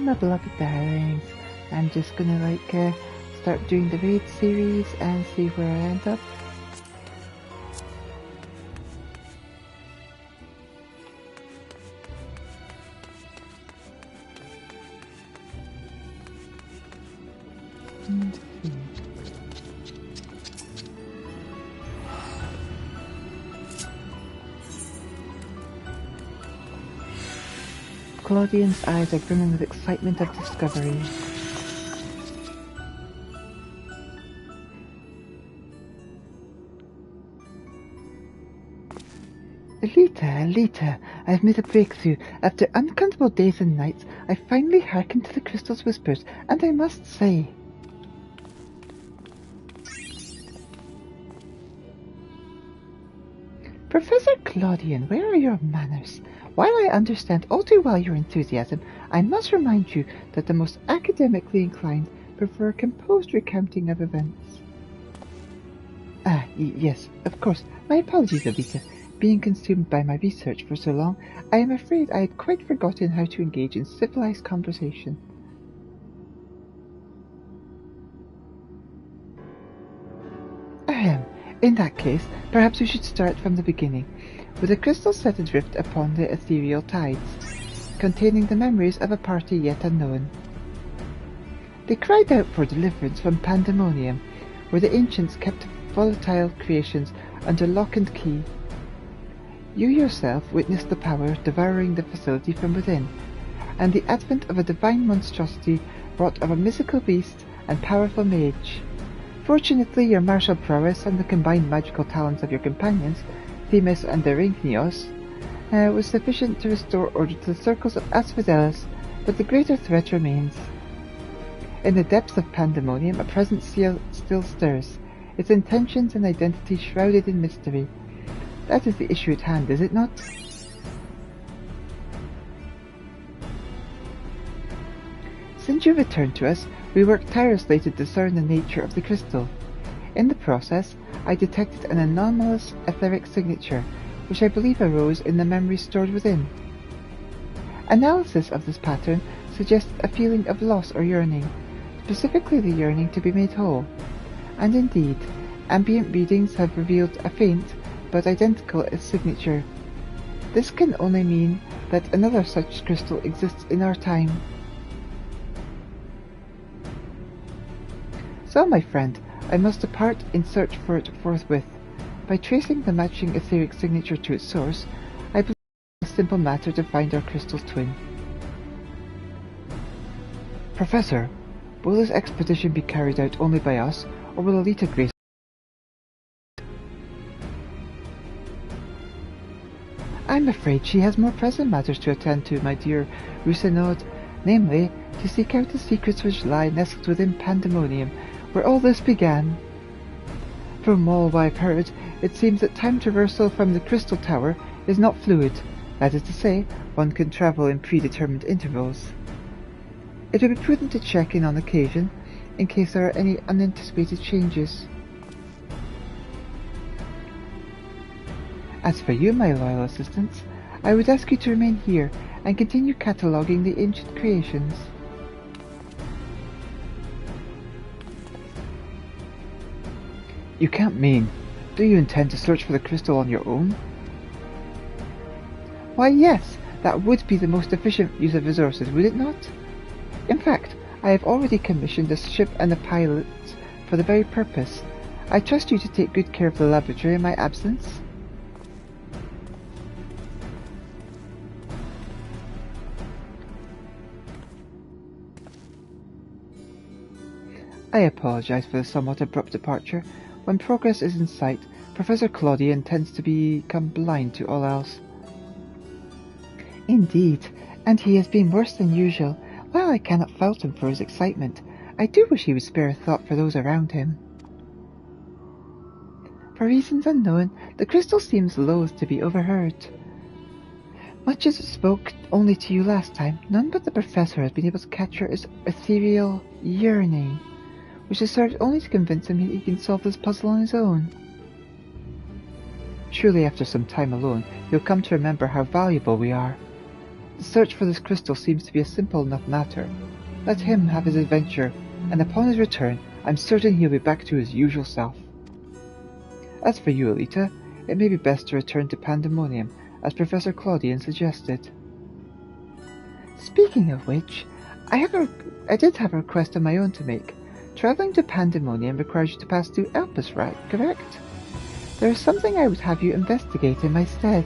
my beloved darlings, I'm just gonna start doing the raid series and see where I end up. Claudian's eyes are brimming with excitement of discovery. Elita, I've made a breakthrough. After uncountable days and nights, I finally hearkened to the crystal's whispers, and I must say... Professor Claudian, where are your manners? While I understand all too well your enthusiasm, I must remind you that the most academically inclined prefer a composed recounting of events. Yes, of course. My apologies, Elita. Being consumed by my research for so long, I am afraid I had quite forgotten how to engage in civilized conversation. Ahem. In that case, perhaps we should start from the beginning, with a crystal set adrift upon the ethereal tides, containing the memories of a party yet unknown. They cried out for deliverance from pandemonium, where the ancients kept volatile creations under lock and key. You yourself witnessed the power devouring the facility from within, and the advent of a divine monstrosity wrought of a mythical beast and powerful mage. Fortunately, your martial prowess and the combined magical talents of your companions, Themis and Erignios, was sufficient to restore order to the circles of Asphodelos, but the greater threat remains. In the depths of pandemonium, a presence still stirs, its intentions and identity shrouded in mystery. That is the issue at hand, is it not? Since you returned to us, we worked tirelessly to discern the nature of the crystal. In the process, I detected an anomalous etheric signature, which I believe arose in the memories stored within. Analysis of this pattern suggests a feeling of loss or yearning, specifically the yearning to be made whole. And indeed, ambient readings have revealed a faint, but identical signature. This can only mean that another such crystal exists in our time. So, my friend, I must depart in search for it forthwith. By tracing the matching etheric signature to its source, I believe it's a simple matter to find our crystal's twin. Professor, will this expedition be carried out only by us, or will Elita grace? I'm afraid she has more pressing matters to attend to, my dear Rusinod, namely, to seek out the secrets which lie nestled within pandemonium, where all this began. From all I've heard, it seems that time traversal from the Crystal Tower is not fluid, that is to say, one can travel in predetermined intervals. It would be prudent to check in on occasion, in case there are any unanticipated changes. As for you, my loyal assistants, I would ask you to remain here and continue cataloguing the ancient creations. You can't mean... Do you intend to search for the crystal on your own? Why yes, that would be the most efficient use of resources, would it not? In fact, I have already commissioned a ship and a pilot for the very purpose. I trust you to take good care of the laboratory in my absence. I apologize for the somewhat abrupt departure. When progress is in sight, Professor Claudian tends to become blind to all else. Indeed, and he has been worse than usual. While I cannot fault him for his excitement, I do wish he would spare a thought for those around him. For reasons unknown, the crystal seems loath to be overheard. Much as it spoke only to you last time, none but the Professor has been able to capture his ethereal yearning, which has served only to convince him he can solve this puzzle on his own. Surely after some time alone, he'll come to remember how valuable we are. The search for this crystal seems to be a simple enough matter. Let him have his adventure, and upon his return, I'm certain he'll be back to his usual self. As for you, Elita, it may be best to return to Pandemonium, as Professor Claudian suggested. Speaking of which, I did have a request of my own to make. Traveling to Pandemonium requires you to pass through Elpis, right? Correct? There is something I would have you investigate in my stead.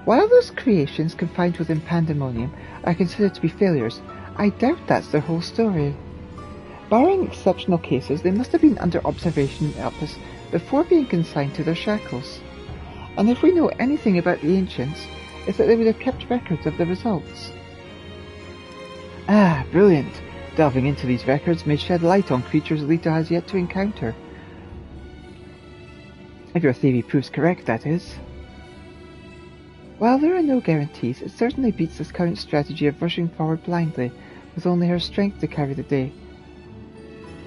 While those creations confined within Pandemonium are considered to be failures, I doubt that's their whole story. Barring exceptional cases, they must have been under observation in Elpis before being consigned to their shackles. And if we know anything about the Ancients, it's that they would have kept records of the results. Ah, brilliant! Delving into these records may shed light on creatures Elita has yet to encounter. If your theory proves correct, that is. While there are no guarantees, it certainly beats this current strategy of rushing forward blindly, with only her strength to carry the day.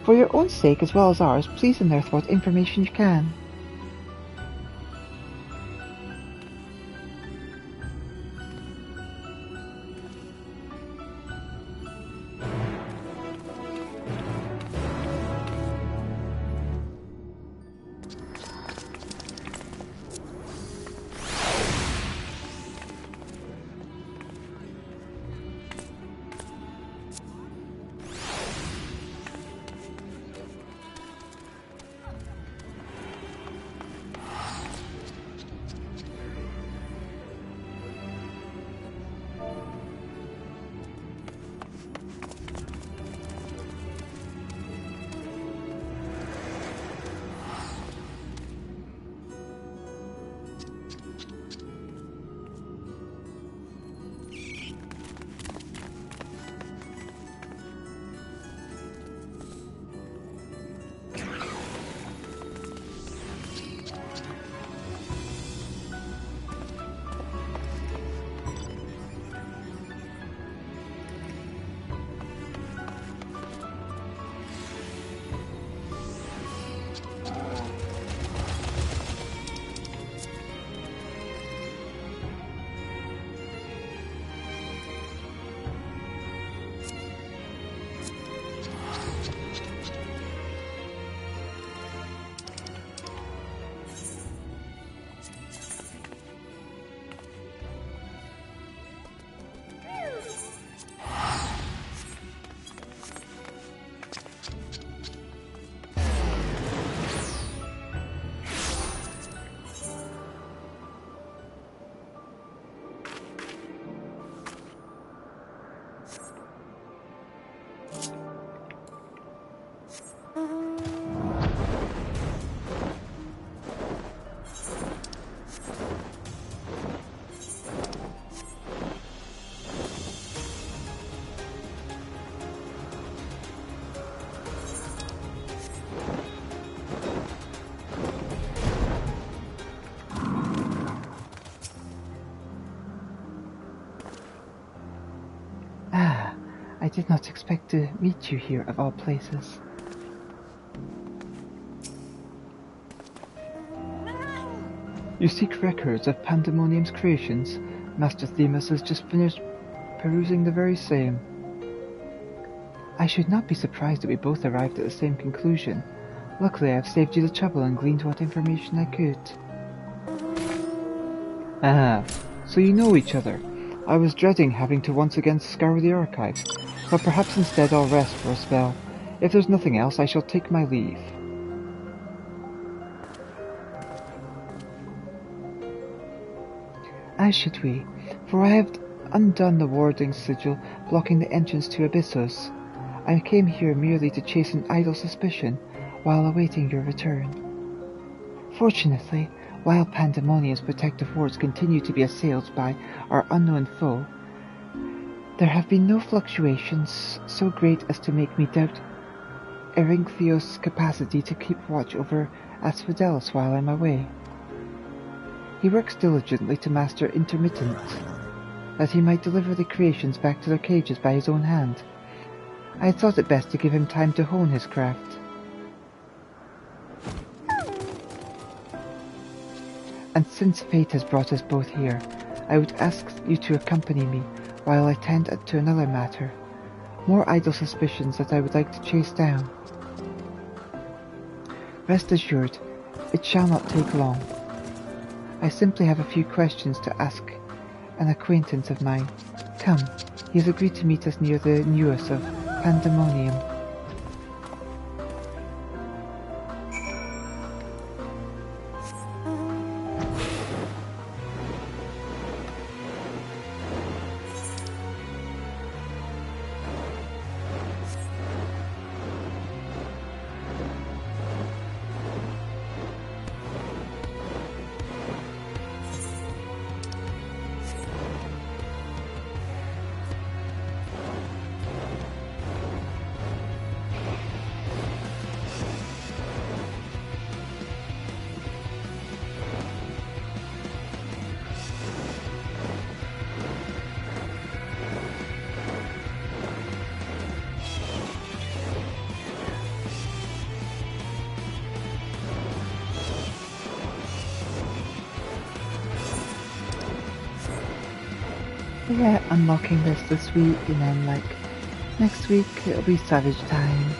For your own sake as well as ours, please unearth what information you can. I did not expect to meet you here of all places. You seek records of Pandemonium's creations. Master Themis has just finished perusing the very same. I should not be surprised that we both arrived at the same conclusion. Luckily I have saved you the trouble and gleaned what information I could. Ah, so you know each other. I was dreading having to once again scour the archives, but perhaps instead I'll rest for a spell. If there's nothing else, I shall take my leave. As should we, for I have undone the warding sigil blocking the entrance to Abyssos. I came here merely to chase an idle suspicion while awaiting your return. Fortunately, while Pandemonium's protective wards continue to be assailed by our unknown foe, there have been no fluctuations so great as to make me doubt Erynthio's capacity to keep watch over Asphodelos while I'm away. He works diligently to master intermittent, that he might deliver the creations back to their cages by his own hand. I had thought it best to give him time to hone his craft. And since fate has brought us both here, I would ask you to accompany me while I tend to another matter. More idle suspicions that I would like to chase down. Rest assured, it shall not take long. I simply have a few questions to ask an acquaintance of mine. Come, he has agreed to meet us near the newest of Pandemonium. Yeah, unlocking this week, and then like next week it'll be Savage time.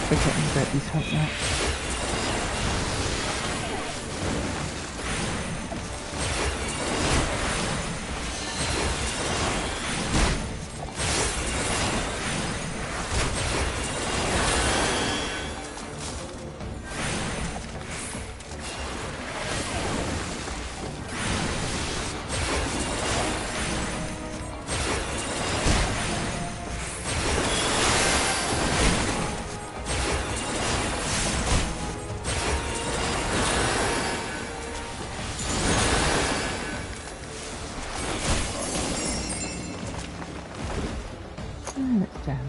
Forgetting about these hunt maps. And it's down.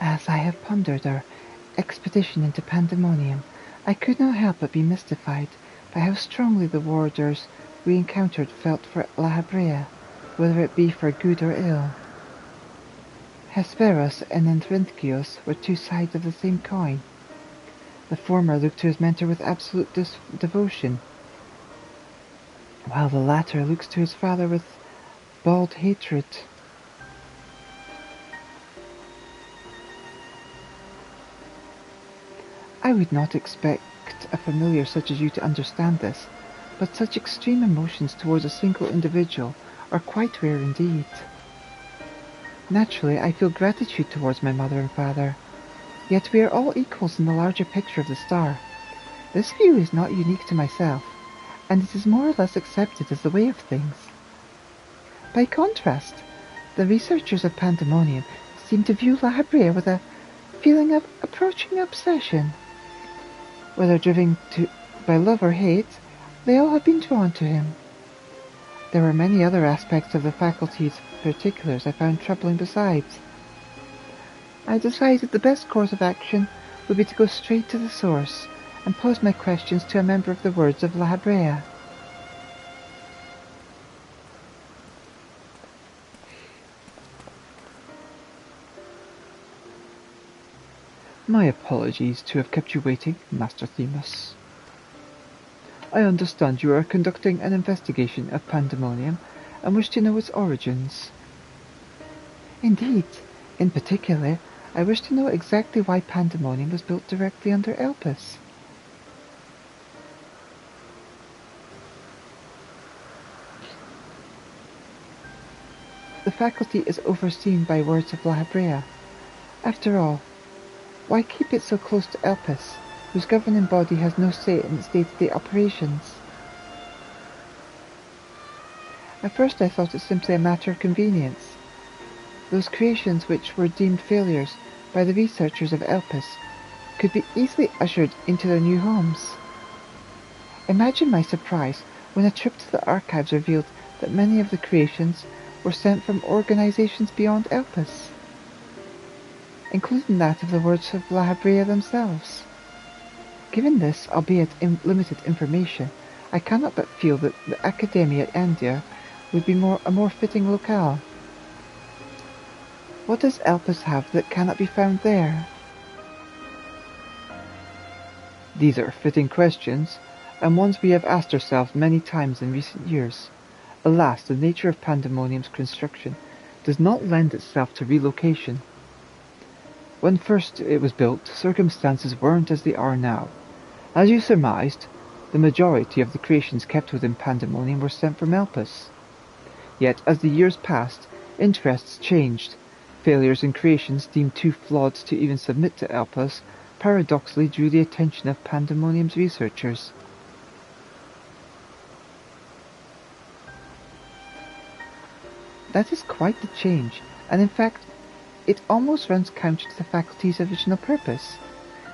As I have pondered our expedition into Pandemonium, I could not help but be mystified by how strongly the warders we encountered felt for La Habrea, whether it be for good or ill. Hesperos and Enthrinthios were two sides of the same coin. The former looked to his mentor with absolute devotion, while the latter looks to his father with bald hatred. I would not expect a familiar such as you to understand this, but such extreme emotions towards a single individual are quite rare indeed. Naturally, I feel gratitude towards my mother and father, yet we are all equals in the larger picture of the star. This view is not unique to myself, and it is more or less accepted as the way of things. By contrast, the researchers of Pandemonium seem to view La Habrea with a feeling of approaching obsession. Whether driven by love or hate, they all have been drawn to him. There were many other aspects of the faculty's particulars I found troubling besides. I decided the best course of action would be to go straight to the source, and pose my questions to a member of the Words of La Habrea. My apologies to have kept you waiting, Master Themis. I understand you are conducting an investigation of Pandemonium and wish to know its origins. Indeed. In particular, I wish to know exactly why Pandemonium was built directly under Elpis. The faculty is overseen by Words of La Habrea. After all, why keep it so close to Elpis, whose governing body has no say in its day-to-day operations? At first I thought it simply a matter of convenience. Those creations which were deemed failures by the researchers of Elpis could be easily ushered into their new homes. Imagine my surprise when a trip to the archives revealed that many of the creations were sent from organizations beyond Elpis, including that of the Words of La Habrea themselves. Given this, albeit limited information, I cannot but feel that the Academia at Andia would be a more fitting locale. What does Elpis have that cannot be found there? These are fitting questions, and ones we have asked ourselves many times in recent years. Alas, the nature of Pandemonium's construction does not lend itself to relocation. When first it was built, circumstances weren't as they are now. As you surmised, the majority of the creations kept within Pandemonium were sent from Elpis. Yet, as the years passed, interests changed. Failures in creations deemed too flawed to even submit to Elpis paradoxically drew the attention of Pandemonium's researchers. That is quite the change, and in fact, it almost runs counter to the faculty's original purpose.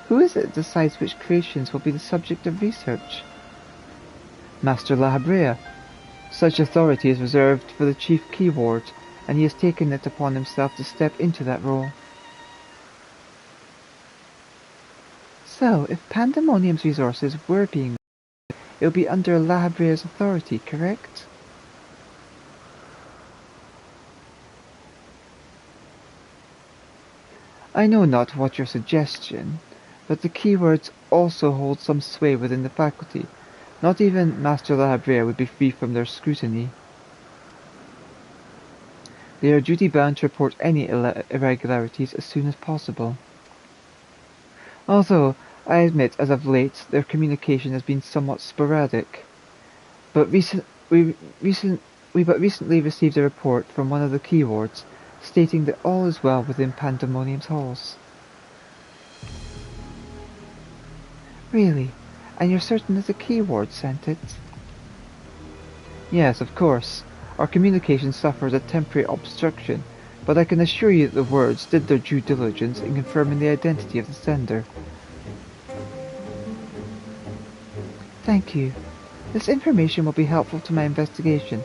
Who is it that decides which creations will be the subject of research? Master La Habrea. Such authority is reserved for the chief keyword, and he has taken it upon himself to step into that role. So, if Pandemonium's resources were being it would be under La Habrea's authority, correct? I know not what your suggestion, but the keywords also hold some sway within the faculty. Not even Master La Habrea would be free from their scrutiny. They are duty-bound to report any irregularities as soon as possible. Although, I admit, as of late, their communication has been somewhat sporadic. But we recently received a report from one of the keywords stating that all is well within Pandemonium's halls. Really? And you're certain that the keyword sent it? Yes, of course. Our communication suffered a temporary obstruction, but I can assure you that the words did their due diligence in confirming the identity of the sender. Thank you. This information will be helpful to my investigation.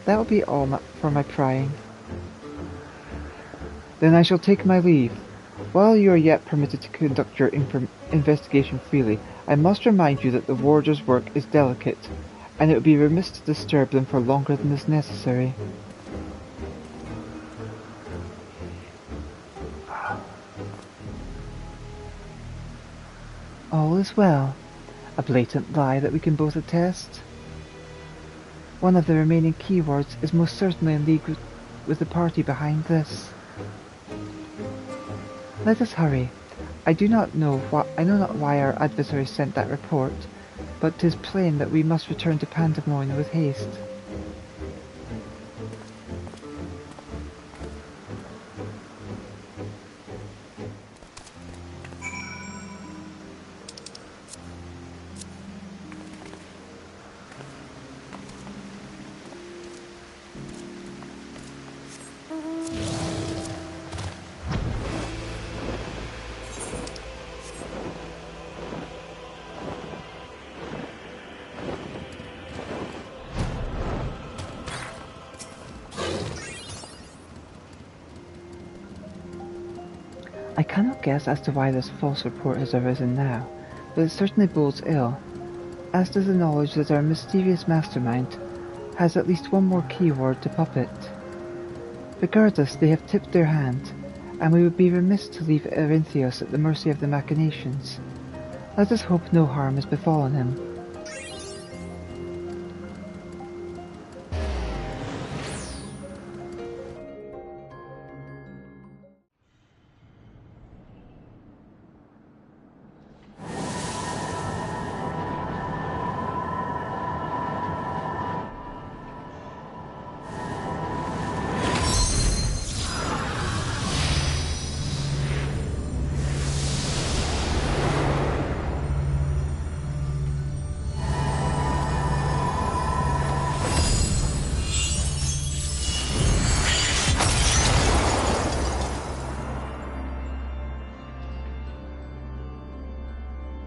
That will be all for my prying. Then I shall take my leave. While you are yet permitted to conduct your investigation freely, I must remind you that the warder's work is delicate, and it would be remiss to disturb them for longer than is necessary. All is well. A blatant lie that we can both attest. One of the remaining keywords is most certainly in league with the party behind this. Let us hurry. I know not why our adversary sent that report, but 'tis plain that we must return to Pandemonium with haste. I cannot guess as to why this false report has arisen now, but it certainly bodes ill, as does the knowledge that our mysterious mastermind has at least one more keyword to puppet. Regardless, they have tipped their hand, and we would be remiss to leave Erinthios at the mercy of the machinations. Let us hope no harm has befallen him.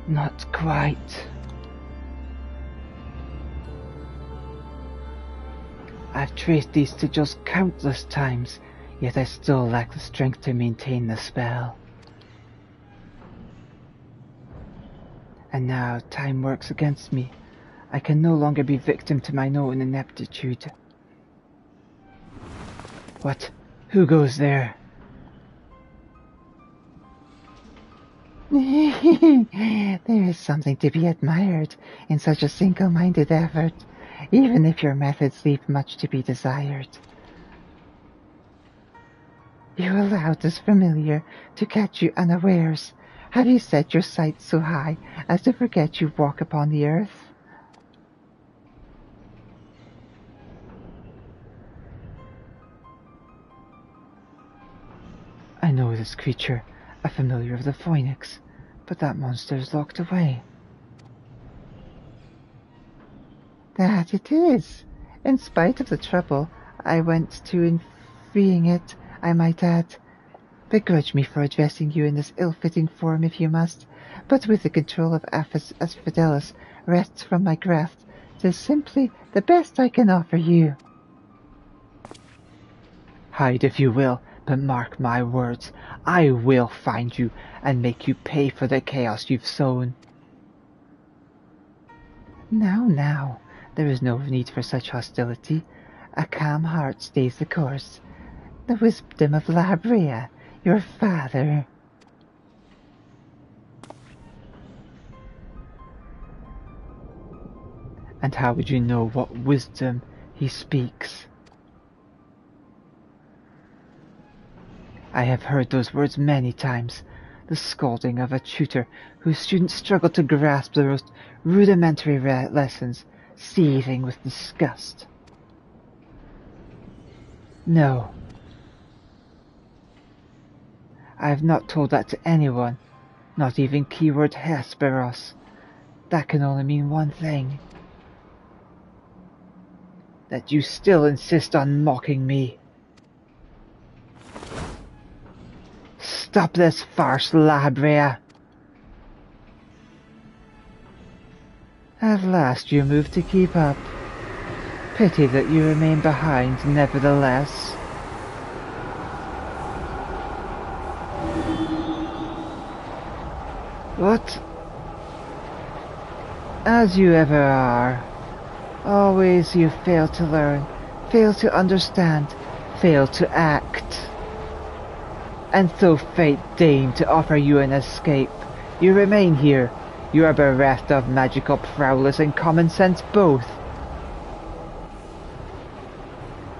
Not quite. I've traced these sigils countless times, yet I still lack the strength to maintain the spell. And now time works against me. I can no longer be victim to my own ineptitude. What? Who goes there? There is something to be admired in such a single-minded effort, even if your methods leave much to be desired. You allowed this familiar to catch you unawares. Have you set your sights so high as to forget you walk upon the earth? I know this creature, a familiar of the Phoenix, but that monster is locked away. That it is. In spite of the trouble I went to in freeing it, I might add. Begrudge me for addressing you in this ill-fitting form if you must, but with the control of Asphodelos rests from my grasp, 'tis simply the best I can offer you. Hide if you will, but mark my words, I will find you and make you pay for the chaos you've sown. Now, there is no need for such hostility. A calm heart stays the course. The wisdom of Labria, your father. And how would you know what wisdom he speaks? I have heard those words many times, the scolding of a tutor whose students struggle to grasp the most rudimentary lessons, seething with disgust. No. I have not told that to anyone, not even keyword Hesperos. That can only mean one thing. That you still insist on mocking me. Stop this farce, Labria! At last you move to keep up. Pity that you remain behind, nevertheless. What? As you ever are. Always you fail to learn, fail to understand, fail to act. And so fate deigned to offer you an escape. You remain here. You are bereft of magical prowess and common sense both.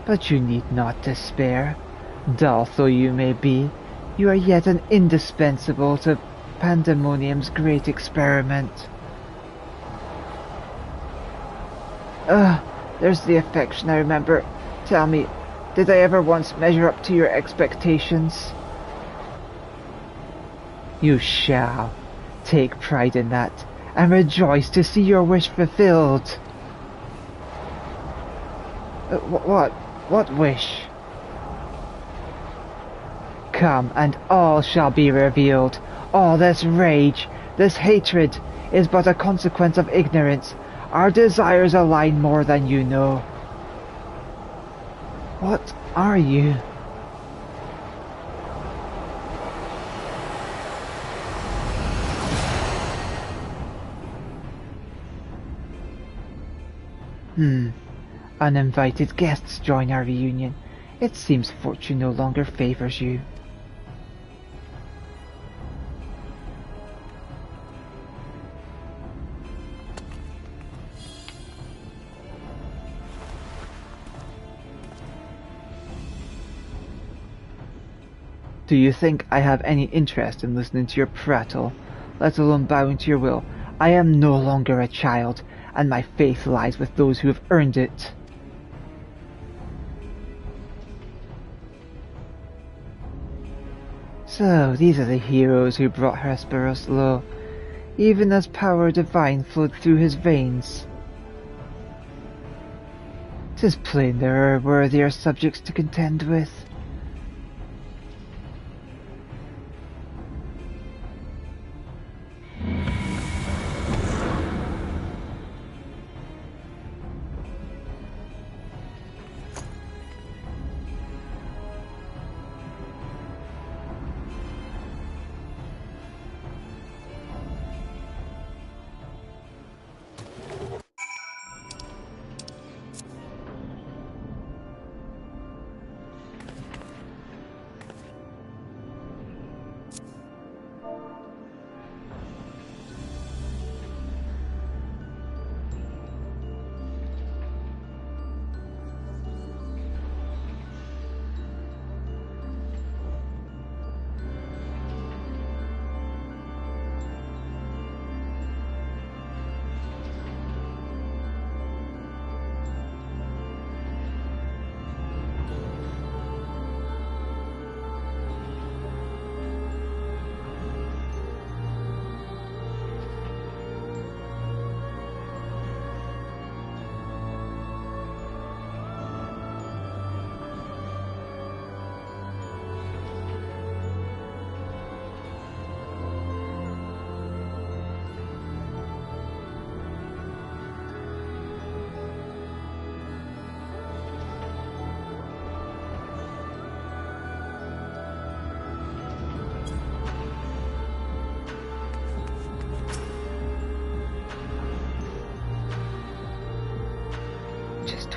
But you need not despair. Dull though you may be, you are yet an indispensable to Pandemonium's great experiment. There's the affection I remember. Tell me, did I ever once measure up to your expectations? You shall. Take pride in that, and rejoice to see your wish fulfilled. What wish? Come, and all shall be revealed. All this rage, this hatred, is but a consequence of ignorance. Our desires align more than you know. What are you? Uninvited guests join our reunion. It seems fortune no longer favors you. Do you think I have any interest in listening to your prattle, let alone bowing to your will? I am no longer a child, and my faith lies with those who have earned it. So, these are the heroes who brought Hesperus low, even as power divine flowed through his veins. 'Tis plain there are worthier subjects to contend with.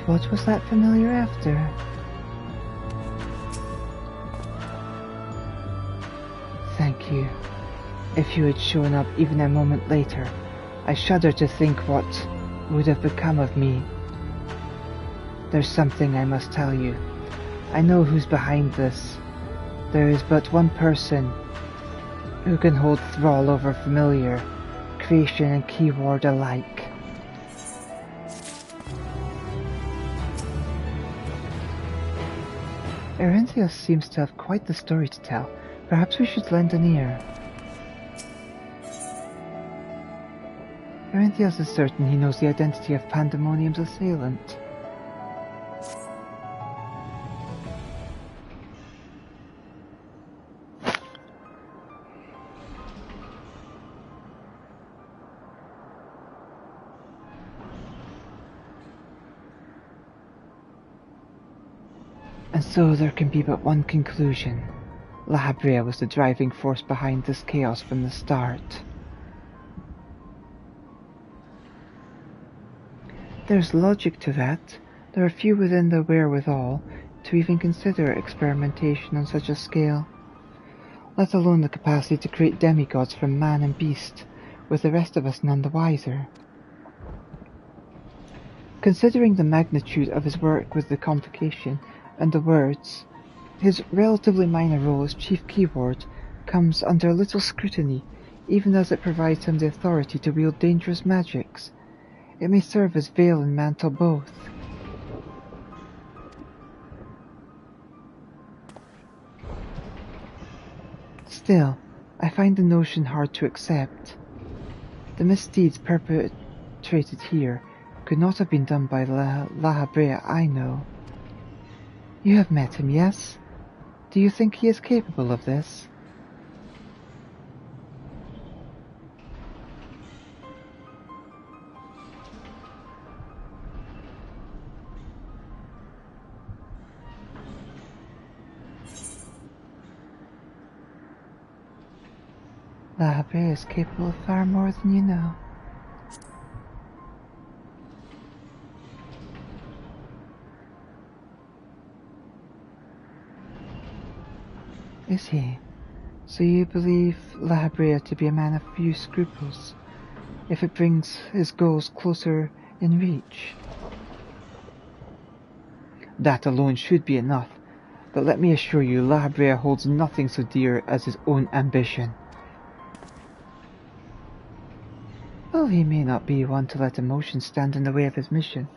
What was that familiar after? Thank you. If you had shown up even a moment later, I shudder to think what would have become of me. There's something I must tell you. I know who's behind this. There is but one person who can hold thrall over familiar, creation and keyword alike. Erenthios seems to have quite the story to tell. Perhaps we should lend an ear. Erenthios is certain he knows the identity of Pandemonium's assailant. And so there can be but one conclusion. La Habrea was the driving force behind this chaos from the start. There's logic to that. There are few within the wherewithal to even consider experimentation on such a scale, let alone the capacity to create demigods from man and beast, with the rest of us none the wiser. Considering the magnitude of his work with the complication and the words, his relatively minor role as chief keyword comes under little scrutiny, even as it provides him the authority to wield dangerous magics. It may serve as veil and mantle both. Still, I find the notion hard to accept. The misdeeds perpetrated here could not have been done by La Habrea I know. You have met him, yes? Do you think he is capable of this? La Habrea is capable of far more than you know. Is he? So you believe La Habrea to be a man of few scruples, if it brings his goals closer in reach? That alone should be enough, but let me assure you La Habrea holds nothing so dear as his own ambition. Well, he may not be one to let emotion stand in the way of his mission.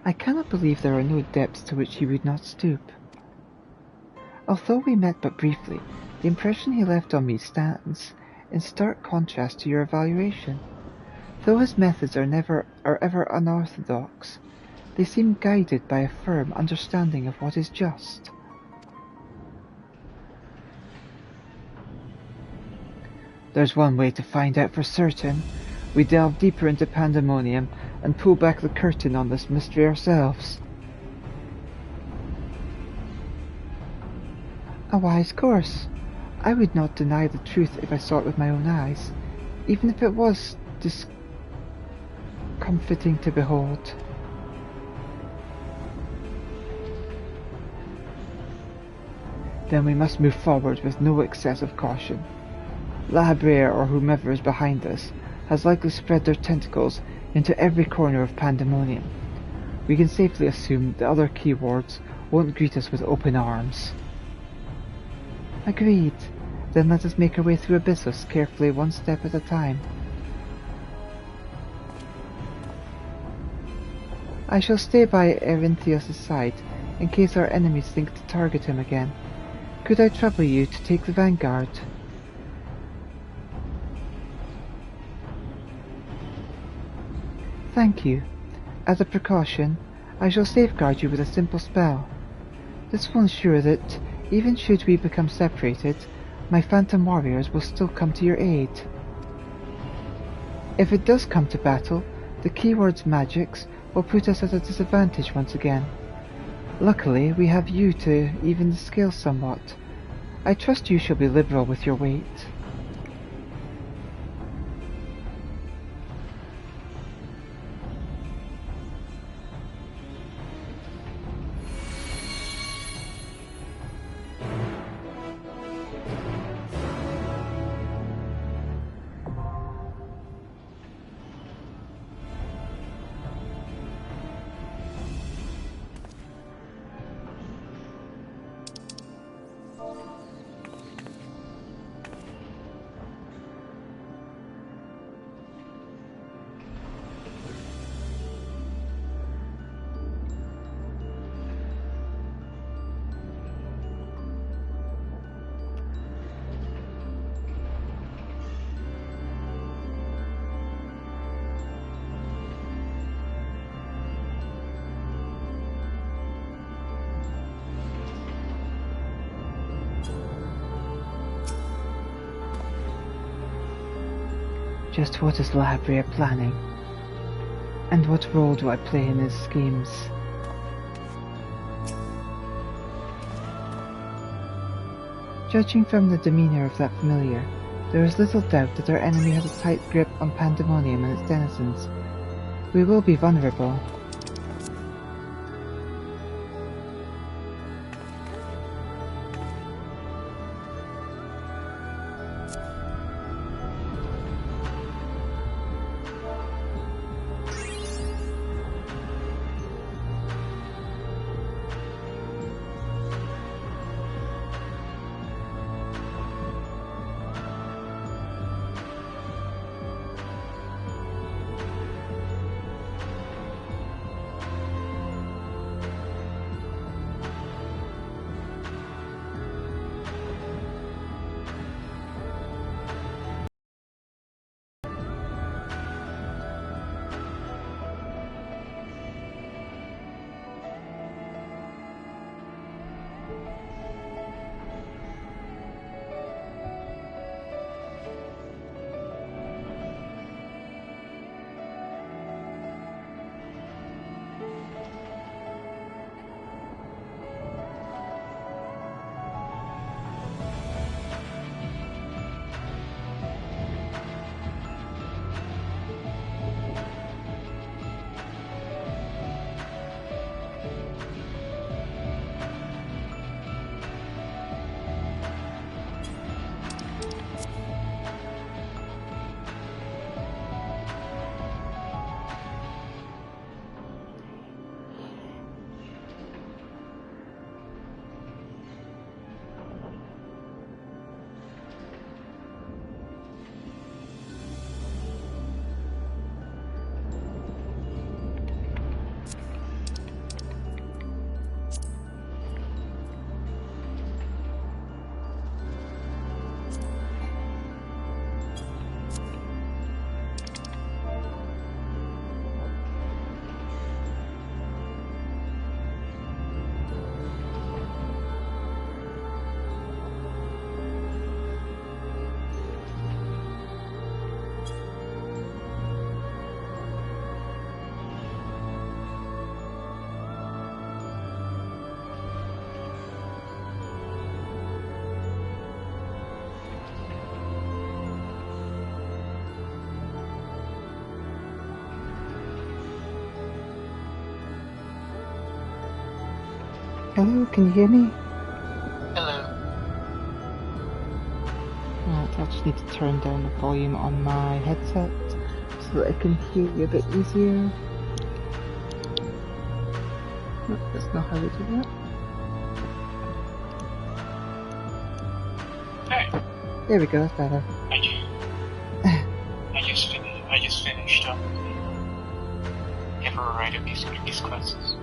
I cannot believe there are no depths to which he would not stoop. Although we met but briefly, the impression he left on me stands in stark contrast to your evaluation. Though his methods are ever unorthodox, they seem guided by a firm understanding of what is just. There's one way to find out for certain. We delve deeper into Pandemonium and pull back the curtain on this mystery ourselves. A wise course. I would not deny the truth if I saw it with my own eyes, even if it was discomfiting to behold. Then we must move forward with no excessive caution. La Habrea, or whomever is behind this, has likely spread their tentacles into every corner of Pandemonium. We can safely assume the other keywords won't greet us with open arms. Agreed. Then let us make our way through Abyssos carefully, one step at a time. I shall stay by Erinthios' side, in case our enemies think to target him again. Could I trouble you to take the vanguard? Thank you. As a precaution, I shall safeguard you with a simple spell. This will ensure that, even should we become separated, my phantom warriors will still come to your aid. If it does come to battle, the keyword's magics will put us at a disadvantage once again. Luckily, we have you to even the scale somewhat. I trust you shall be liberal with your weight. Just what is La Habrea planning? And what role do I play in his schemes? Judging from the demeanor of that familiar, there is little doubt that our enemy has a tight grip on Pandemonium and its denizens. We will be vulnerable. Hello, can you hear me? Hello. Right, I just need to turn down the volume on my headset so that I can hear you a bit easier. No, that's not how we do that. Hey. There we go, that's better. I just finished ever right of these quests.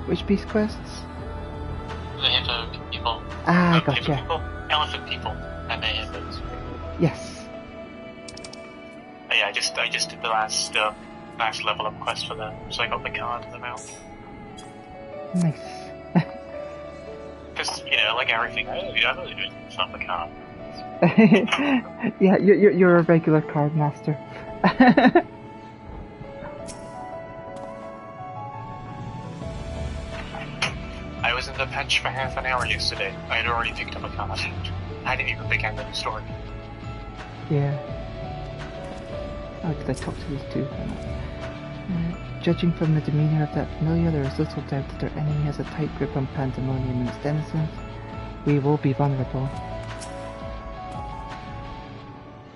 Which beast quests? The hippo people. Ah, Hippo gotcha. people, elephant people, and the hippos. Yes. Yeah, I just did the last level up quest for them, so I got the card in the mouth. Nice. Because like everything, I'm only doing stuff the card. Yeah, you're a regular card master. I was in the bench for half an hour yesterday. I had already picked up a card. I didn't even begin the story. Yeah. Oh, did I talk to these two? Judging from the demeanour of that familiar, there is little doubt that our enemy has a tight grip on Pandemonium and its denizens. We will be vulnerable.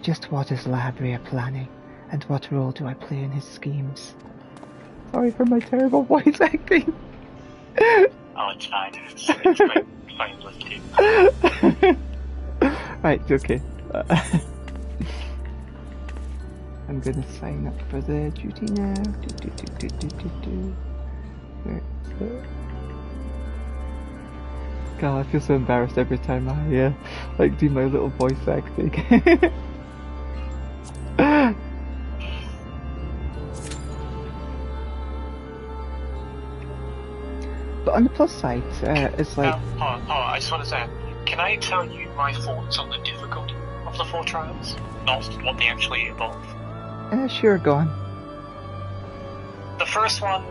Just what is Labria planning, and what role do I play in his schemes? Sorry for my terrible voice acting. Oh, it's fine. It's quite fine with you. Right, okay. I'm gonna sign up for the duty now. Where is it? God, I feel so embarrassed every time I do my little voice acting. But on the plus side, it's like... I just want to say, can I tell you my thoughts on the difficulty of the 4 trials? Not what they actually involve. Sure, go on. The first one's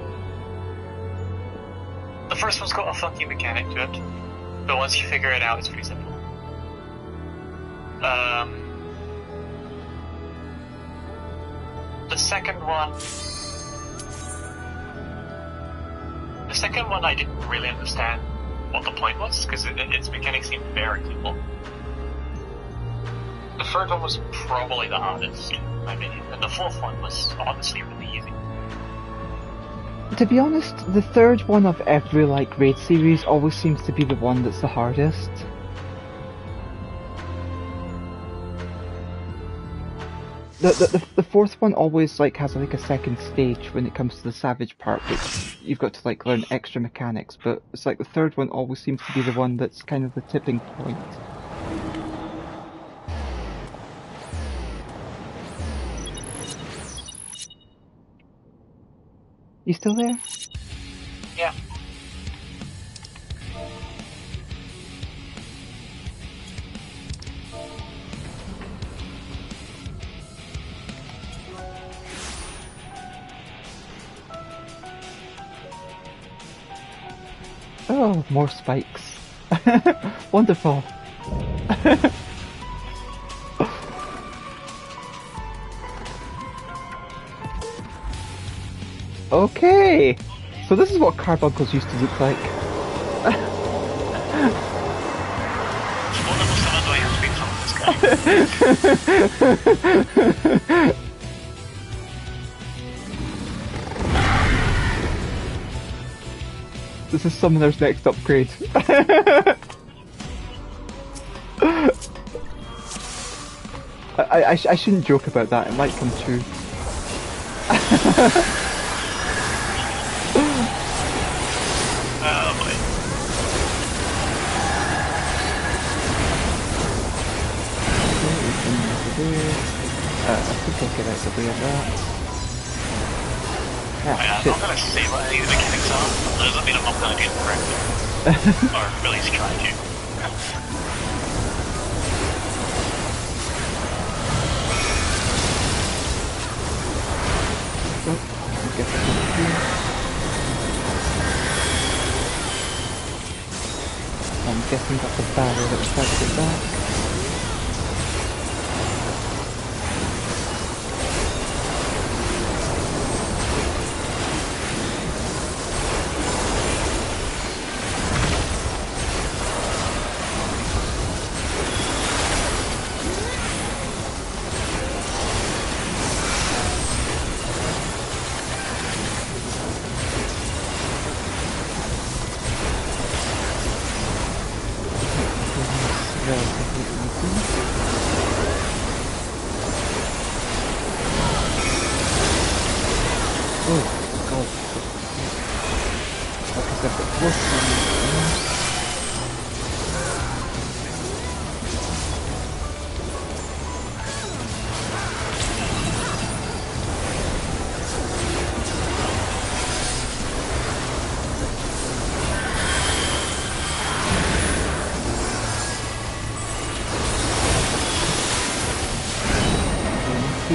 got a funky mechanic to it, but once you figure it out, it's pretty simple. The second one I didn't really understand what the point was, because its mechanics seemed very simple. The third one was probably the hardest, in my opinion, and the fourth one was honestly really easy. To be honest, the third one of every raid series always seems to be the one that's the hardest. The fourth one always has a second stage when it comes to the savage part, which you've got to learn extra mechanics, but it's the third one always seems to be the one that's kind of the tipping point. You still there? Yeah. Oh, more spikes. Wonderful. Okay, so this is what carbuncles used to look like. This is Summoner's next upgrade. I shouldn't joke about that, it might come true. Oh boy. I think I'll get out the way of that. I'm not gonna say what any of the mechanics are. That doesn't mean I'm not gonna do it correctly. Or at least try to. I'm guessing that's a barrier that was trying to get back.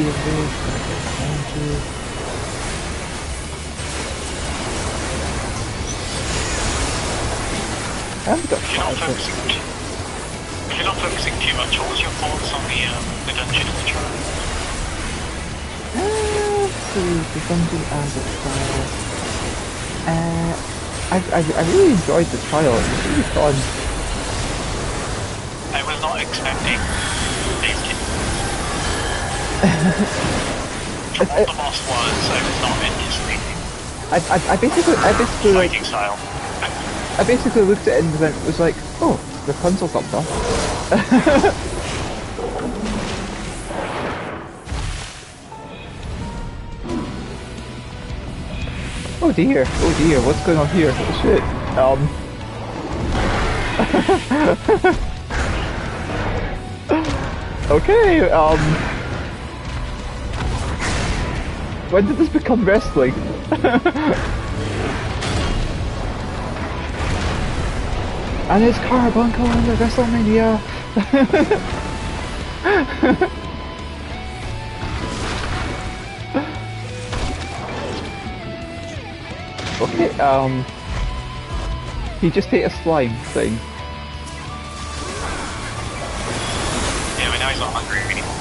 of this, thank you. I haven't got If you're not focusing too much, what was your thoughts on the dungeon and the trial? The dungeon and the trial. I really enjoyed the trial. It was really fun. I was not expecting these kids. From what the boss was, I was not anticipating. I basically like. Fighting style. I basically looked at it and was like, oh, Rapunzel's up there. Oh dear, what's going on here? Oh shit. Okay, when did this become wrestling? And it's Carbuncle in the WrestleMania! Okay, he just ate a slime thing. Yeah, but now he's not hungry anymore.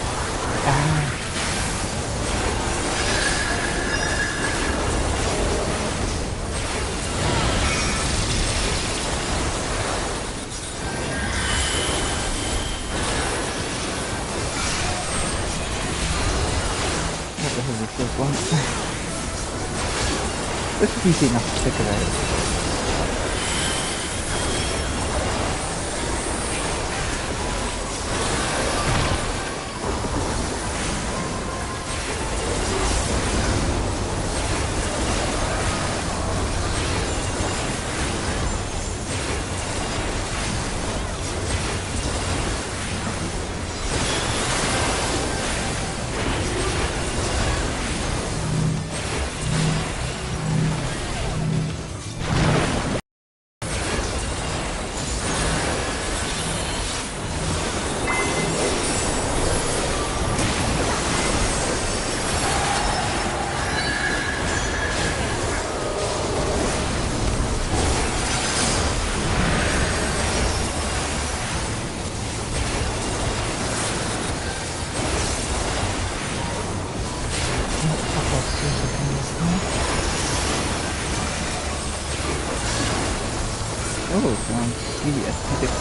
What the hell is this one? This is easy enough to figure out. Oh, one see aesthetic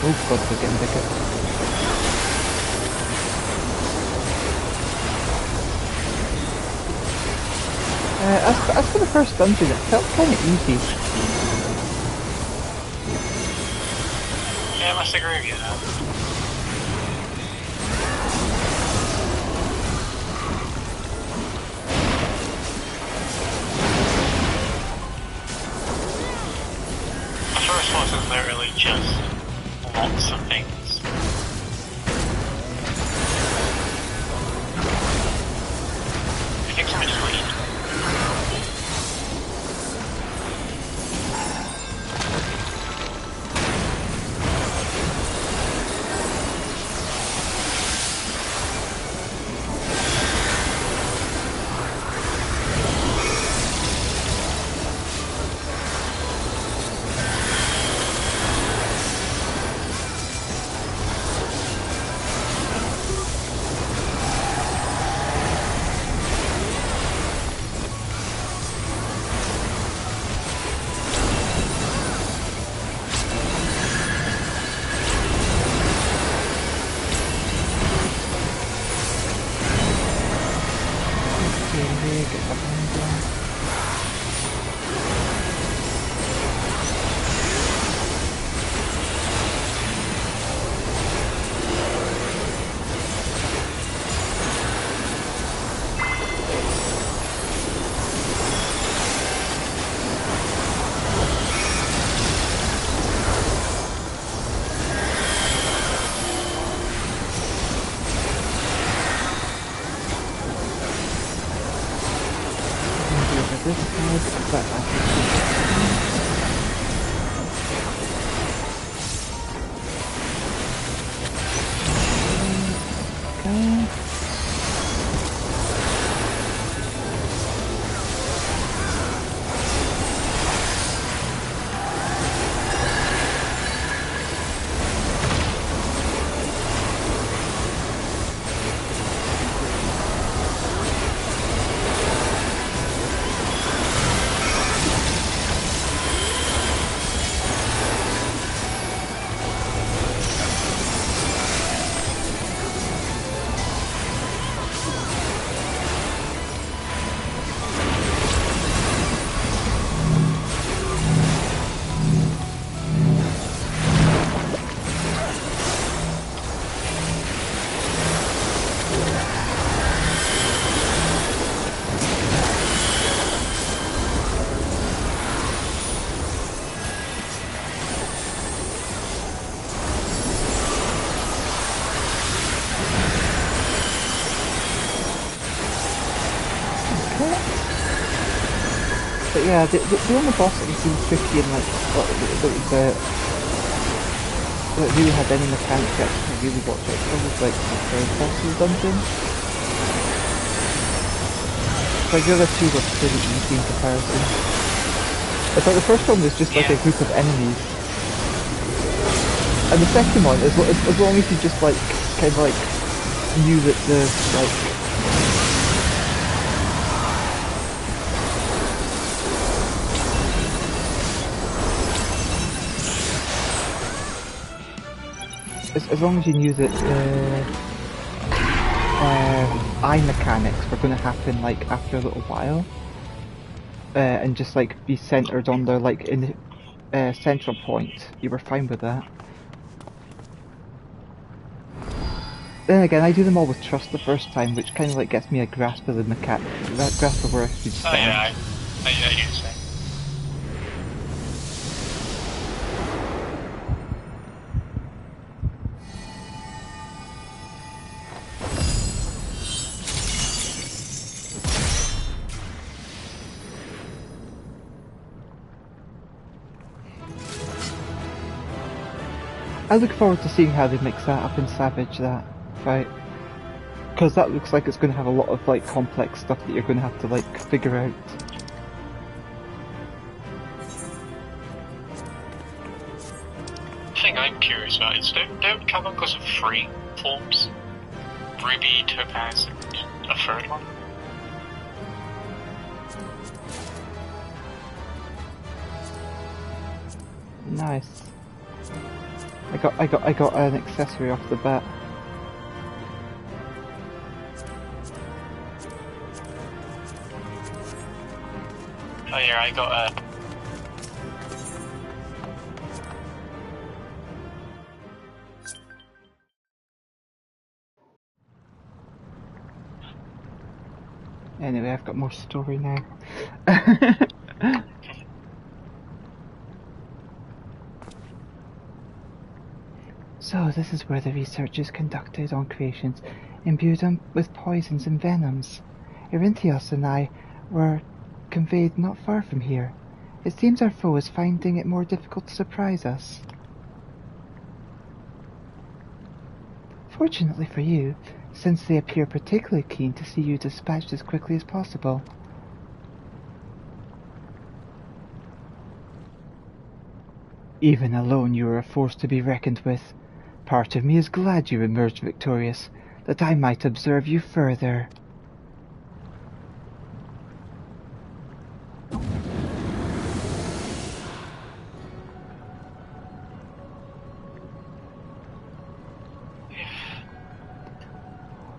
oh god, we're getting bigger. As for the first dungeon, it felt kind of easy. Yeah, I must agree with you now. The first boss is literally just lots of things. I think someone just leave. yeah, the only boss that seemed tricky and like that really had any mechanics that I really watch out for was like the third boss of the dungeon. Like the other two were pretty easy in comparison. It's like the first one was just like a group of enemies. And the second one, as long as you just like, kind of like, knew that the, like... As long as you knew that the eye mechanics were going to happen like after a little while, and just like be centered on their like in central point, you were fine with that. Then again, I do them all with trust the first time, which kind of like gets me a grasp of the grasp of where I should stand. Oh yeah, I do the same. I look forward to seeing how they mix that up in Savage, that fight. Because that looks like it's going to have a lot of like complex stuff that you're going to have to like figure out. The thing I'm curious about is don't Carbuncles have 3 forms? Ruby, Topaz, and a third one? Nice. I got an accessory off the bat. Oh yeah, I got a... Anyway, I've got more story now. So, this is where the research is conducted on creations imbued with poisons and venoms. Erinthios and I were conveyed not far from here. It seems our foe is finding it more difficult to surprise us. Fortunately for you, since they appear particularly keen to see you dispatched as quickly as possible. Even alone you are a force to be reckoned with. Part of me is glad you emerged victorious, that I might observe you further.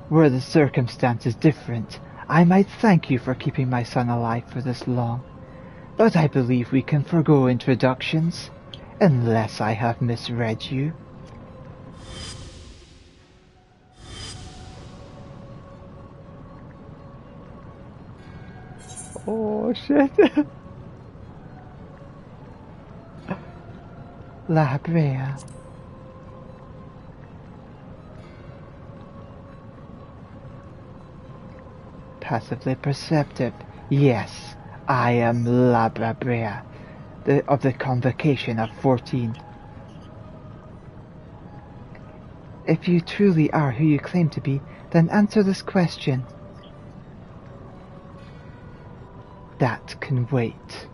Were the circumstances different, I might thank you for keeping my son alive for this long. But I believe we can forgo introductions, unless I have misread you. Oh shit. La Brea. Passively perceptive. Yes, I am La Brea, of the Convocation of 14. If you truly are who you claim to be, then answer this question. That can wait.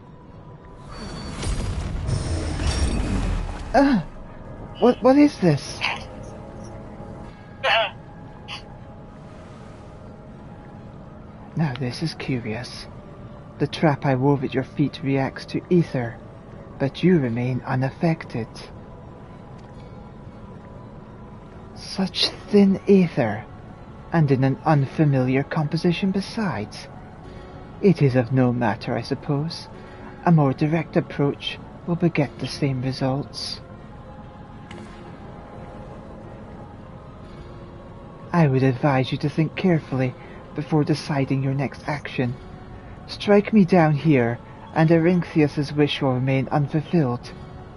What is this? Now this is curious. The trap I wove at your feet reacts to ether, but you remain unaffected. Such thin ether, and in an unfamiliar composition besides. It is of no matter, I suppose. A more direct approach will beget the same results. I would advise you to think carefully before deciding your next action. Strike me down here, and Erinthius' wish will remain unfulfilled.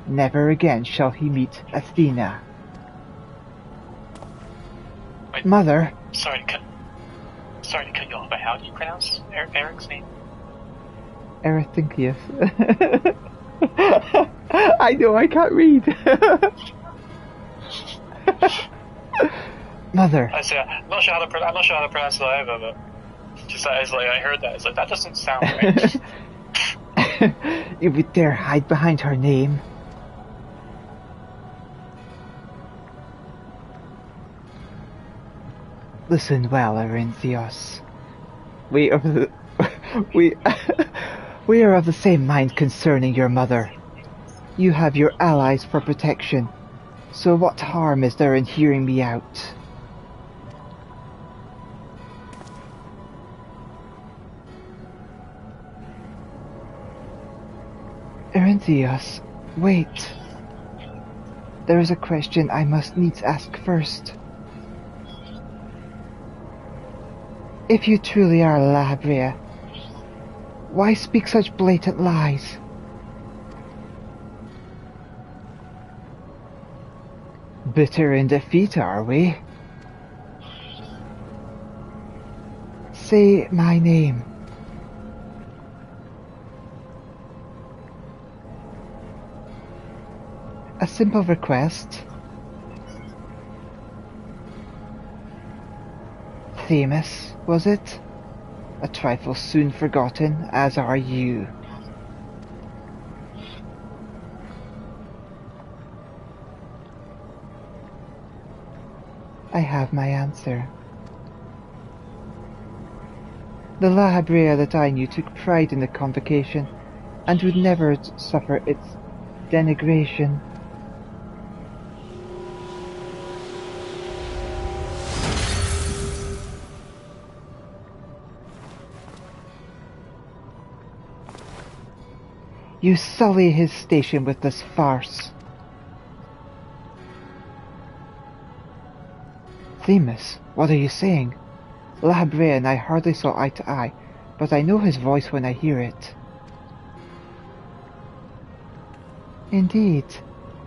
Never again shall he meet Athena. Wait, Mother! Sorry to cut you off, but how do you pronounce Eric's name? Erethinkius. I know, I can't read. Mother. I say, I'm not sure how to pronounce it either, but just I heard that. It's like, that doesn't sound right. You would dare hide behind her name. Listen well, Erinthios. We are of the same mind concerning your mother. You have your allies for protection, so what harm is there in hearing me out? Erinthios, wait. There is a question I must needs ask first. If you truly are Lahabrea, why speak such blatant lies? Bitter in defeat, are we? Say my name. A simple request. Themis, was it? A trifle soon forgotten, as are you. I have my answer. The Lahabrea that I knew took pride in the convocation, and would never suffer its denigration. You sully his station with this farce. Themis, what are you saying? Lahabrea and I hardly saw eye to eye, but I know his voice when I hear it. Indeed,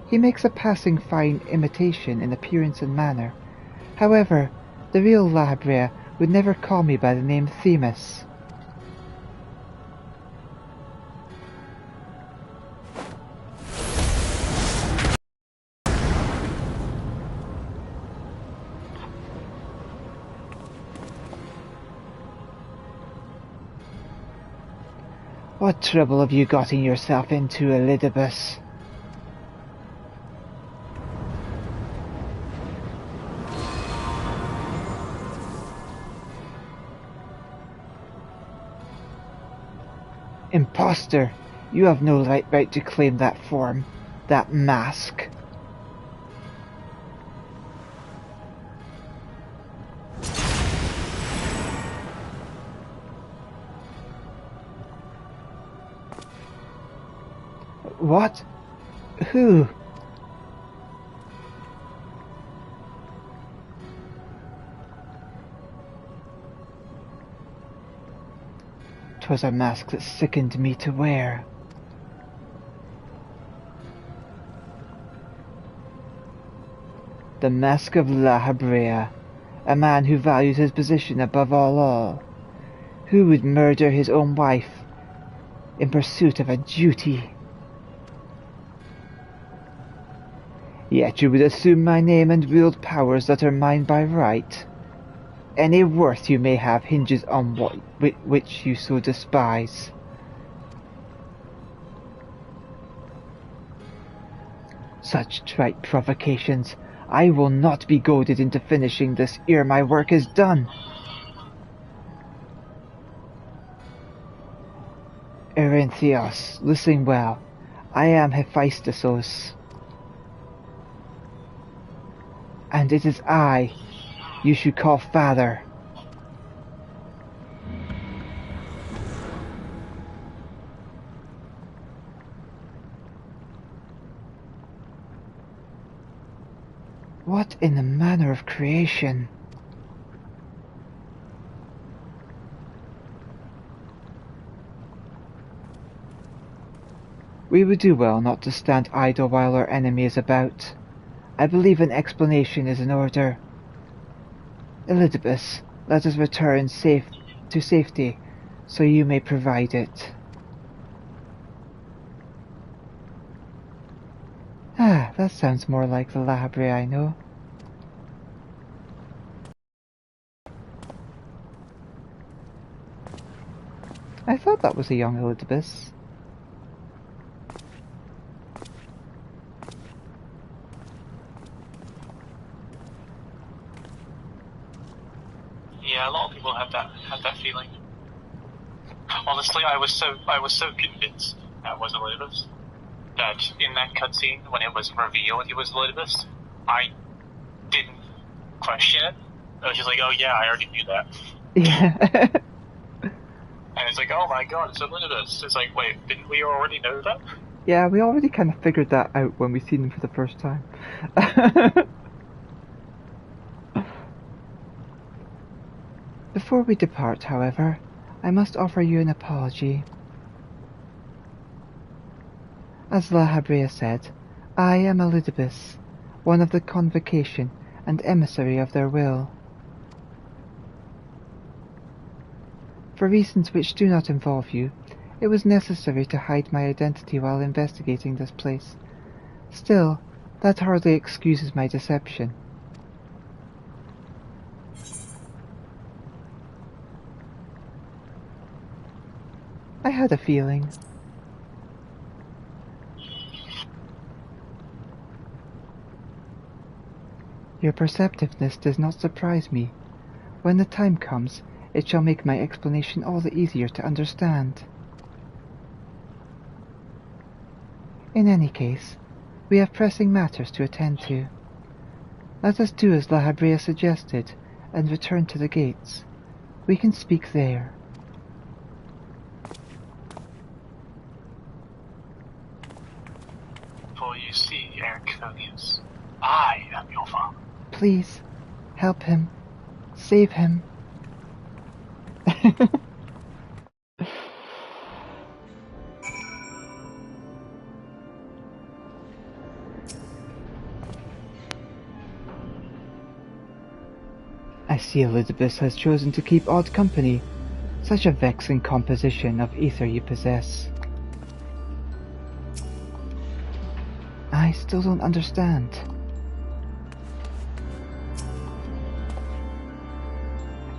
he makes a passing fine imitation in appearance and manner. However, the real Lahabrea would never call me by the name Themis. What trouble have you gotten yourself into, Elidibus? Imposter! You have no right to claim that form, that mask. What? Who? "'Twas a mask that sickened me to wear. The mask of Lahabrea, a man who values his position above all, who would murder his own wife in pursuit of a duty. Yet you would assume my name and wield powers that are mine by right. Any worth you may have hinges on which you so despise. Such trite provocations, I will not be goaded into finishing this ere my work is done. Erinthios, listen well. I am Hephaestus, and it is I you should call father. What in the manner of creation? We would do well not to stand idle while our enemy is about. I believe an explanation is in order. Elidibus, let us return to safety, so you may provide it. that sounds more like the La Habrea I know. I thought that was a young Elizabeth. Yeah, a lot of people have that feeling. Honestly, I was so convinced that was Elizabeth that in that cutscene when it was revealed it was Elizabeth, I didn't question it. I was just like, oh yeah, I already knew that. Yeah. And it's like, oh my god, it's Elizabeth. It's like, wait, didn't we already know that? Yeah, we already kind of figured that out when we seen them for the first time. Before we depart, however, I must offer you an apology. As La Habrea said, I am Elizabeth, one of the Convocation and emissary of their will. For reasons which do not involve you, it was necessary to hide my identity while investigating this place. Still, that hardly excuses my deception. I had a feeling. Your perceptiveness does not surprise me. When the time comes, it shall make my explanation all the easier to understand. In any case, we have pressing matters to attend to. Let us do as La Habrea suggested, and return to the gates. We can speak there. For you see, Ericonius, I am your father. Please, help him. Save him. I see Elizabeth has chosen to keep odd company. Such a vexing composition of ether you possess. I still don't understand.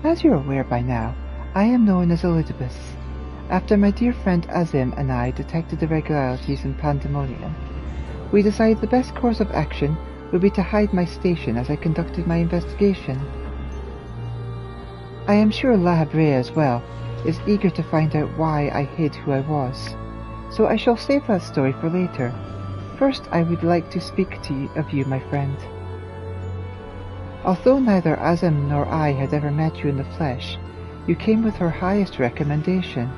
As you're aware by now, I am known as Elizabeth. After my dear friend Azim and I detected irregularities in Pandemonium, we decided the best course of action would be to hide my station as I conducted my investigation. I am sure La Habrea as well is eager to find out why I hid who I was, so I shall save that story for later. First, I would like to speak of you, my friend. Although neither Azim nor I had ever met you in the flesh, you came with her highest recommendation.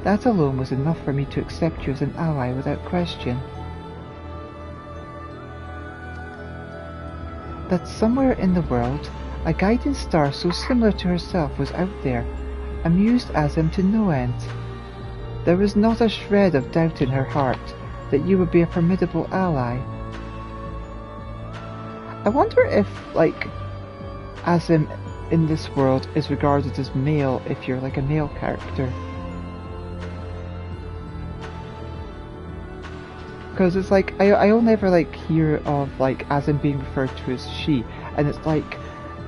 That alone was enough for me to accept you as an ally without question. That somewhere in the world, a guiding star so similar to herself was out there, amused Azim to no end. There was not a shred of doubt in her heart that you would be a formidable ally. I wonder if, Azim in this world is regarded as male if you're like a male character. Because it's like, I'll never hear of Azim being referred to as she, and it's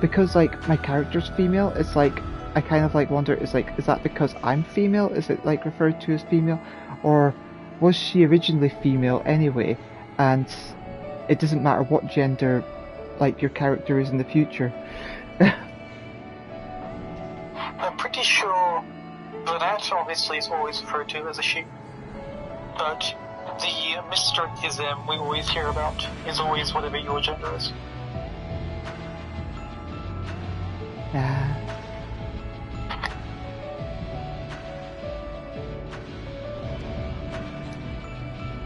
because my character's female, it's I kind of wonder, is that because I'm female? Is it referred to as female? Or was she originally female anyway, and it doesn't matter what gender your character is in the future? I'm pretty sure that obviously is always referred to as a she, but the mysteryism we always hear about is always whatever your gender is.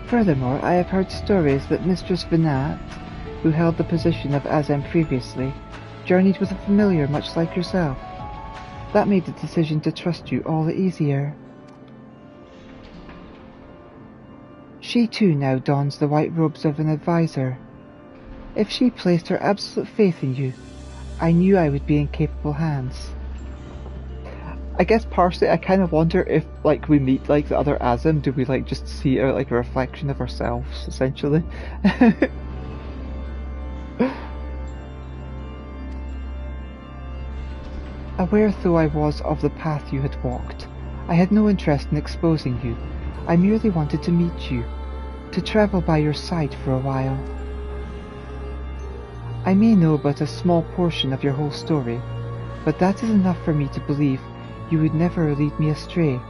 Furthermore, I have heard stories that Mistress Vinat, who held the position of Azem previously, journeyed with a familiar much like yourself. That made the decision to trust you all the easier. She too now dons the white robes of an advisor. If she placed her absolute faith in you, I knew I would be in capable hands. I guess partially I kind of wonder if we meet the other Azim, do we just see a reflection of ourselves essentially? Aware though I was of the path you had walked, I had no interest in exposing you. I merely wanted to meet you, to travel by your side for a while. I may know but a small portion of your whole story, but that is enough for me to believe you would never lead me astray.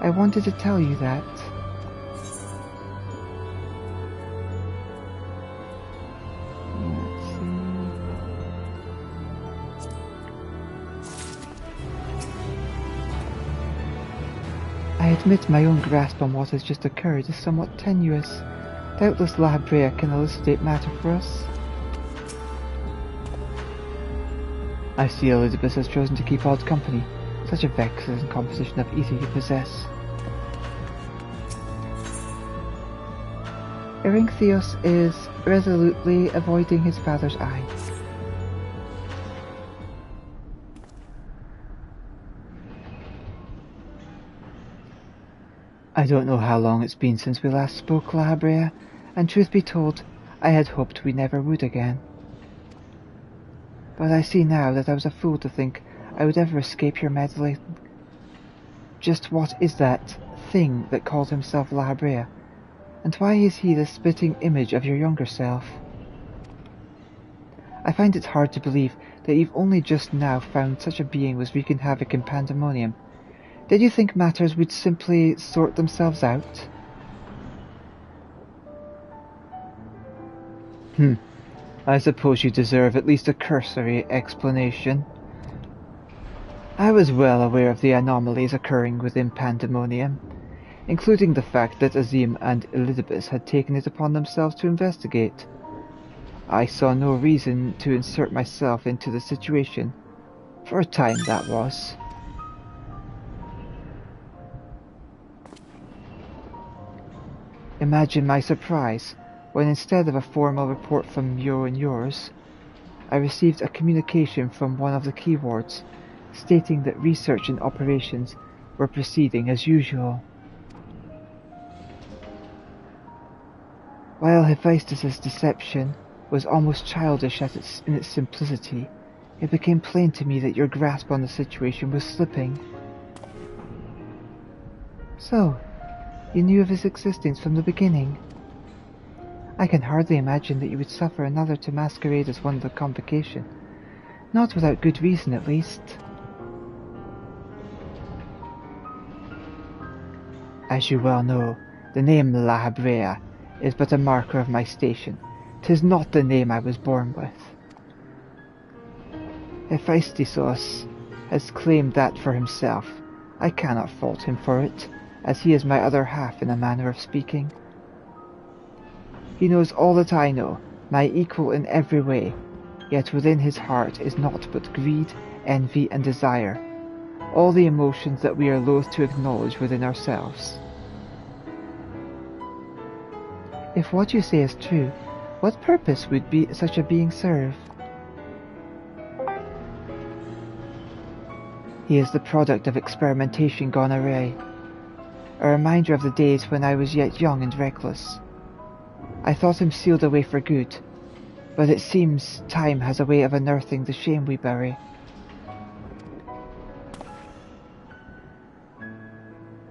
I wanted to tell you that. Let's see. I admit my own grasp on what has just occurred is somewhat tenuous. Doubtless La Brea can elucidate matter for us. I see Elizabeth has chosen to keep odd company. Such a vexing composition of ether you possess. Erinthios is resolutely avoiding his father's eye. I don't know how long it's been since we last spoke, La Brea, and truth be told, I had hoped we never would again. But I see now that I was a fool to think I would ever escape your meddling. Just what is that thing that calls himself La Brea, and why is he the spitting image of your younger self? I find it hard to believe that you've only just now found such a being was wreaking havoc in Pandemonium. Did you think matters would simply sort themselves out? I suppose you deserve at least a cursory explanation. I was well aware of the anomalies occurring within Pandemonium, including the fact that Azim and Elizabeth had taken it upon themselves to investigate. I saw no reason to insert myself into the situation. For a time, that was. Imagine my surprise when instead of a formal report from you and yours, I received a communication from one of the key wards stating that research and operations were proceeding as usual. While Hephaestus' deception was almost childish in its simplicity, it became plain to me that your grasp on the situation was slipping. So, you knew of his existence from the beginning? I can hardly imagine that you would suffer another to masquerade as one of the convocation. Not without good reason, at least. As you well know, the name La Brea is but a marker of my station. 'Tis not the name I was born with. Hephaestus has claimed that for himself. I cannot fault him for it, as he is my other half in a manner of speaking. He knows all that I know, my equal in every way, yet within his heart is naught but greed, envy, and desire, all the emotions that we are loath to acknowledge within ourselves. If what you say is true, what purpose would such a being serve? He is the product of experimentation gone awry, a reminder of the days when I was yet young and reckless. I thought him sealed away for good, but it seems time has a way of unearthing the shame we bury.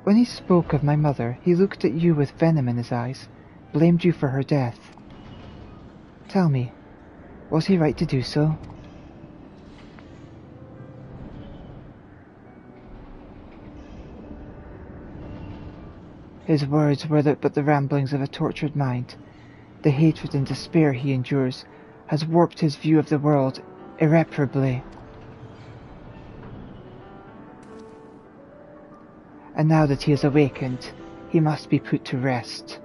When he spoke of my mother, he looked at you with venom in his eyes, blamed you for her death. Tell me, was he right to do so? His words were but the ramblings of a tortured mind. The hatred and despair he endures has warped his view of the world irreparably. And now that he has awakened, he must be put to rest.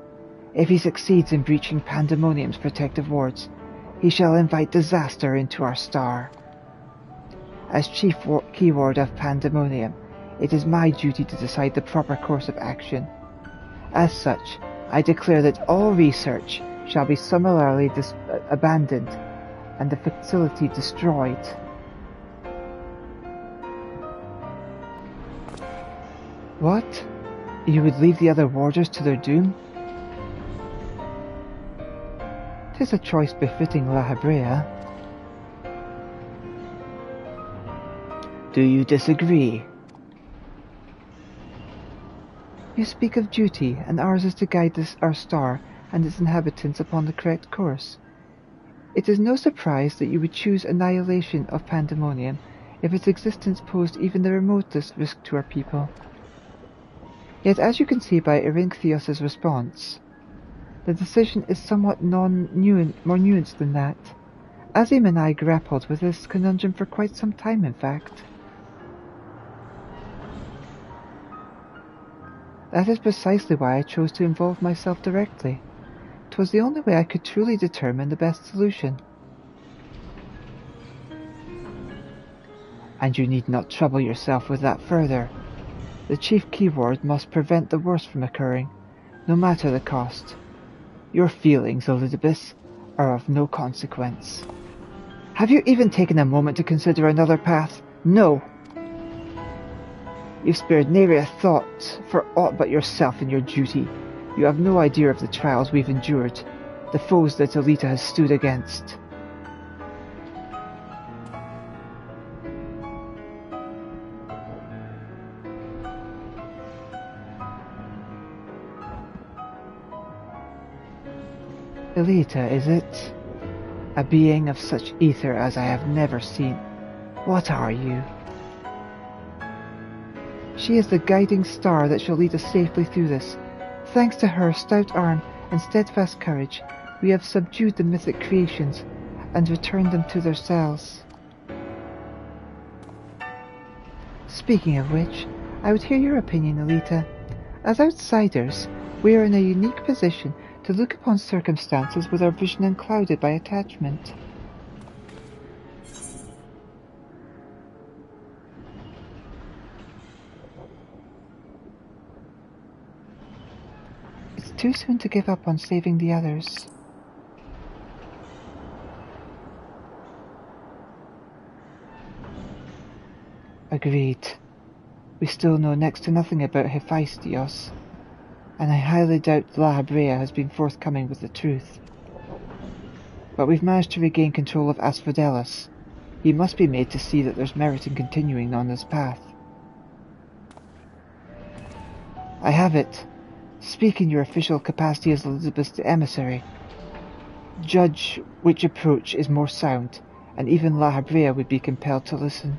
If he succeeds in breaching Pandemonium's protective wards, he shall invite disaster into our star. As chief keyword of Pandemonium, it is my duty to decide the proper course of action. As such, I declare that all research shall be summarily abandoned and the facility destroyed. What? You would leave the other warders to their doom? 'Tis a choice befitting La Habrea. Do you disagree? You speak of duty, and ours is to guide our star and its inhabitants upon the correct course. It is no surprise that you would choose annihilation of Pandemonium if its existence posed even the remotest risk to our people. Yet, as you can see by Erinthios' response, the decision is somewhat more nuanced than that. Azim and I grappled with this conundrum for quite some time, in fact. That is precisely why I chose to involve myself directly. 'Twas the only way I could truly determine the best solution. And you need not trouble yourself with that further. The chief keyword must prevent the worst from occurring, no matter the cost. Your feelings, Elizabeth, are of no consequence. Have you even taken a moment to consider another path? No! You've spared nary a thought for aught but yourself and your duty. You have no idea of the trials we've endured, the foes that Elita has stood against. Elita, is it? A being of such ether as I have never seen. What are you? She is the guiding star that shall lead us safely through this. Thanks to her stout arm and steadfast courage, we have subdued the mythic creations and returned them to their cells. Speaking of which, I would hear your opinion, Elita. As outsiders, we are in a unique position to look upon circumstances with our vision unclouded by attachment. It's too soon to give up on saving the others. Agreed. We still know next to nothing about Hephaestos, and I highly doubt La Habrea has been forthcoming with the truth. But we've managed to regain control of Asphodelos. He must be made to see that there's merit in continuing on this path. I have it. Speak in your official capacity as Elizabeth's emissary. Judge which approach is more sound, and even La Habrea would be compelled to listen.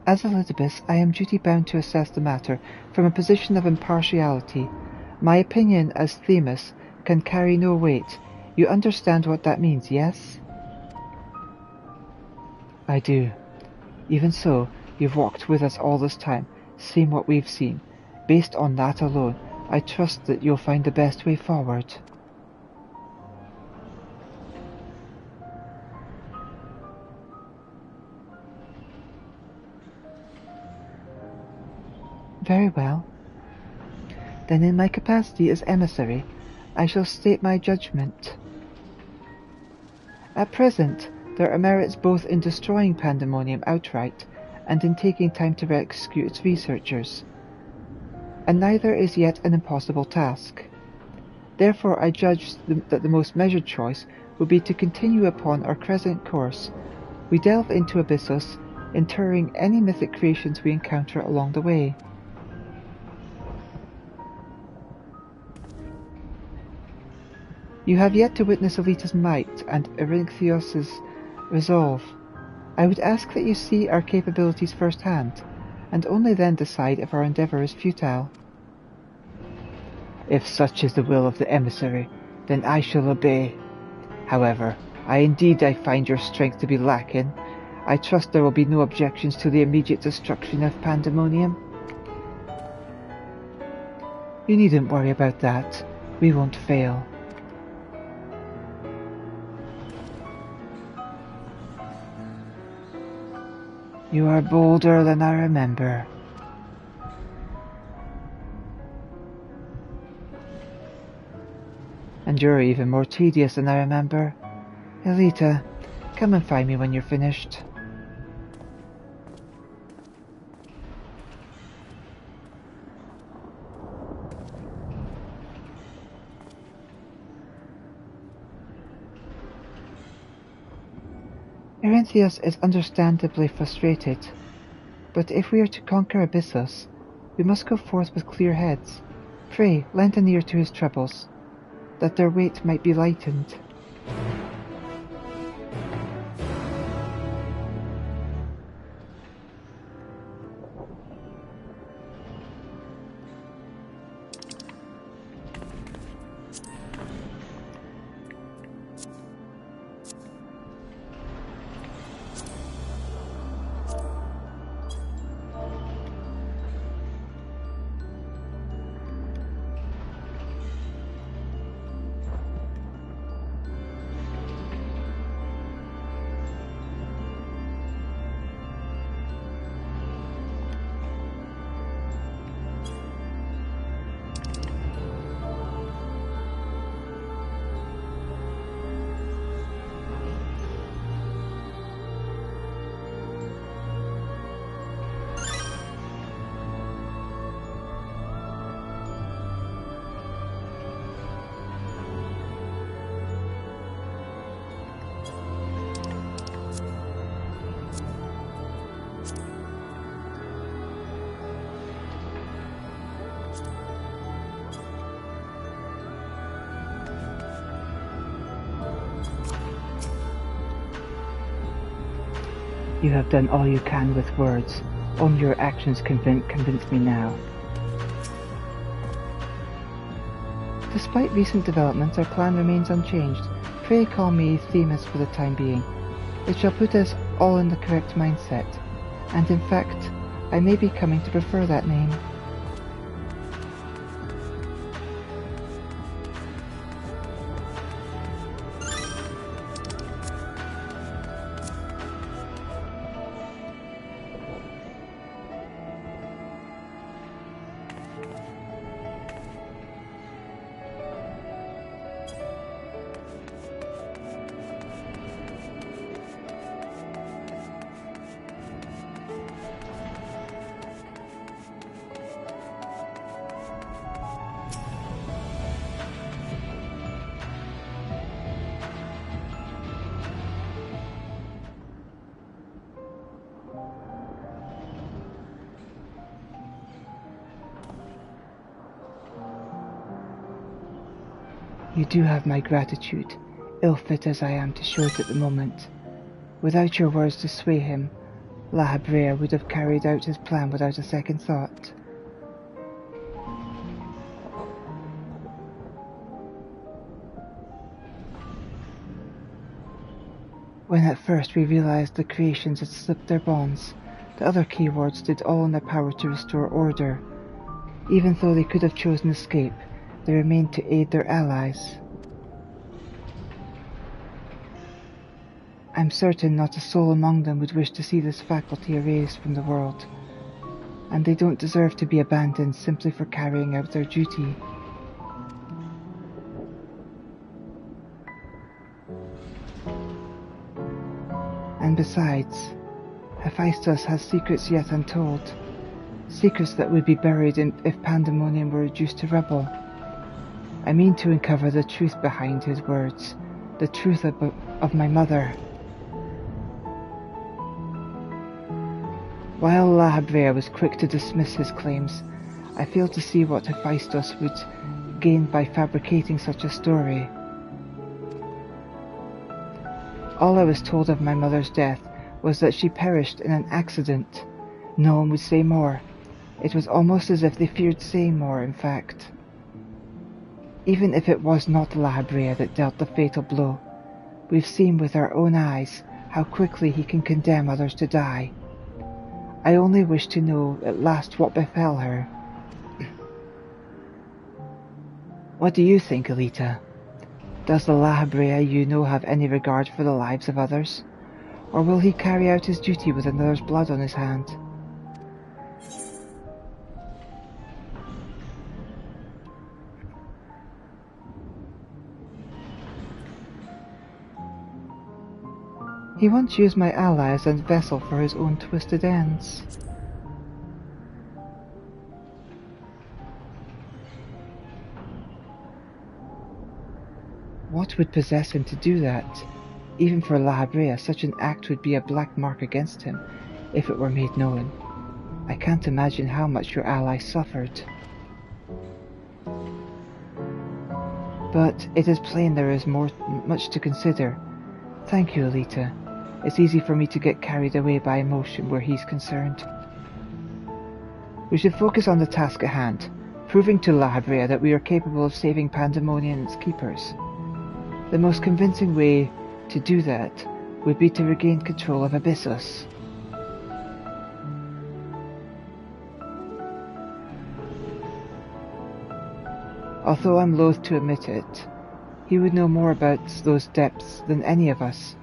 As Elizabeth, I am duty-bound to assess the matter from a position of impartiality. My opinion as Themis can carry no weight. You understand what that means, yes? I do. Even so, you've walked with us all this time, seen what we've seen. Based on that alone, I trust that you'll find the best way forward. Very well. Then in my capacity as emissary, I shall state my judgment. At present, there are merits both in destroying Pandemonium outright and in taking time to rescue its researchers, and neither is yet an impossible task. Therefore I judge that the most measured choice would be to continue upon our present course. We delve into Abyssos, interring any mythic creations we encounter along the way. You have yet to witness Elita's might and Erinthios' resolve. I would ask that you see our capabilities firsthand, and only then decide if our endeavour is futile. If such is the will of the emissary, then I shall obey. However, I find your strength to be lacking. I trust there will be no objections to the immediate destruction of Pandemonium. You needn't worry about that. We won't fail. You are bolder than I remember. And you're even more tedious than I remember. Elita, come and find me when you're finished. Erinthius is understandably frustrated, but if we are to conquer Abyssos, we must go forth with clear heads. Pray, lend an ear to his troubles, that their weight might be lightened. You have done all you can with words. Only your actions convince me now. Despite recent developments, our plan remains unchanged. Pray call me Themis for the time being. It shall put us all in the correct mindset, and in fact, I may be coming to prefer that name. You do have my gratitude, ill-fit as I am to show it at the moment. Without your words to sway him, La Habrea would have carried out his plan without a second thought. When at first we realized the creations had slipped their bonds, the other keywords did all in their power to restore order. Even though they could have chosen escape, they remained to aid their allies. I'm certain not a soul among them would wish to see this faculty erased from the world, and they don't deserve to be abandoned simply for carrying out their duty. And besides, Hephaestus has secrets yet untold, secrets that would be buried if Pandemonium were reduced to rubble. I mean to uncover the truth behind his words, the truth of my mother. While La Habrea was quick to dismiss his claims, I failed to see what Hephaestus would gain by fabricating such a story. All I was told of my mother's death was that she perished in an accident. No one would say more. It was almost as if they feared saying more, in fact. Even if it was not La Habrea that dealt the fatal blow, we've seen with our own eyes how quickly he can condemn others to die. I only wish to know at last what befell her. What do you think, Elita? Does the La Habrea you know have any regard for the lives of others? Or will he carry out his duty with another's blood on his hand? He once used my ally as a vessel for his own twisted ends. What would possess him to do that? Even for La Habrea, such an act would be a black mark against him, if it were made known. I can't imagine how much your ally suffered. But it is plain there is much to consider. Thank you, Elita. It's easy for me to get carried away by emotion where he's concerned. We should focus on the task at hand, proving to La Habrea that we are capable of saving Pandemonium and its keepers. The most convincing way to do that would be to regain control of Abyssos. Although I'm loath to admit it, he would know more about those depths than any of us,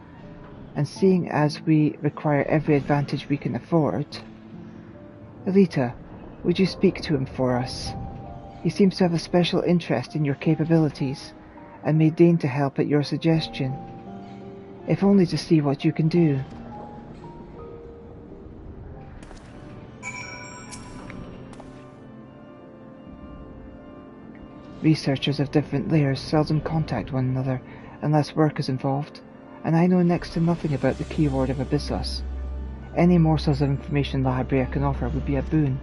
and seeing as we require every advantage we can afford... Elita, would you speak to him for us? He seems to have a special interest in your capabilities, and may deign to help at your suggestion, if only to see what you can do. Researchers of different layers seldom contact one another unless work is involved, and I know next to nothing about the keyword of Abyssos. Any morsels of information La Habrea can offer would be a boon.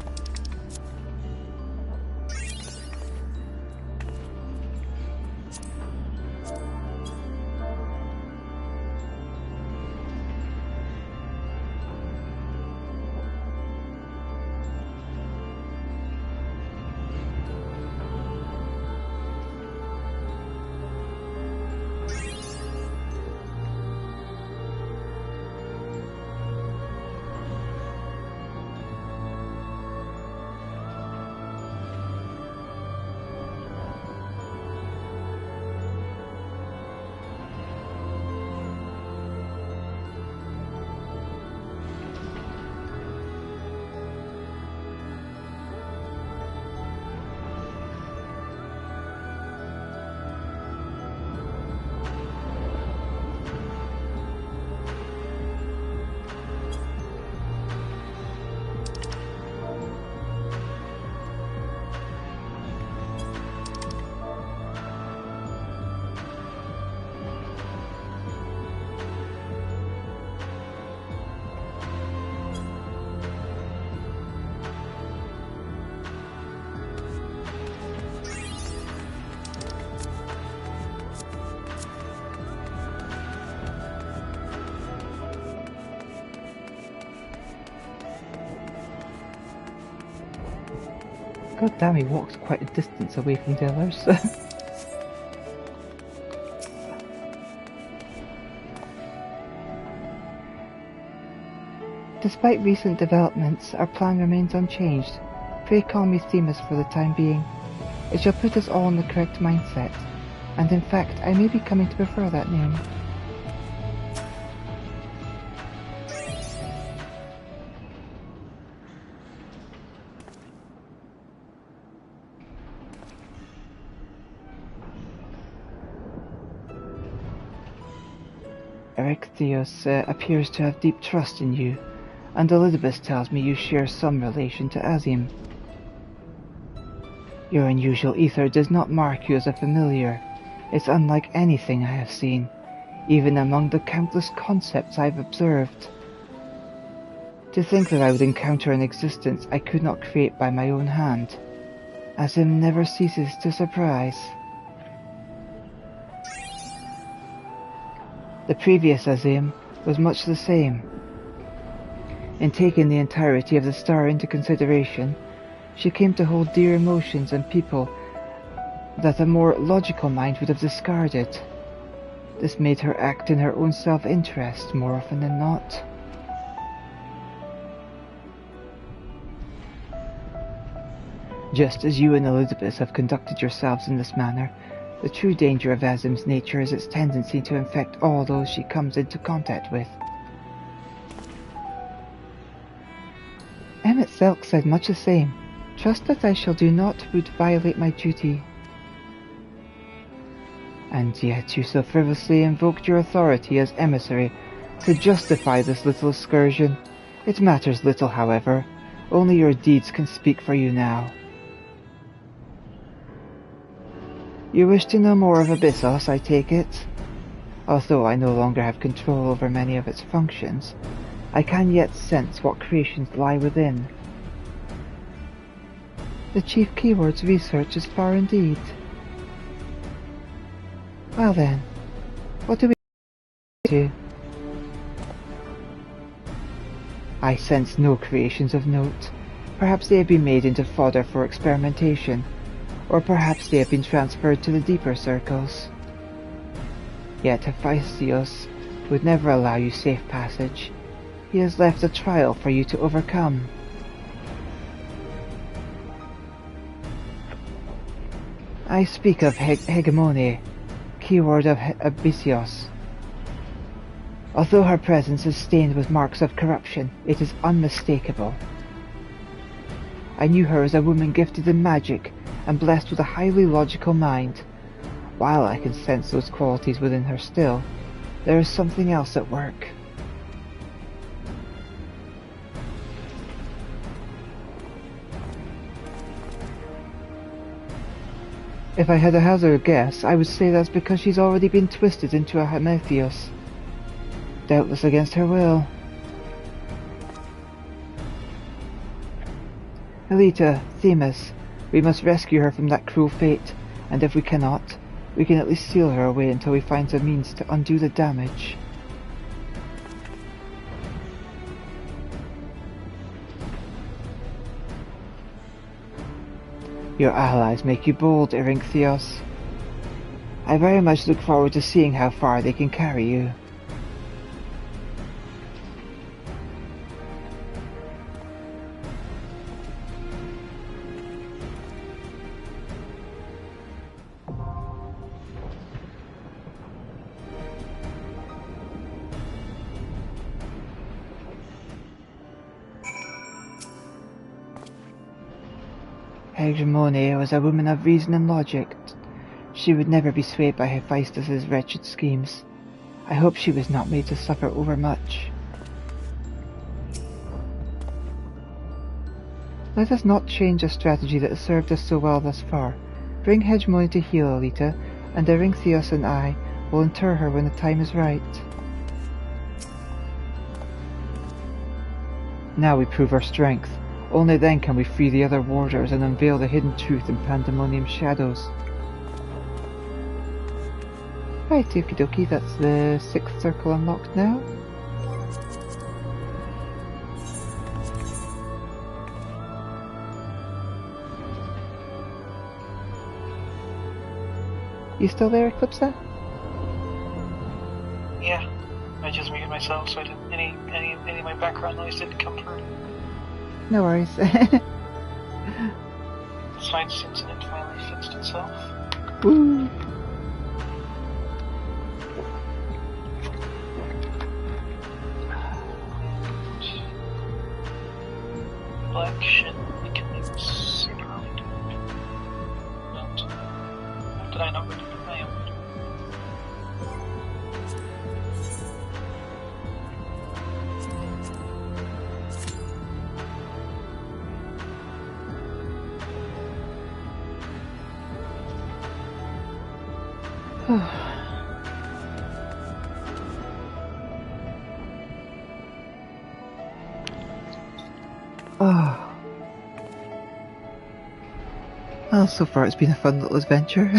God damn, he walks quite a distance away from the others. Despite recent developments, our plan remains unchanged. Pray call me Themis for the time being. It shall put us all in the correct mindset, and in fact, I may be coming to prefer that name. Erechtheus appears to have deep trust in you, and Elizabeth tells me you share some relation to Azim. Your unusual ether does not mark you as a familiar. It's unlike anything I have seen, even among the countless concepts I've observed. To think that I would encounter an existence I could not create by my own hand. Azim never ceases to surprise. The previous Azim was much the same. In taking the entirety of the star into consideration, she came to hold dear emotions and people that a more logical mind would have discarded. This made her act in her own self-interest more often than not. Just as you and Elizabeth have conducted yourselves in this manner, the true danger of Azim's nature is its tendency to infect all those she comes into contact with. Emmett Selk said much the same. Trust that I shall do naught would violate my duty. And yet you so frivolously invoked your authority as emissary to justify this little excursion. It matters little, however. Only your deeds can speak for you now. You wish to know more of Abyssos, I take it? Although I no longer have control over many of its functions, I can yet sense what creations lie within. The chief keyword's research is far indeed. Well then, what do we do? I sense no creations of note. Perhaps they have been made into fodder for experimentation, or perhaps they have been transferred to the deeper circles. Yet Hephaestus would never allow you safe passage. He has left a trial for you to overcome. I speak of hegemony, keyword of Abyssos. Although her presence is stained with marks of corruption, it is unmistakable. I knew her as a woman gifted in magic and blessed with a highly logical mind. While I can sense those qualities within her still, there is something else at work. If I had to hazard a guess, I would say that's because she's already been twisted into a Prometheus. Doubtless against her will. Elita, Themis, we must rescue her from that cruel fate, and if we cannot, we can at least seal her away until we find a means to undo the damage. Your allies make you bold, Eryntheos. I very much look forward to seeing how far they can carry you. Hegemony was a woman of reason and logic. She would never be swayed by Hephaestus' wretched schemes. I hope she was not made to suffer overmuch. Let us not change a strategy that has served us so well thus far. Bring Hegemony to heel, Elita, and Eryntheos and I will inter her when the time is right. Now we prove our strength. Only then can we free the other warders and unveil the hidden truth in Pandemonium's shadows. Right, okie dokie, that's the 6th circle unlocked now. You still there, Eclipsa? Yeah, I just muted myself so I didn't, any of my background noise didn't come through. No worries. The science incident finally fixed itself. Woo! Black shit becoming super early. But did I not read my own? Oh. Well, so far it's been a fun little adventure.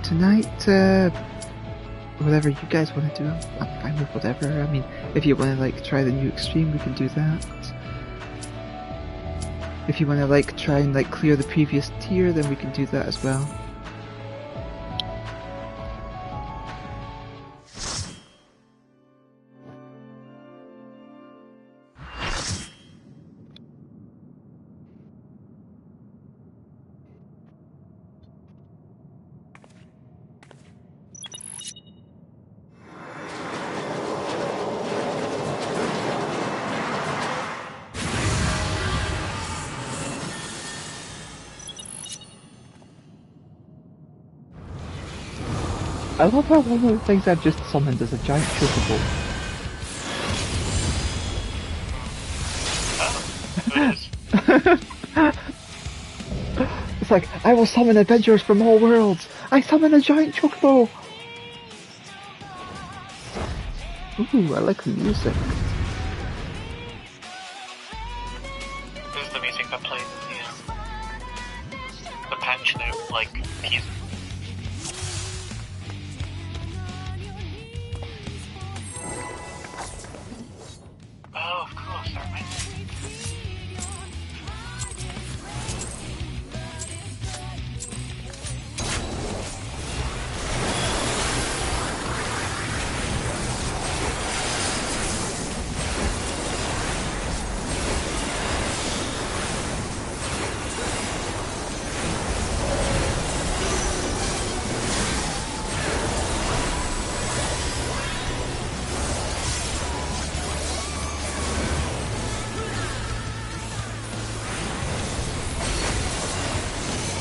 Tonight, whatever you guys want to do, I'm fine with whatever. I mean, if you want to like try the new extreme, we can do that. If you want to like try and like clear the previous tier, then we can do that as well. I love how one of the things I've just summoned is a giant chocobo. It's like, I will summon adventurers from all worlds! I summon a giant chocobo! Ooh, I like the music. This is the music that plays the patch note, like, piece. Oh, of course, that reminds me.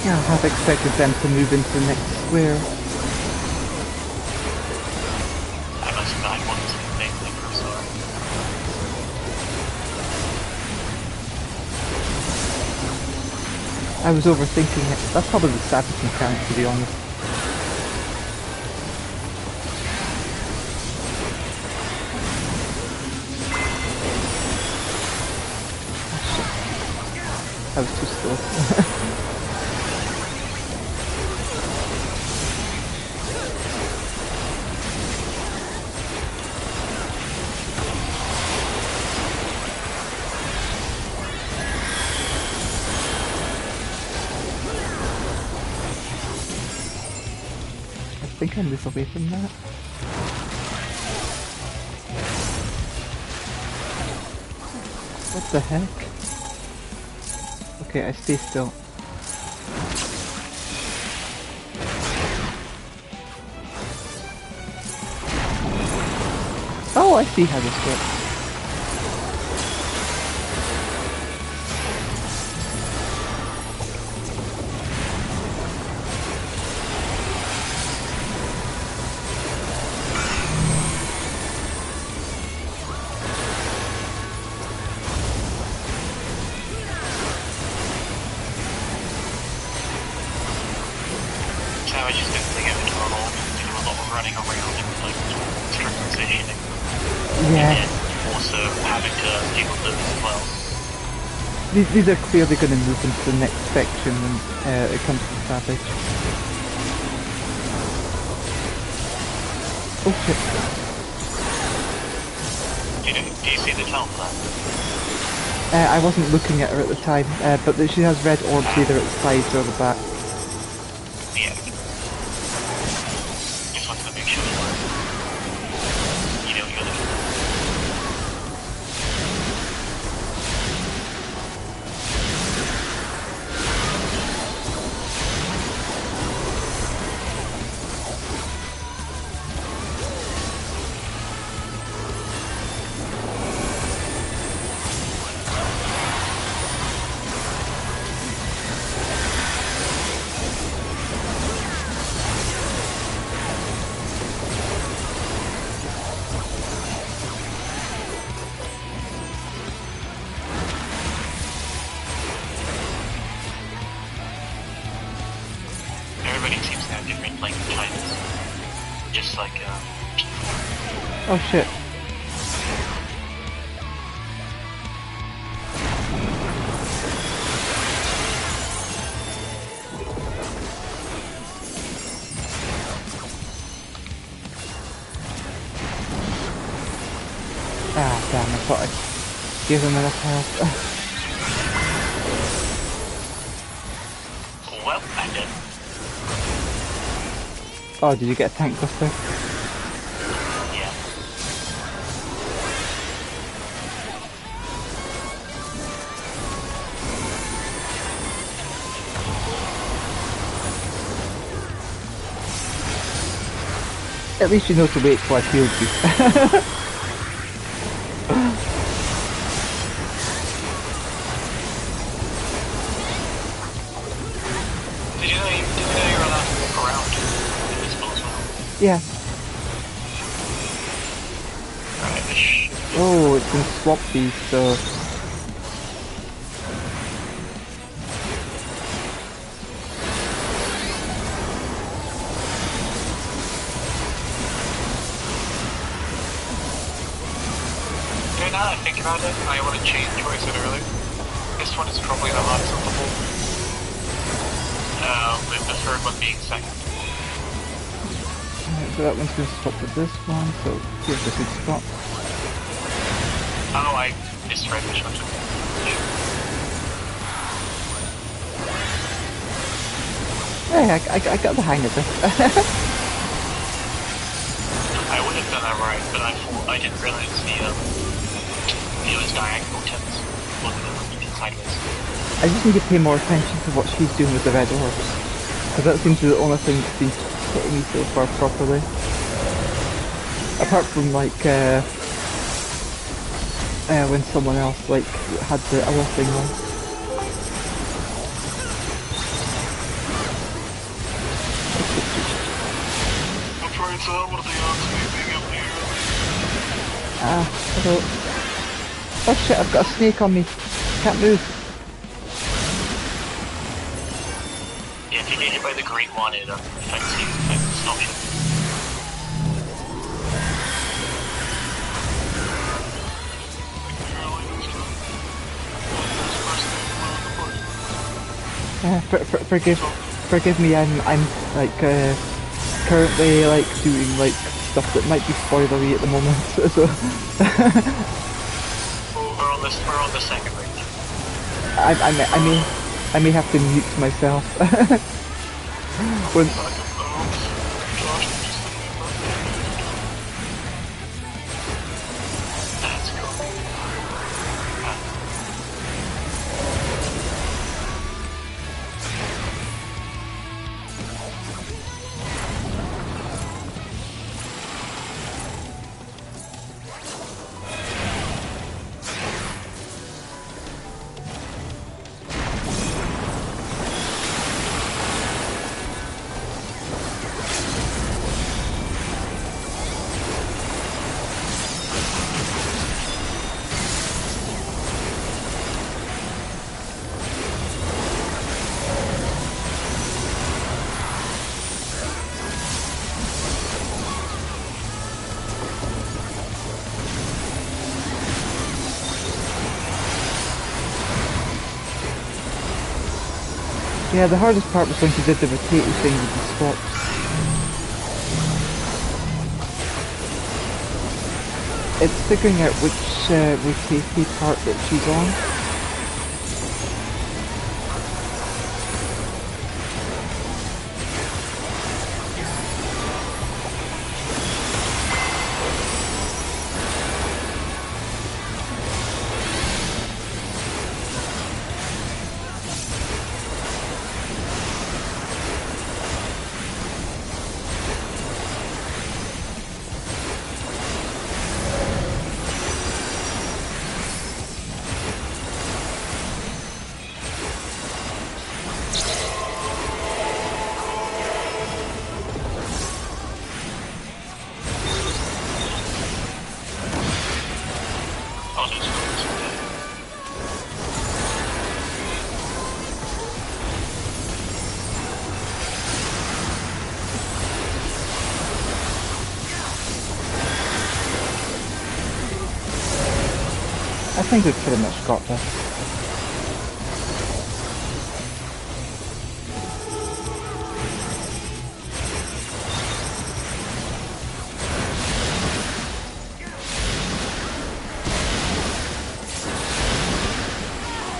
Yeah, I half expected them to move into the next square. I must have died once in the thing like sorry. I was overthinking it. That's probably the saddest mechanic, to be honest. Oh, shit. I was too slow. I think I move away from that. What the heck? Okay, I stay still. Oh, I see how this works. I just didn't think it would do a lot of running around and like strict positioning. Yeah. And also having to deal with those as well. These are clearly going to move into the next section when it comes to Savage. Oh shit. Do you see the tell for that? I wasn't looking at her at the time, but she has red orbs either at the sides or the back. Yeah. Just wanted to make sure you know what you're doing. Everybody seems to have different like types. Just like Oh shit. Ah, damn, I thought I'd give him enough health. well, I did. Oh, did you get a tank buster? Yeah. At least you know to wait till I healed you. Did you know you're allowed to walk around in this boat as well? Yeah. Right. Oh, it's been swapped these, so... Okay, now that I think about it, I want to change what I said earlier. This one is probably the hardest of the whole. With the third one being second. Alright, so that one's going to swap with this one, so here's a good spot. Oh, I misread which one. Hey, I got the hang of this. I would have done that right, but I didn't realize those diagonal tents looking sideways. I just need to pay more attention to what she's doing with the red orbs. Because that seems to be the only thing that's been hitting me so far properly. Apart from like, when someone else like had the other thing on. I'm trying to what are the odds of me being up here? Hello. Oh shit, I've got a snake on me. Can't move. Yeah, if you get hit by the green one, it affects you. It's not you. Forgive me. I'm like currently like doing like stuff that might be spoilery at the moment. So we're on the second right I may have to mute myself when. Yeah, the hardest part was when she did the rotating thing with the swaps. It's figuring out which rotating part that she's on. I think we've pretty much got this.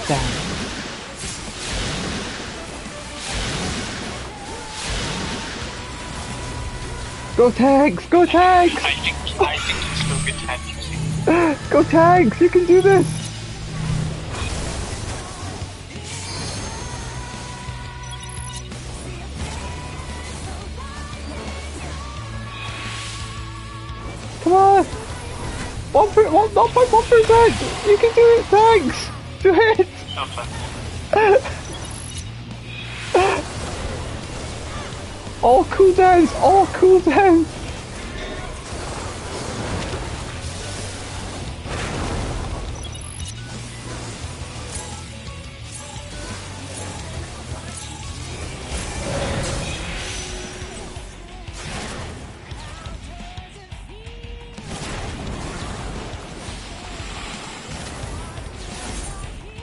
Damn. Go tags! Go tags! I think it's still good time using. Go tags! You can do this! Come on! 1%! You can do it! Tags! Do it! All cooldowns! All cooldowns!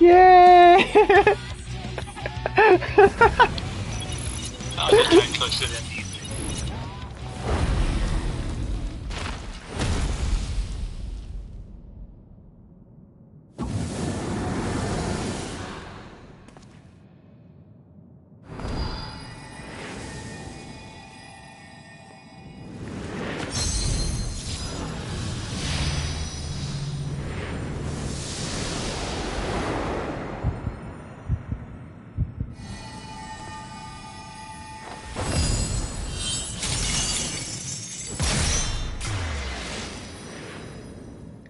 Yay! I'll just try and close it in.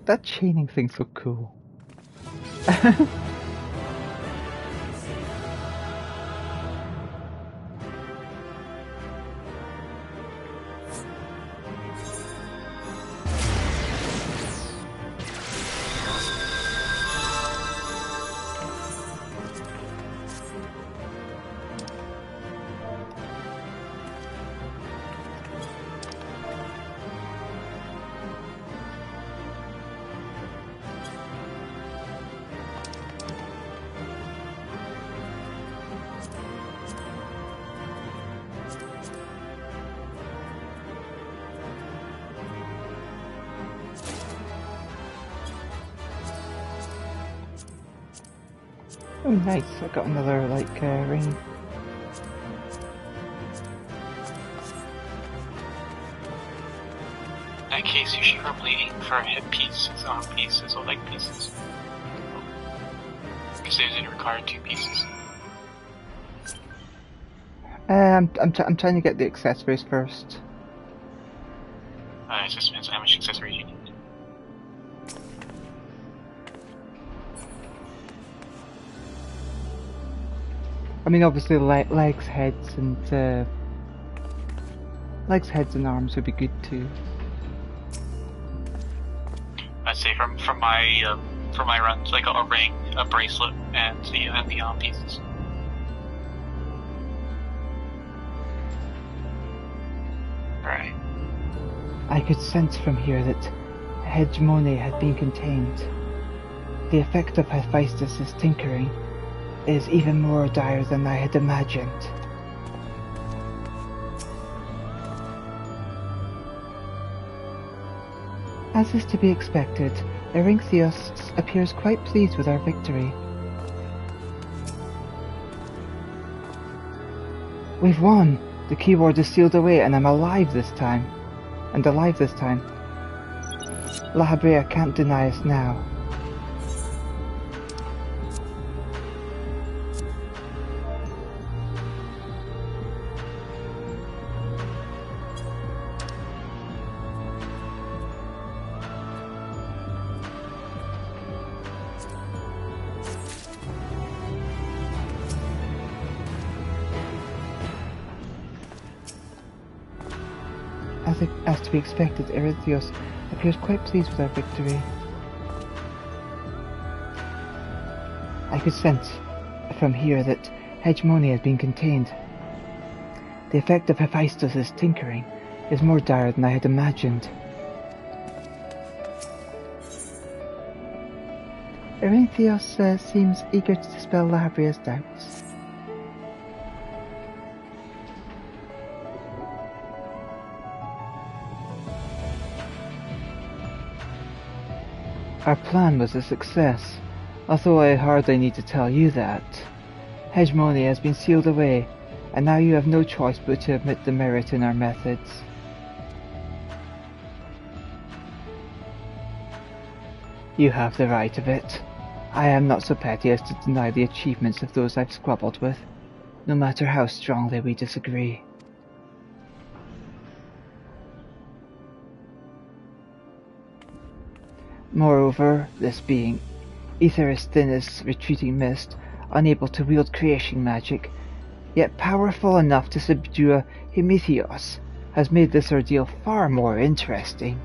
That chaining thing's so cool. Oh nice, I got another ring. In that case, you should probably aim for hip pieces, arm pieces, or leg pieces. Because they usually require 2 pieces. I'm trying to get the accessories first. It just depends on how much accessories you need. I mean, obviously, legs, heads, and arms would be good too. I'd say from my runs, I got a ring, a bracelet, and the arm pieces. Right. I could sense from here that hegemony had been contained. The effect of Hephaestus' tinkering is even more dire than I had imagined. As is to be expected, Erinthios appears quite pleased with our victory. We've won! The keyword is sealed away and I'm alive this time. La Habrea can't deny us now. As to be expected, Erinthios appears quite pleased with our victory. I could sense from here that hegemony has been contained. The effect of Hephaestus' tinkering is more dire than I had imagined. Erinthios seems eager to dispel La Habrea's doubts. Our plan was a success, although I hardly need to tell you that. Hegemony has been sealed away, and now you have no choice but to admit the merit in our methods. You have the right of it. I am not so petty as to deny the achievements of those I've squabbled with, no matter how strongly we disagree. Moreover, this being, ether as thin as retreating mist, unable to wield creation magic, yet powerful enough to subdue Himitheos, has made this ordeal far more interesting.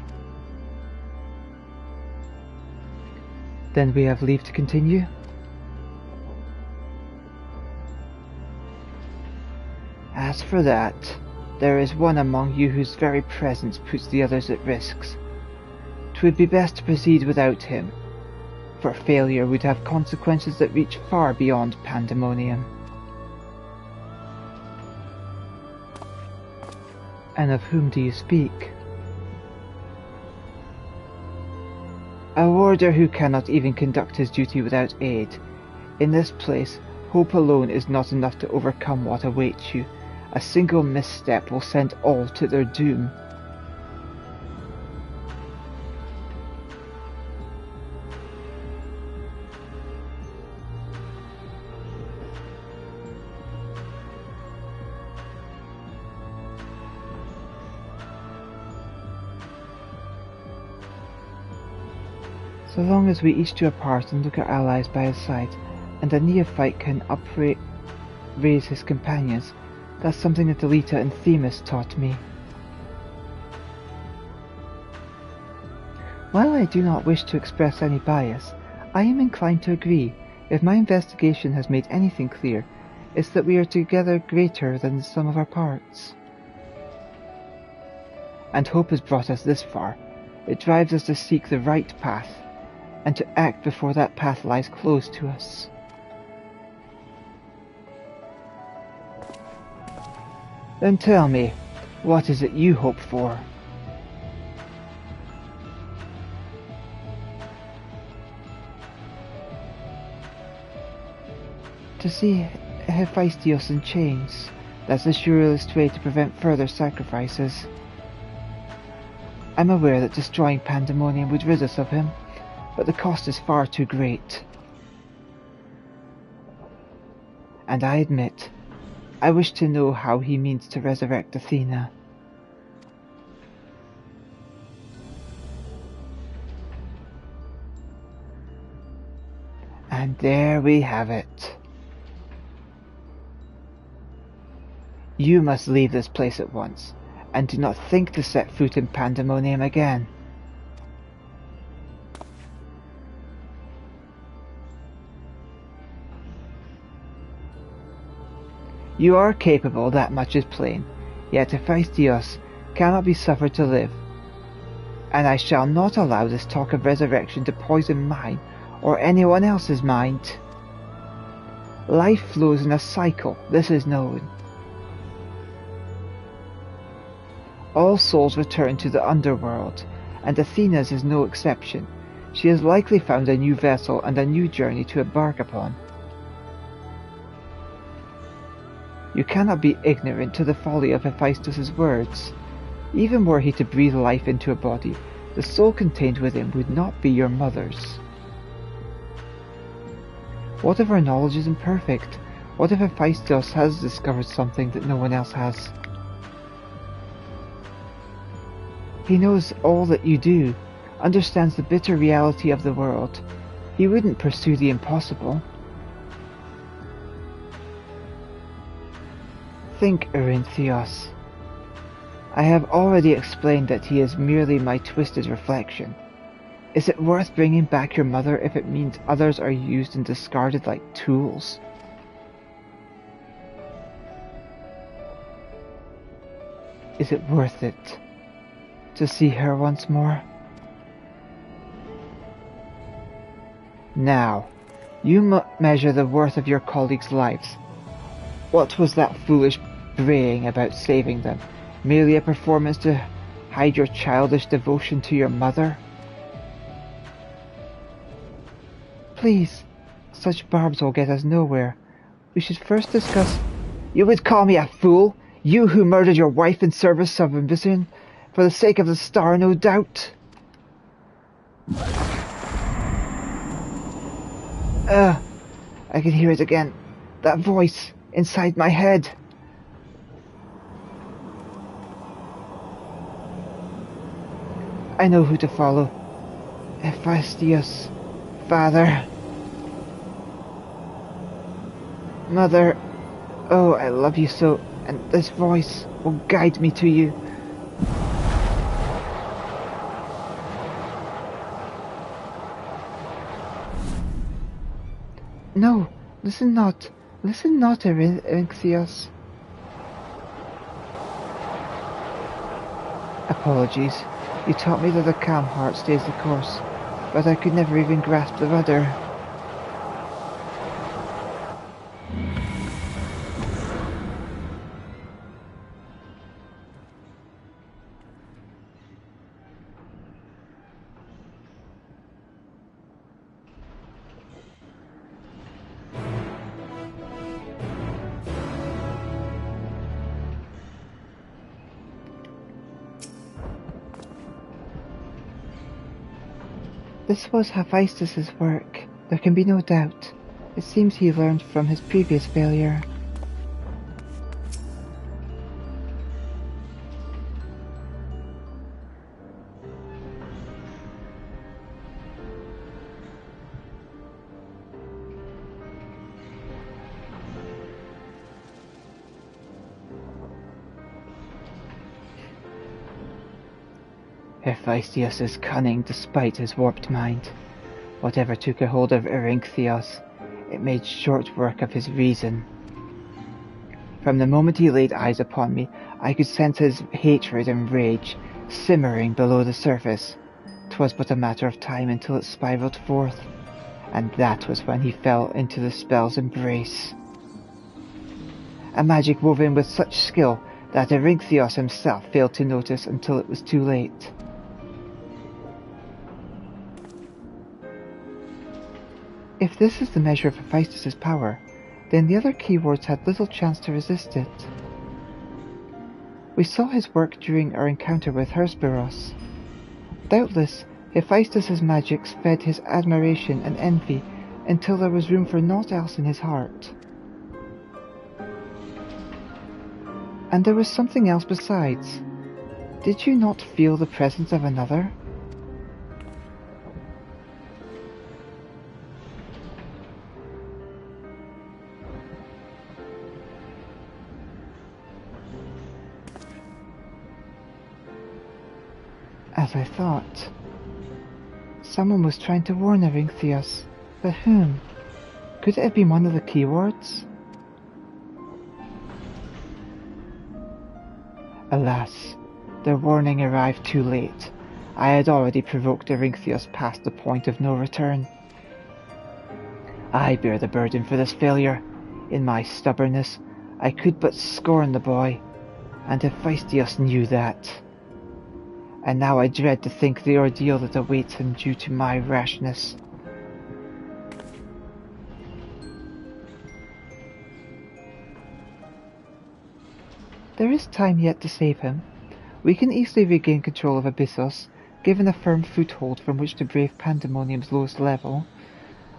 Then we have leave to continue? As for that, there is one among you whose very presence puts the others at risks. 'Twould be best to proceed without him, for failure would have consequences that reach far beyond pandemonium. And of whom do you speak? A warder who cannot even conduct his duty without aid. In this place, hope alone is not enough to overcome what awaits you. A single misstep will send all to their doom. So long as we each do a part and look at allies by his side, and a neophyte can raise his companions, that's something that Elita and Themis taught me. While I do not wish to express any bias, I am inclined to agree. If my investigation has made anything clear, it's that we are together greater than the sum of our parts. And hope has brought us this far. It drives us to seek the right path, and to act before that path lies close to us. Then tell me, what is it you hope for? To see Hephaestus in chains. That's the surest way to prevent further sacrifices. I'm aware that destroying Pandemonium would rid us of him, but the cost is far too great. And I admit, I wish to know how he means to resurrect Athena. And there we have it. You must leave this place at once, and do not think to set foot in Pandemonium again. You are capable, that much is plain, yet Hephaestus cannot be suffered to live, and I shall not allow this talk of resurrection to poison mine or anyone else's mind. Life flows in a cycle, this is known. All souls return to the underworld, and Athena's is no exception. She has likely found a new vessel and a new journey to embark upon. You cannot be ignorant to the folly of Hephaestus' words. Even were he to breathe life into a body, the soul contained within would not be your mother's. What if our knowledge is imperfect? What if Hephaestus has discovered something that no one else has? He knows all that you do, understands the bitter reality of the world. He wouldn't pursue the impossible. Think, Erinthios. I have already explained that he is merely my twisted reflection. Is it worth bringing back your mother if it means others are used and discarded like tools? Is it worth it to see her once more? Now, you measure the worth of your colleagues' lives. What was that foolish braying about saving them? Merely a performance to hide your childish devotion to your mother? Please, such barbs will get us nowhere. We should first discuss... You would call me a fool? You who murdered your wife in service of ambition? For the sake of the star, no doubt. I can hear it again. That voice inside my head. I know who to follow. Hephaestus, father. Mother, Oh, I love you so, and this voice will guide me to you. No, listen not, Erinthios. Apologies. You taught me that a calm heart stays the course, but I could never even grasp the rudder. This was Hephaestus' work, there can be no doubt. It seems he learned from his previous failure. Hephaestus is cunning despite his warped mind. Whatever took a hold of Erinthios, it made short work of his reason. From the moment he laid eyes upon me, I could sense his hatred and rage simmering below the surface. 'Twas but a matter of time until it spiraled forth, and that was when he fell into the spell's embrace. A magic woven with such skill that Erinthios himself failed to notice until it was too late. If this is the measure of Hephaestus' power, then the other keywords had little chance to resist it. We saw his work during our encounter with Hesperos. Doubtless, Hephaestus' magics fed his admiration and envy until there was room for naught else in his heart. And there was something else besides. Did you not feel the presence of another? As I thought. Someone was trying to warn Erinthios, but whom? Could it have been one of the keywords? Alas, their warning arrived too late. I had already provoked Erinthios past the point of no return. I bear the burden for this failure. In my stubbornness, I could but scorn the boy, and Hephaestus knew that. And now I dread to think the ordeal that awaits him due to my rashness. There is time yet to save him. We can easily regain control of Abyssos, given a firm foothold from which to brave Pandemonium's lowest level.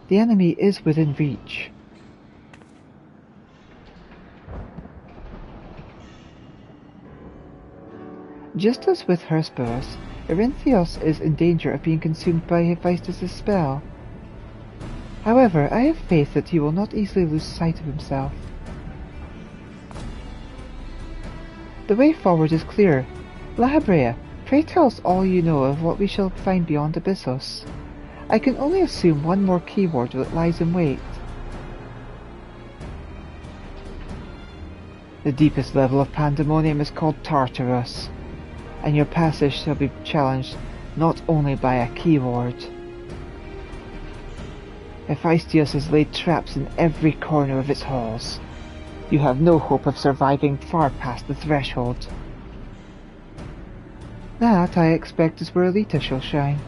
The enemy is within reach. Just as with Hesperos, Erinthios is in danger of being consumed by Hephaestus' spell. However, I have faith that he will not easily lose sight of himself. The way forward is clear. Labrea, pray tell us all you know of what we shall find beyond Abyssos. I can only assume one more keyword that lies in wait. The deepest level of Pandemonium is called Tartarus, and your passage shall be challenged not only by a keyword. Hephaestus has laid traps in every corner of its halls. You have no hope of surviving far past the threshold. That, I expect, is where Elita shall shine.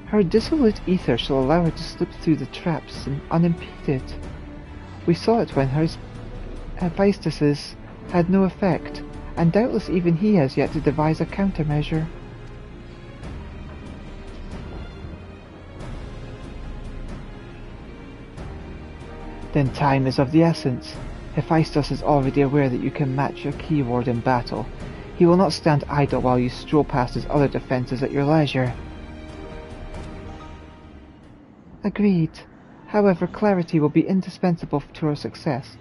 Her dissolute ether shall allow her to slip through the traps unimpeded. We saw it when Hephaestus's had no effect, and doubtless even he has yet to devise a countermeasure. Then time is of the essence. Hephaestus is already aware that you can match your keyword in battle. He will not stand idle while you stroll past his other defences at your leisure. Agreed. However, clarity will be indispensable to our success,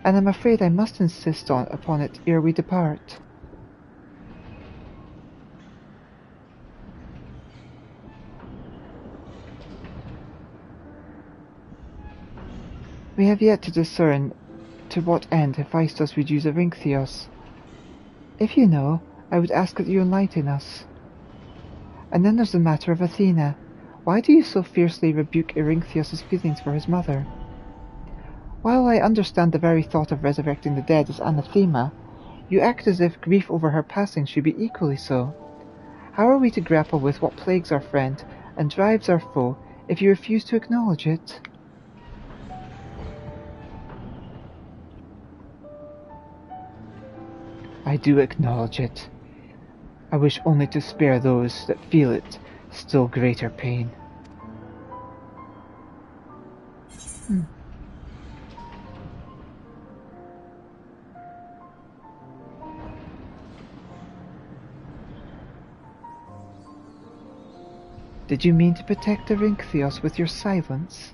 and I'm afraid I must insist upon it ere we depart. We have yet to discern to what end Hephaestus would use Eryntheos. If you know, I would ask that you enlighten us. And then there's the matter of Athena. Why do you so fiercely rebuke Eryntheos' feelings for his mother? While I understand the very thought of resurrecting the dead is anathema, you act as if grief over her passing should be equally so. How are we to grapple with what plagues our friend and drives our foe if you refuse to acknowledge it? I do acknowledge it. I wish only to spare those that feel it still greater pain. Did you mean to protect Eryntheos with your silence?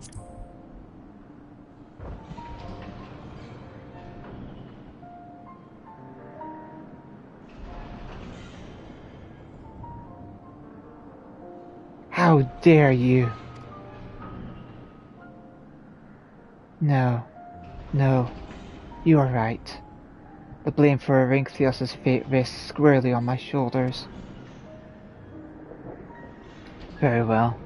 How dare you! No, you are right. The blame for Eryntheos' fate rests squarely on my shoulders. Very well,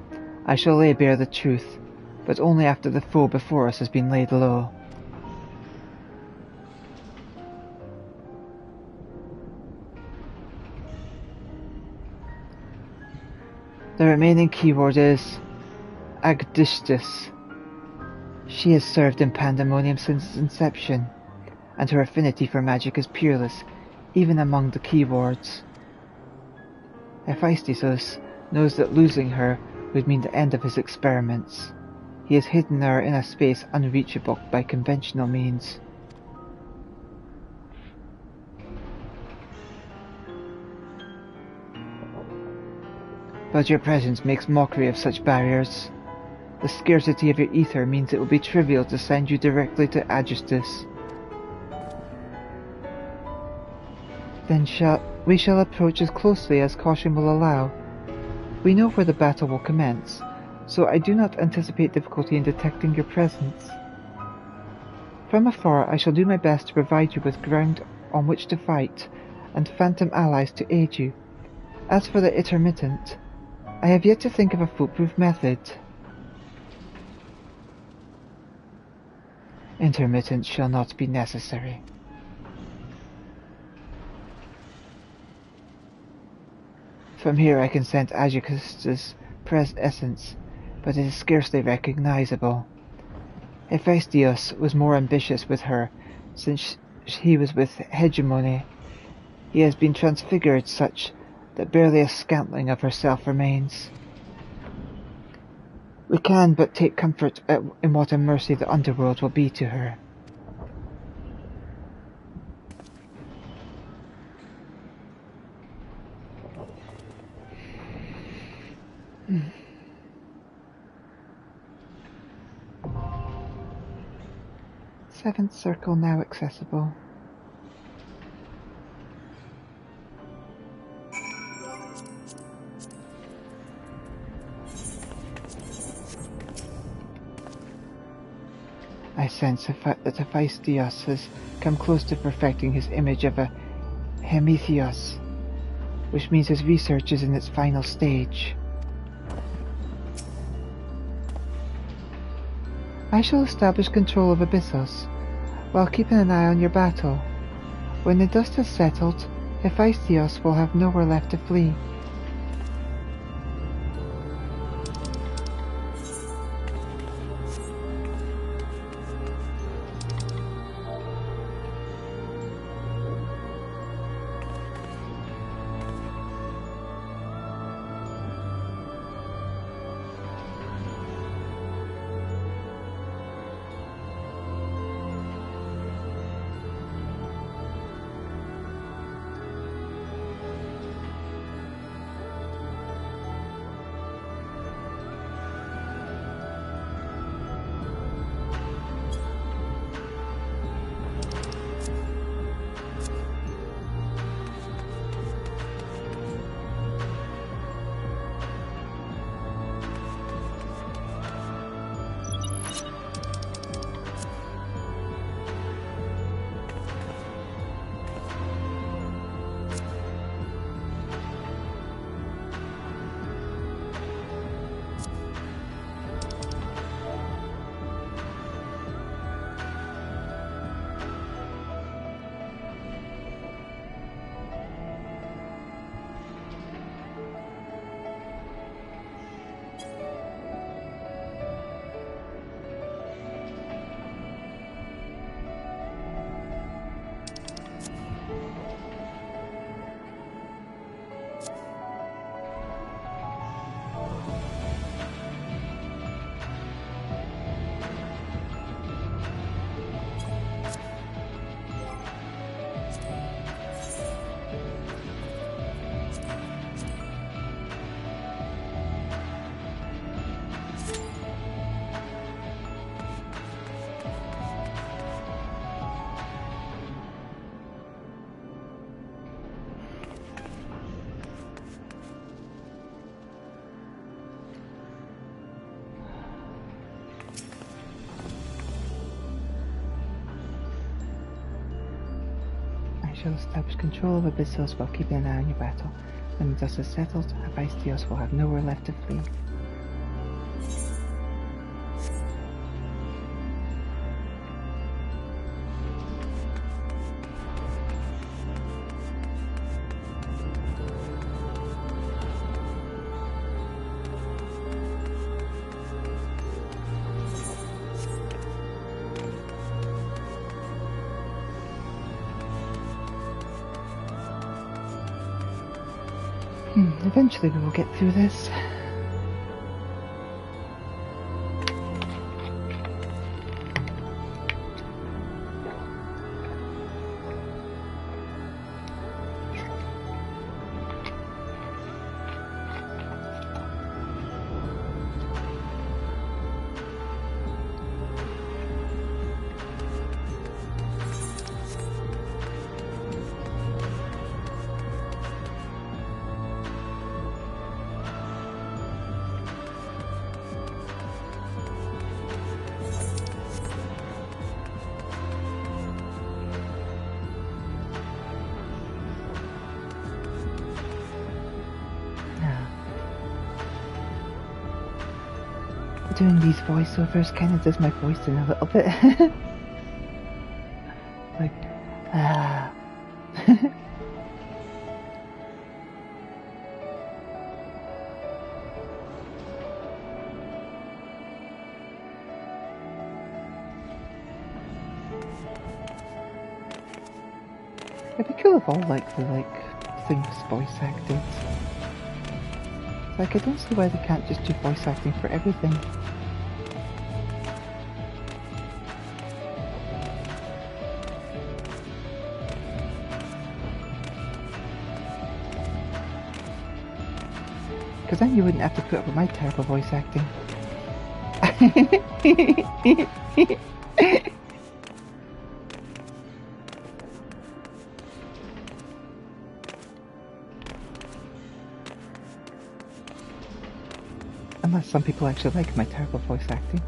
I shall lay bare the truth, but only after the foe before us has been laid low. The remaining keyword is Agdistis. She has served in Pandemonium since its inception, and her affinity for magic is peerless, even among the keywords. Hephaestus knows that losing her would mean the end of his experiments. He has hidden her in a space unreachable by conventional means. But your presence makes mockery of such barriers. The scarcity of your ether means it will be trivial to send you directly to Agistus. Then we shall approach as closely as caution will allow. We know where the battle will commence, so I do not anticipate difficulty in detecting your presence. From afar I shall do my best to provide you with ground on which to fight, and phantom allies to aid you. As for the intermittent, I have yet to think of a foolproof method. Intermittent shall not be necessary. From here I can sense Agistus' essence, but it is scarcely recognizable. Hephaestus was more ambitious with her, since he was with Hegemony. He has been transfigured such that barely a scantling of herself remains. We can but take comfort in what a mercy the underworld will be to her. Seventh circle now accessible. I sense that Hephaestus has come close to perfecting his image of a Hemitheos, which means his research is in its final stage. I shall establish control of Abyssos, while keeping an eye on your battle. When the dust has settled, Hephaestus will have nowhere left to flee. shall establish control of Abyssos while keeping an eye on your battle. When the dust is settled, Hephaestos will have nowhere left to flee. Eventually we will get through this. Doing these voiceovers kind of does my voice in a little bit. Like, It'd be cool if all the things voice acted. Like, I don't see why they can't just do voice acting for everything. Because then you wouldn't have to put up with my terrible voice acting. Unless some people actually like my terrible voice acting.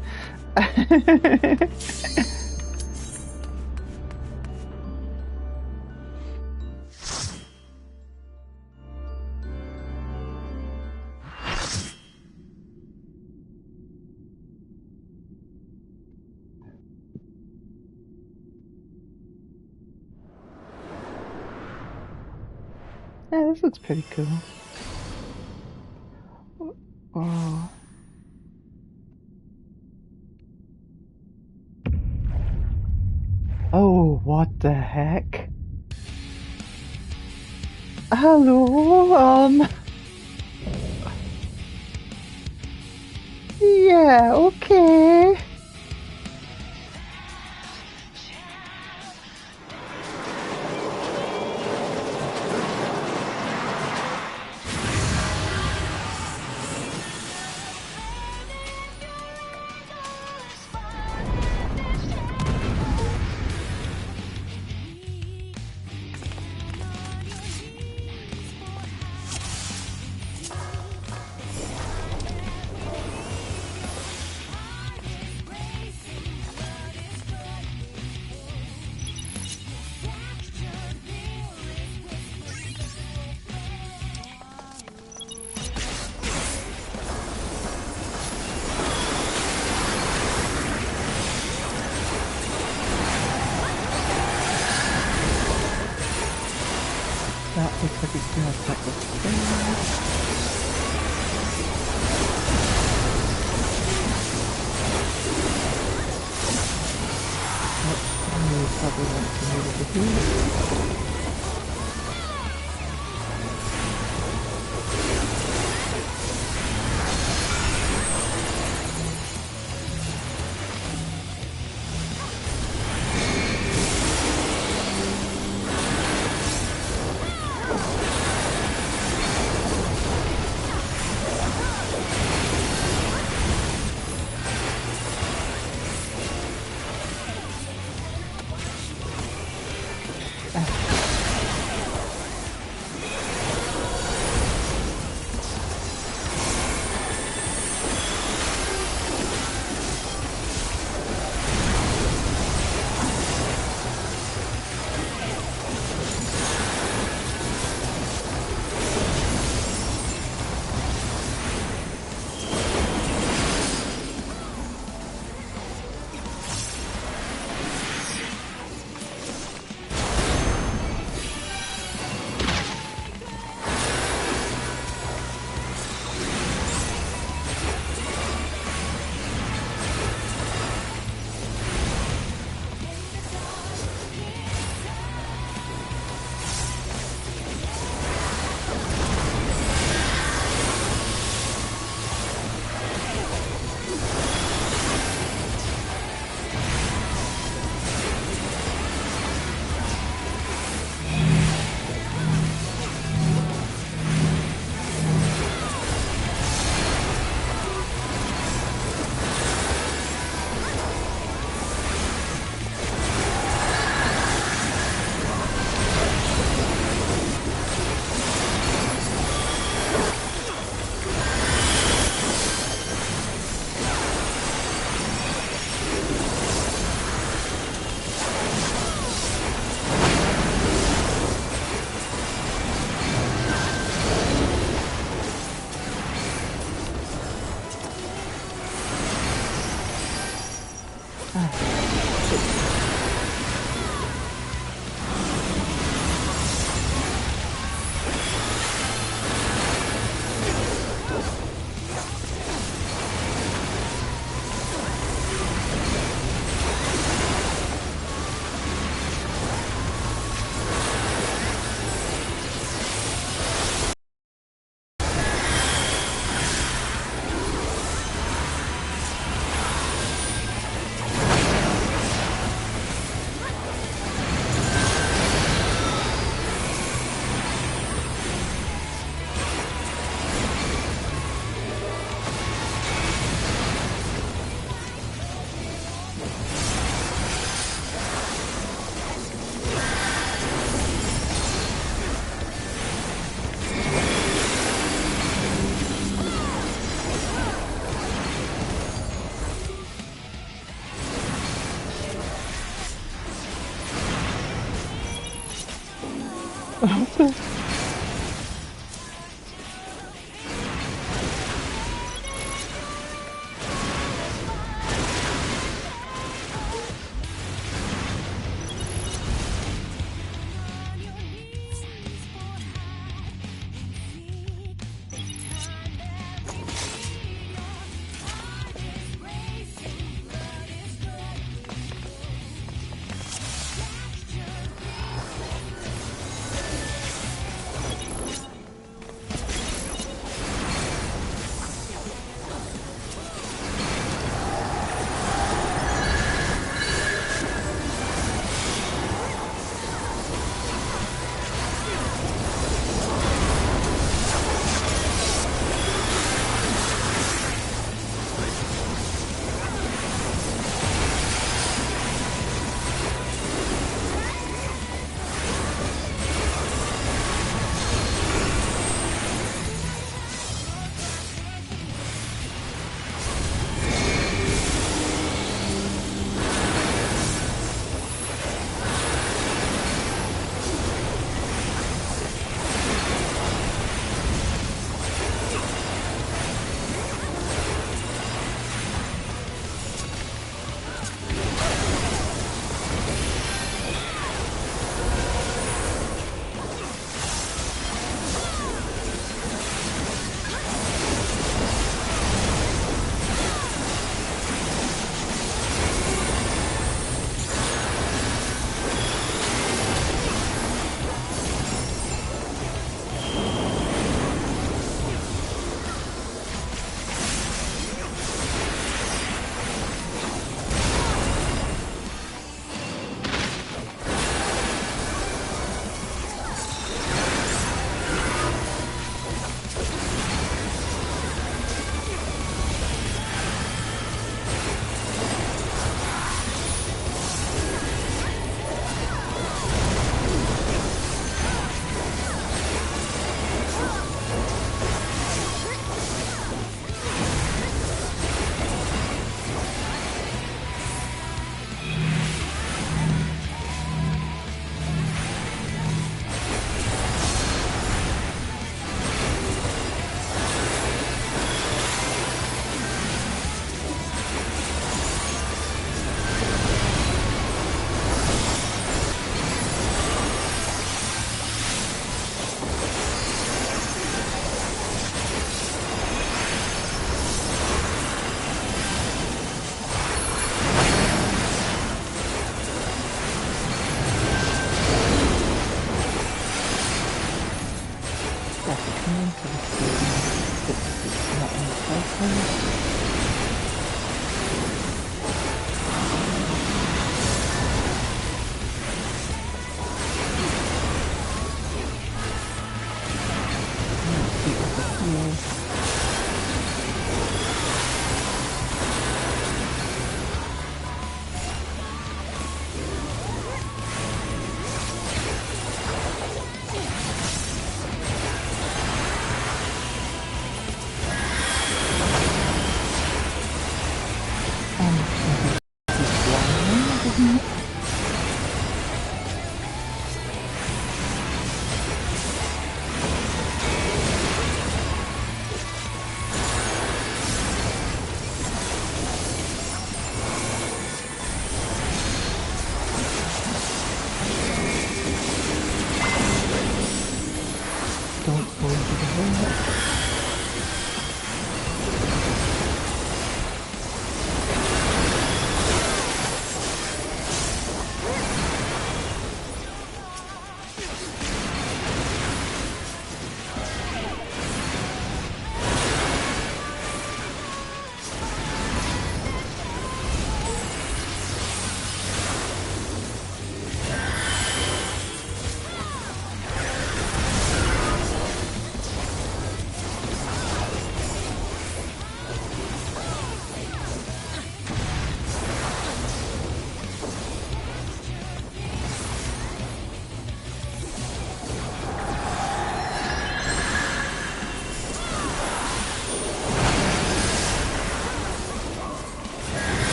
Yeah, this looks pretty cool. Oh. Oh, what the heck? Hello, yeah, okay. That looks like it's gonna affect the probably want to move it to here.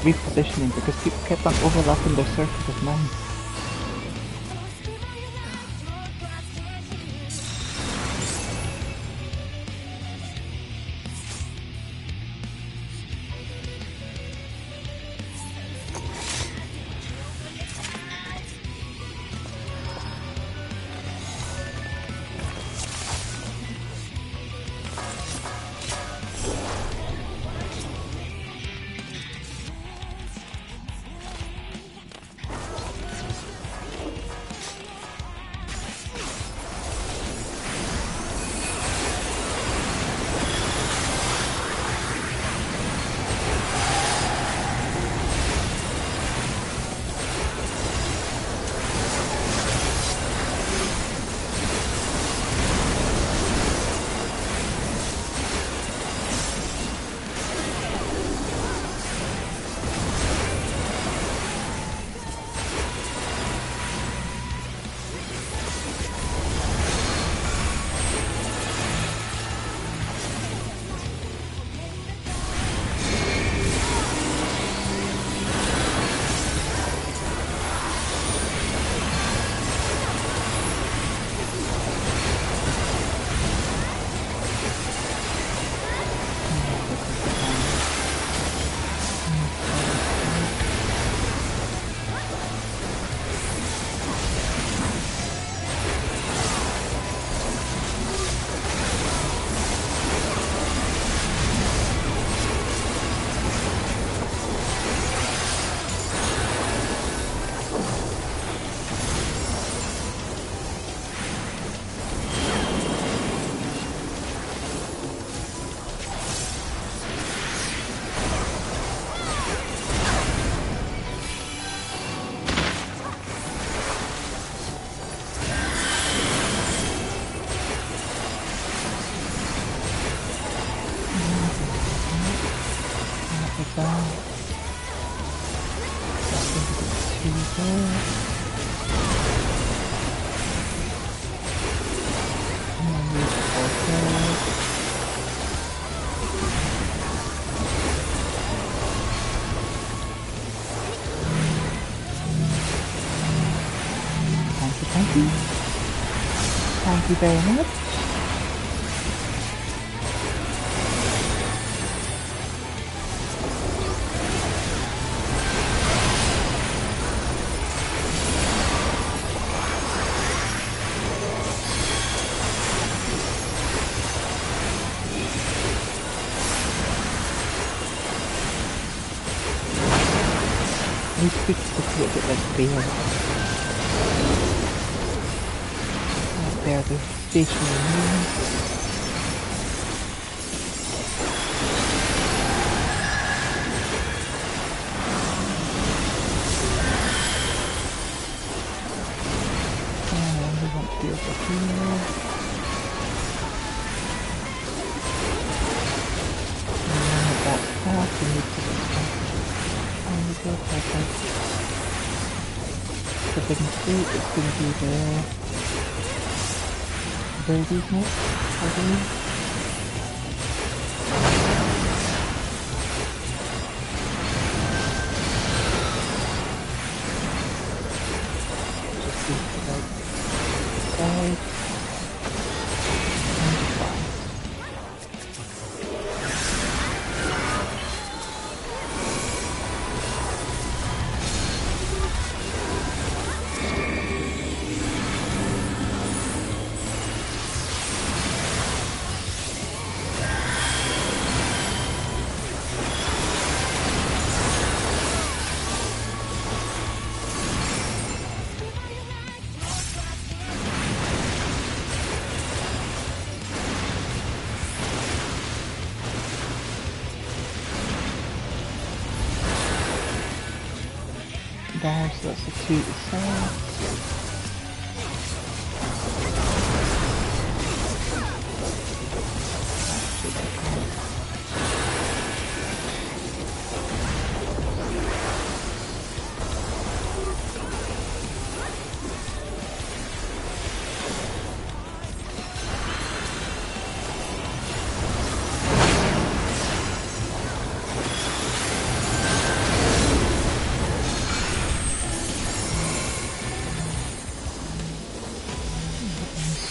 repositioning because people kept on overlapping their circuit of mine. Thank you very much. These creatures look a little bit like bears. They're the stationary moons. And we want to be over here. And then that path we need to and we go perfect. The big mistake is going to be there. Birdies next, I believe. Just see the right side. And goodbye. There, so that's the two to side.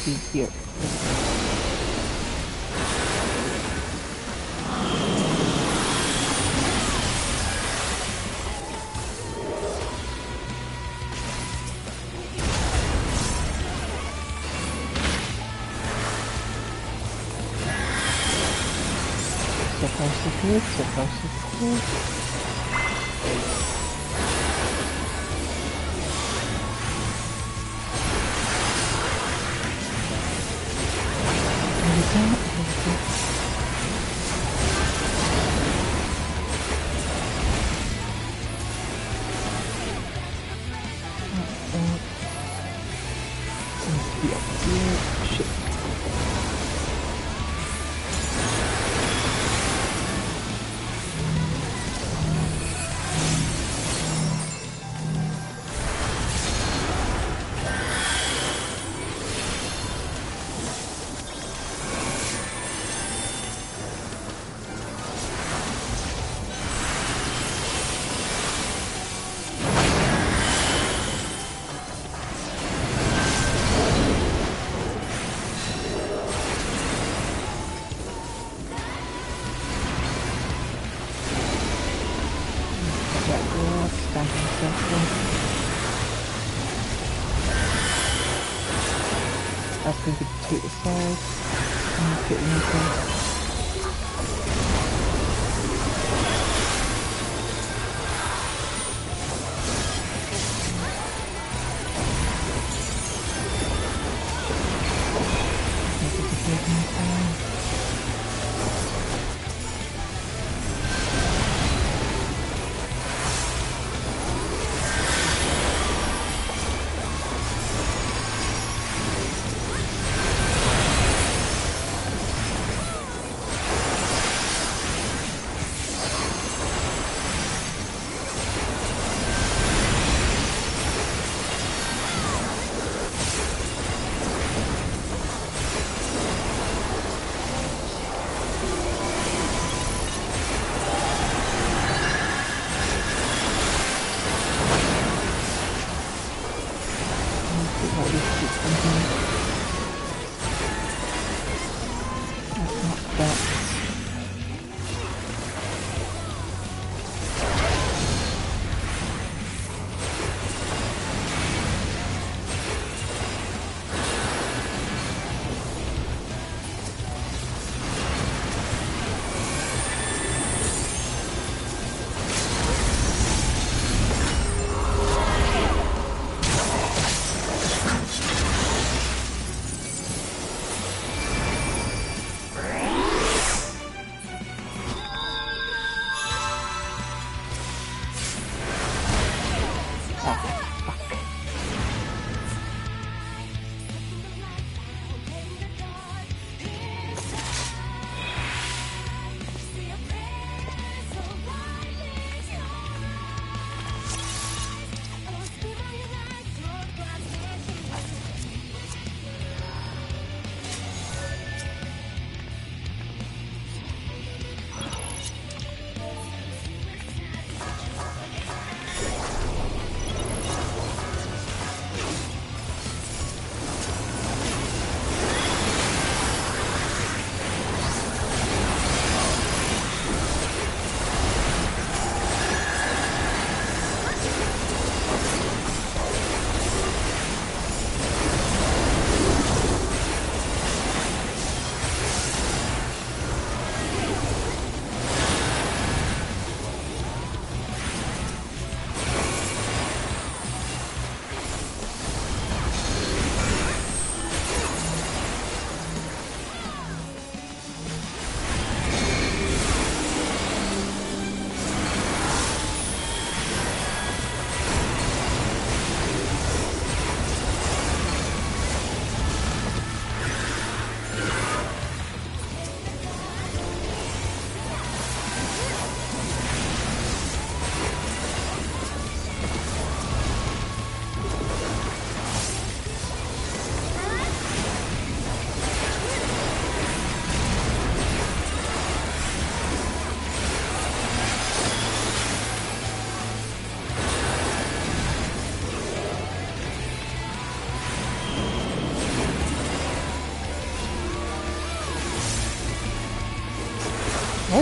be here. So far so good, so far so good. I was going to take the side and get in the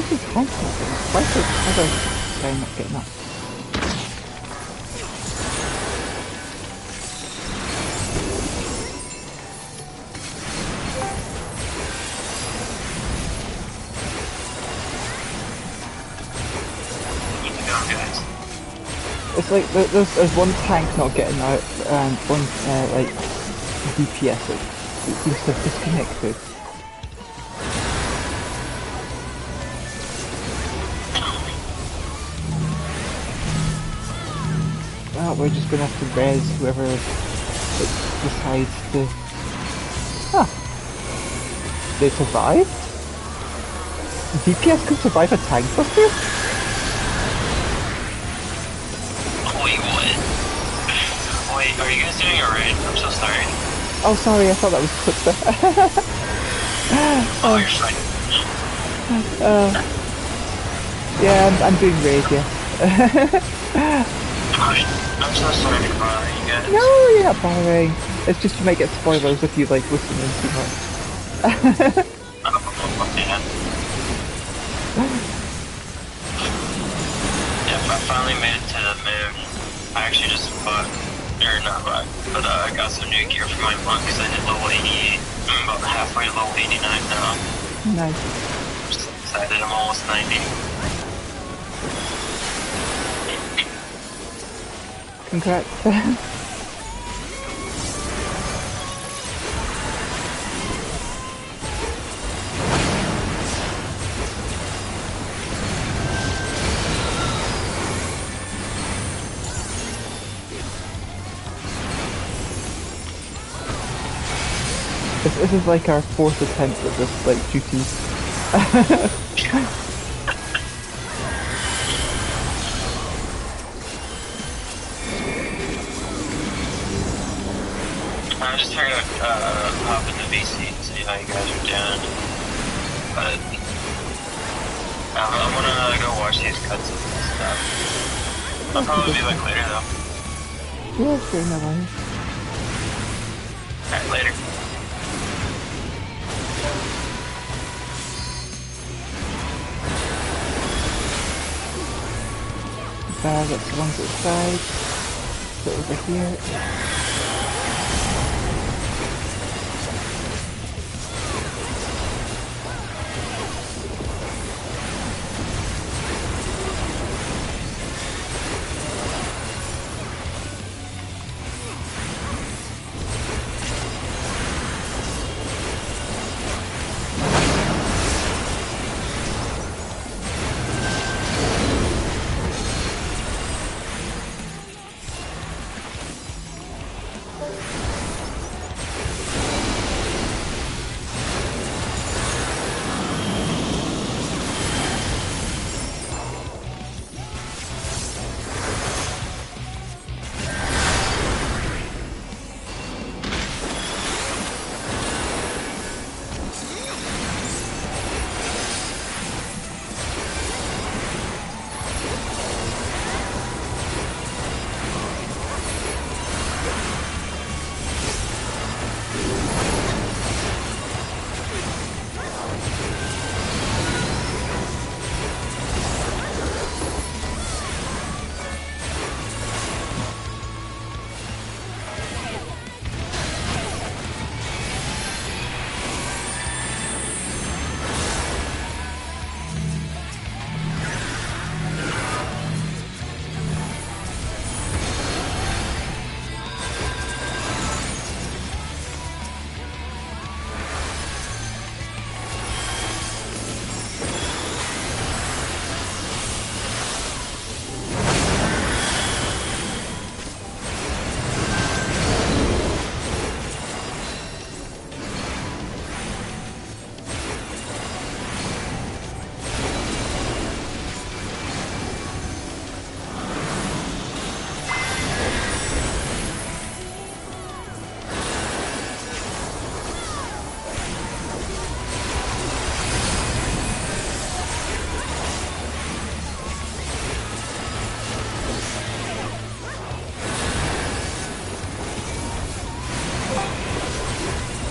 is the tank not getting up? Why is the other guy not getting up? It's like there's one tank not getting out and one like DPS it seems to have disconnected. Well, we're just gonna have to res whoever decides to. Huh? They survived? DPS could survive a tank buster? Wait, are you guys doing a raid? I'm so sorry. Oh, sorry, I thought that was clipped there. Oh, you're fine. Yeah, I'm doing raid, yeah. I'm so sorry to bother you guys. No, you're not bothering. It's just you might get spoilers if you like listening too much. Yeah, I finally made it to the move. I actually just bought, or not bought, but I got some new gear for my monk because I hit level 88. I'm about halfway to level 89 now. Nice. I'm just excited, I'm almost 90. Congrats. This is like our fourth attempt at this, like, duty. I'm just trying to hop into VC and see how you guys are doing. But I'm gonna go watch these cutscenes and stuff. I'll probably be back later though. Yeah, sure, no worries. Alright, later. That's the ones outside. So over here.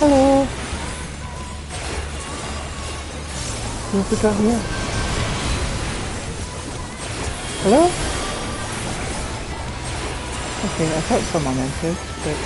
Hello. What have we got here? Hello? Okay, I thought someone entered, but...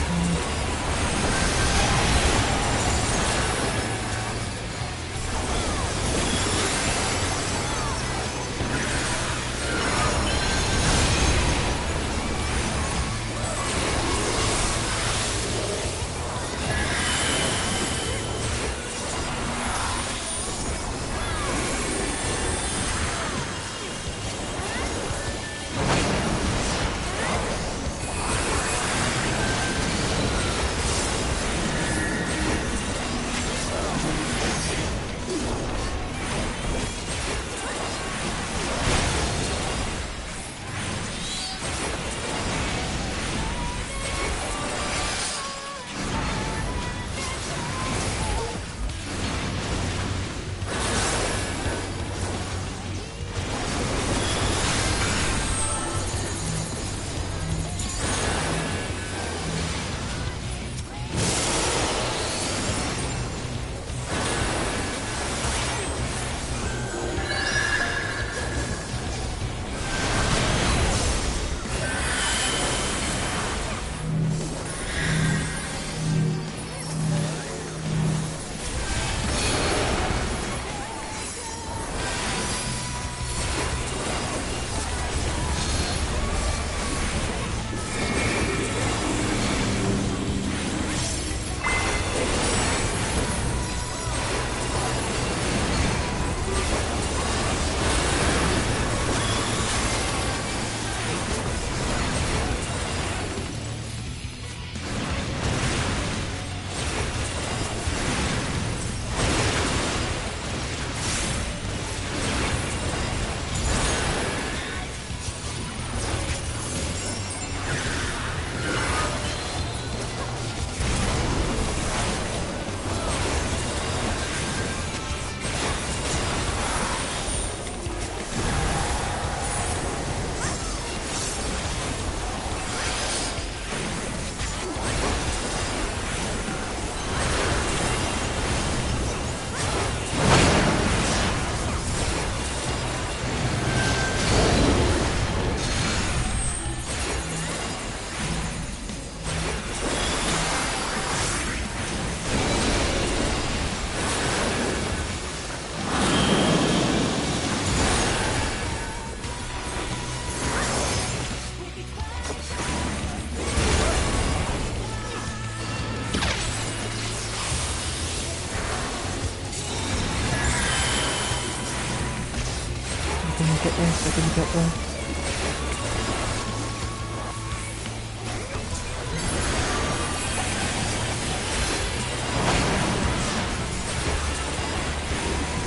I didn't get there.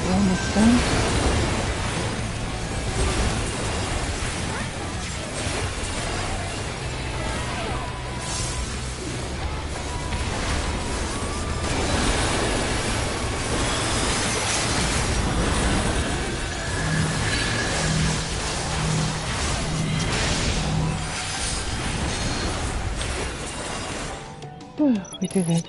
We're almost done. We did it.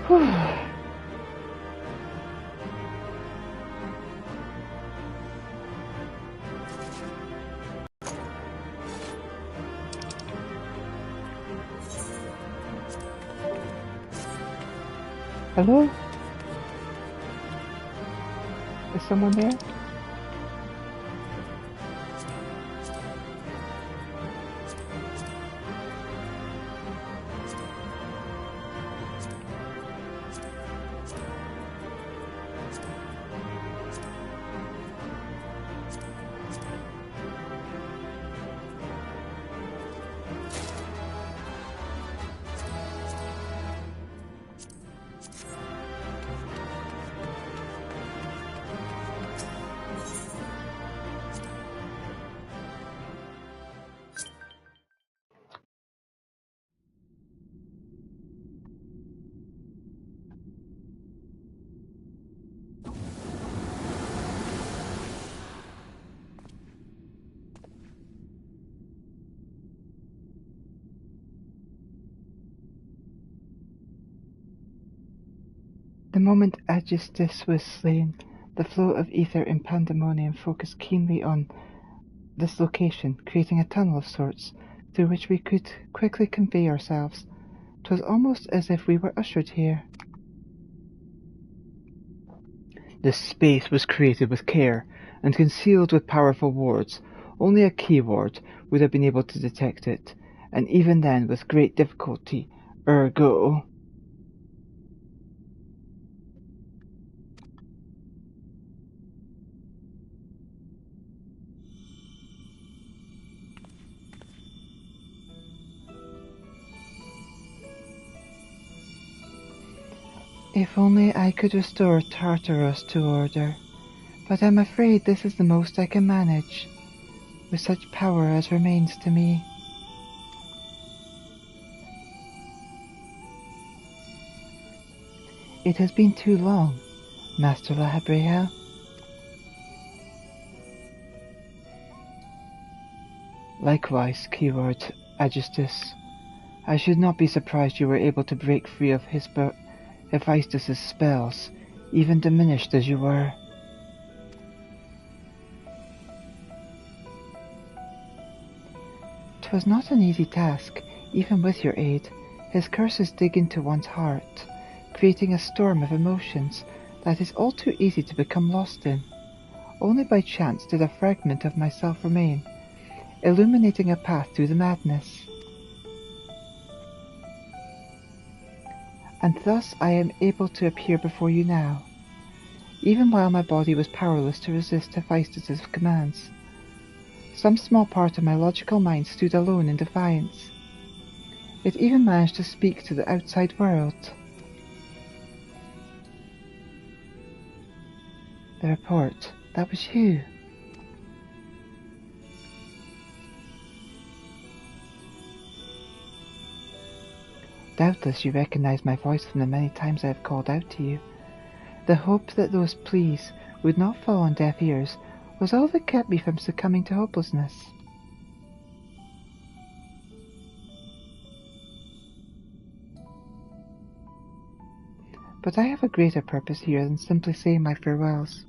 Whew. Hello? Is someone there? moment Aegisthus was slain, the flow of ether in pandemonium focused keenly on this location, creating a tunnel of sorts through which we could quickly convey ourselves. 'Twas almost as if we were ushered here. This space was created with care and concealed with powerful wards. Only a key ward would have been able to detect it, and even then with great difficulty. Ergo... If only I could restore Tartaros to order, but I'm afraid this is the most I can manage, with such power as remains to me. It has been too long, Master Lahabrea. Likewise, keyword Aegisthus. I should not be surprised you were able to break free of Hephaestus' spells, even diminished as you were. 'Twas not an easy task, even with your aid. His curses dig into one's heart, creating a storm of emotions that is all too easy to become lost in. Only by chance did a fragment of myself remain, illuminating a path through the madness. And thus I am able to appear before you now, even while my body was powerless to resist Hephaestus' commands. Some small part of my logical mind stood alone in defiance. It even managed to speak to the outside world. The report, that was you. Doubtless you recognize my voice from the many times I have called out to you. The hope that those pleas would not fall on deaf ears was all that kept me from succumbing to hopelessness. But I have a greater purpose here than simply saying my farewells.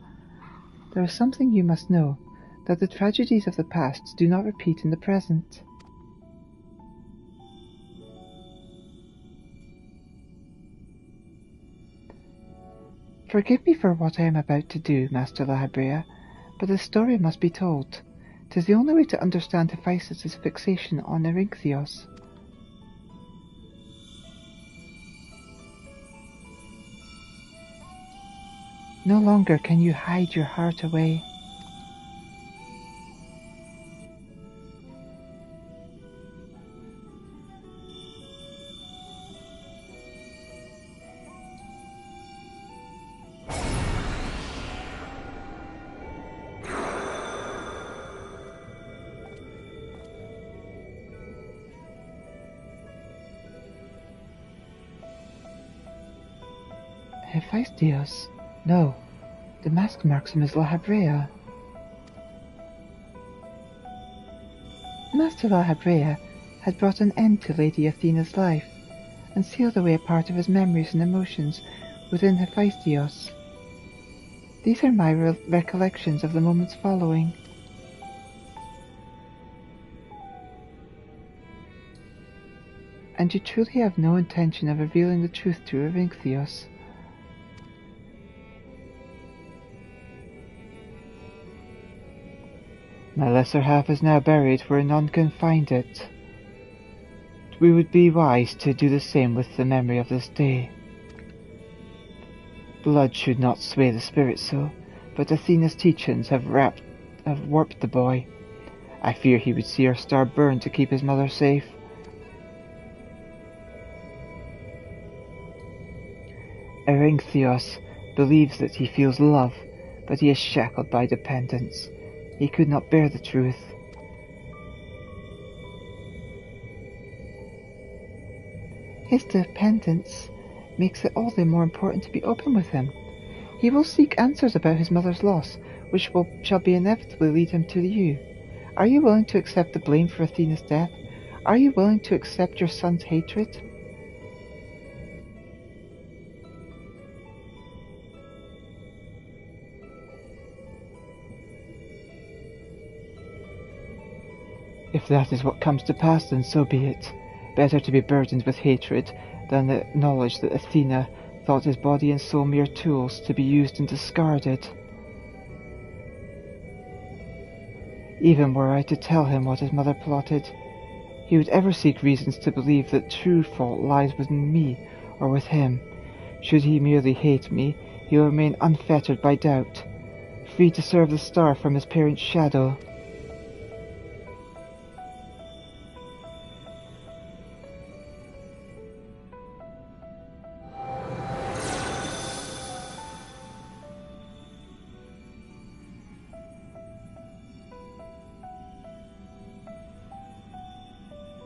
There is something you must know, that the tragedies of the past do not repeat in the present. Forgive me for what I am about to do, Master Lahabrea, but the story must be told. 'Tis the only way to understand Hephaestus' fixation on Erinythios. No longer can you hide your heart away. Hephaestus? No. The mask marks him as Lahabrea. Master Lahabrea had brought an end to Lady Athena's life, and sealed away a part of his memories and emotions within Hephaestus. These are my recollections of the moments following. And you truly have no intention of revealing the truth to Erinythios? My lesser half is now buried where none can find it. We would be wise to do the same with the memory of this day. Blood should not sway the spirit so, but Athena's teachings have warped the boy. I fear he would see our star burn to keep his mother safe. Erinythios believes that he feels love, but he is shackled by dependence. He could not bear the truth. His dependence makes it all the more important to be open with him. He will seek answers about his mother's loss, which shall be inevitably lead him to you. Are you willing to accept the blame for Athena's death? Are you willing to accept your son's hatred? If that is what comes to pass, then so be it. Better to be burdened with hatred than acknowledge that Athena thought his body and soul mere tools to be used and discarded. Even were I to tell him what his mother plotted, he would ever seek reasons to believe that true fault lies within me or with him. Should he merely hate me, he will remain unfettered by doubt, free to serve the star from his parent's shadow.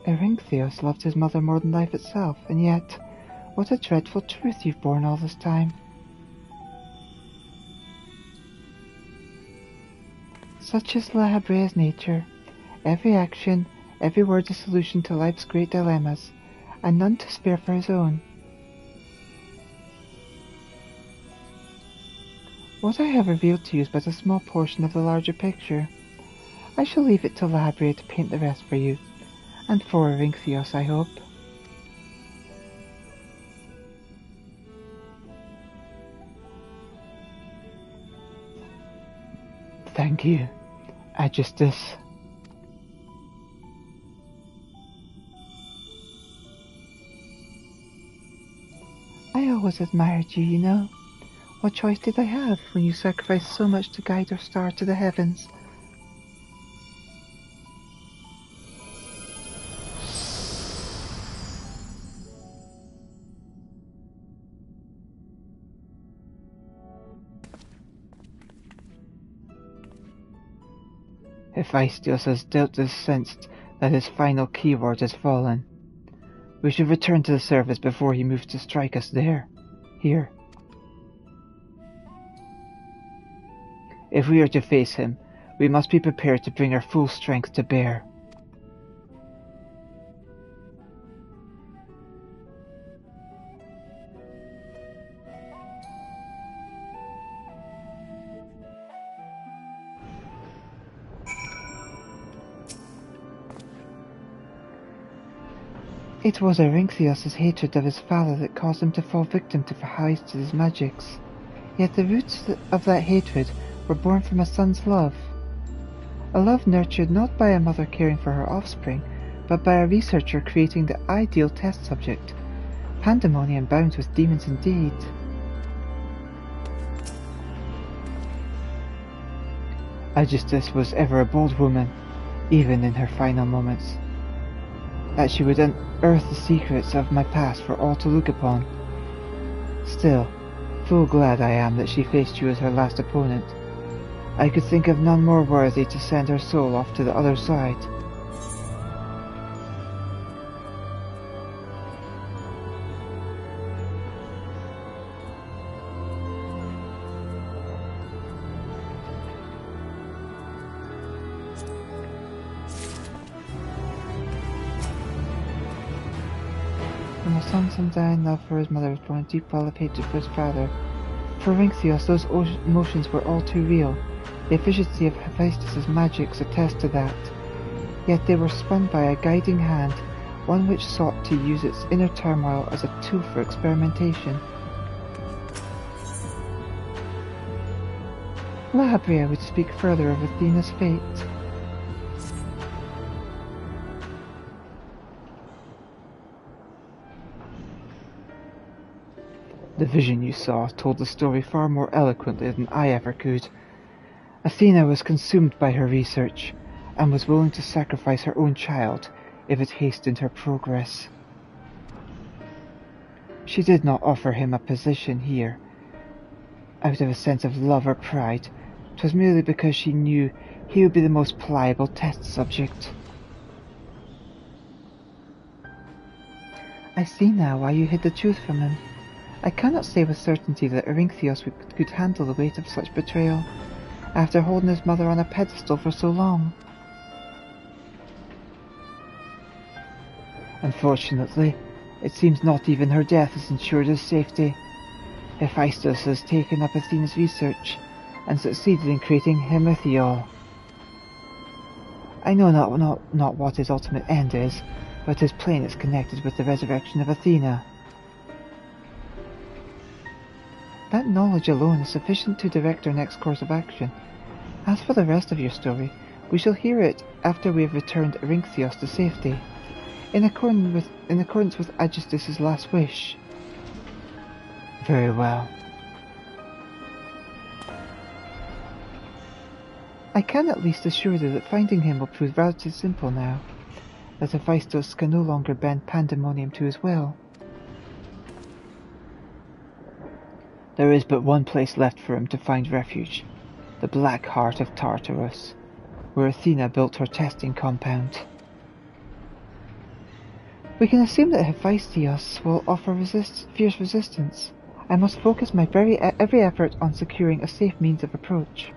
Eryntheos loved his mother more than life itself, and yet, what a dreadful truth you've borne all this time. Such is La Habrea's nature. Every action, every word a solution to life's great dilemmas, and none to spare for his own. What I have revealed to you is but a small portion of the larger picture. I shall leave it to La Habrea to paint the rest for you. And for Eryntheos, I hope. Thank you, Aegisthus. I always admired you, you know. What choice did I have when you sacrificed so much to guide our star to the heavens? Hephaestus has doubtless sensed that his final keyword has fallen. We should return to the surface before he moves to strike us there. Here. If we are to face him, we must be prepared to bring our full strength to bear. It was Eryntheos' hatred of his father that caused him to fall victim to Hephaestus' magics. Yet the roots of that hatred were born from a son's love. A love nurtured not by a mother caring for her offspring, but by a researcher creating the ideal test subject. Pandemonium bound with demons indeed. Aegisthus was ever a bold woman, even in her final moments. That she would unearth the secrets of my past for all to look upon. Still, full glad I am that she faced you as her last opponent. I could think of none more worthy to send her soul off to the other side. From a son's undying love for his mother was born a deep well of hatred for his father. For Eryntheos, those emotions were all too real. The efficiency of Hephaestus' magics attest to that. Yet they were spun by a guiding hand, one which sought to use its inner turmoil as a tool for experimentation. La Habrea would speak further of Athena's fate. The vision you saw told the story far more eloquently than I ever could. Athena was consumed by her research, and was willing to sacrifice her own child if it hastened her progress. She did not offer him a position here, out of a sense of love or pride. 'Twas merely because she knew he would be the most pliable test subject. I see now why you hid the truth from him. I cannot say with certainty that Eryntheos could handle the weight of such betrayal, after holding his mother on a pedestal for so long. Unfortunately, it seems not even her death is ensured his safety. Hephaestus has taken up Athena's research, and succeeded in creating Hemethio. I know not what his ultimate end is, but it is plain it's connected with the resurrection of Athena. That knowledge alone is sufficient to direct our next course of action. As for the rest of your story, we shall hear it after we have returned Erynxios to safety, in accordance with Aegisthus' last wish. Very well. I can at least assure you that finding him will prove rather simple now, that Hephaestus can no longer bend pandemonium to his will. There is but one place left for him to find refuge, the black heart of Tartarus, where Athena built her testing compound. We can assume that Hephaestus will offer fierce resistance. I must focus my every effort on securing a safe means of approach.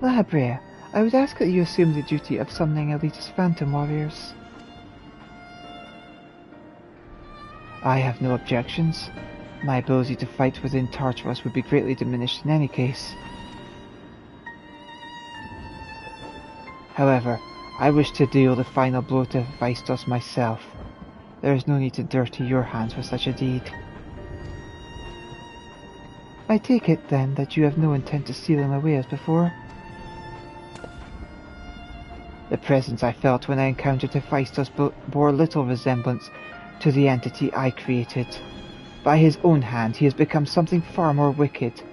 Labria, I would ask that you assume the duty of summoning Elita's phantom warriors. I have no objections. My ability to fight within Tartarus would be greatly diminished in any case. However, I wish to deal the final blow to Hephaestus myself. There is no need to dirty your hands with such a deed. I take it, then, that you have no intent to steal him away as before? The presence I felt when I encountered Hephaestus bore little resemblance to the entity I created. By his own hand he has become something far more wicked,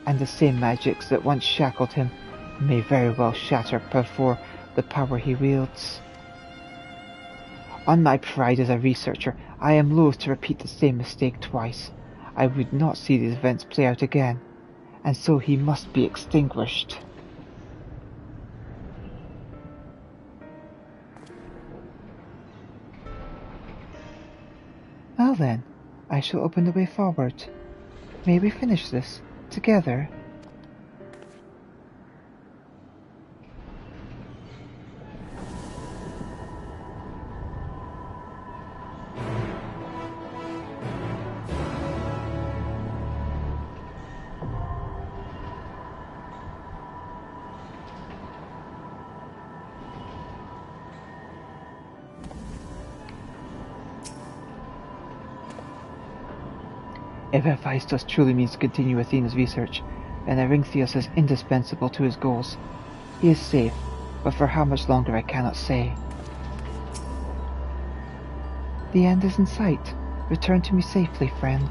and the same magics that once shackled him may very well shatter before the power he wields. On my pride as a researcher, I am loath to repeat the same mistake twice. I would not see these events play out again, and so he must be extinguished. Well then, I shall open the way forward. May we finish this together? If Hephaestus truly means to continue Athena's research, then Erynxios is indispensable to his goals. He is safe, but for how much longer I cannot say. The end is in sight. Return to me safely, friend.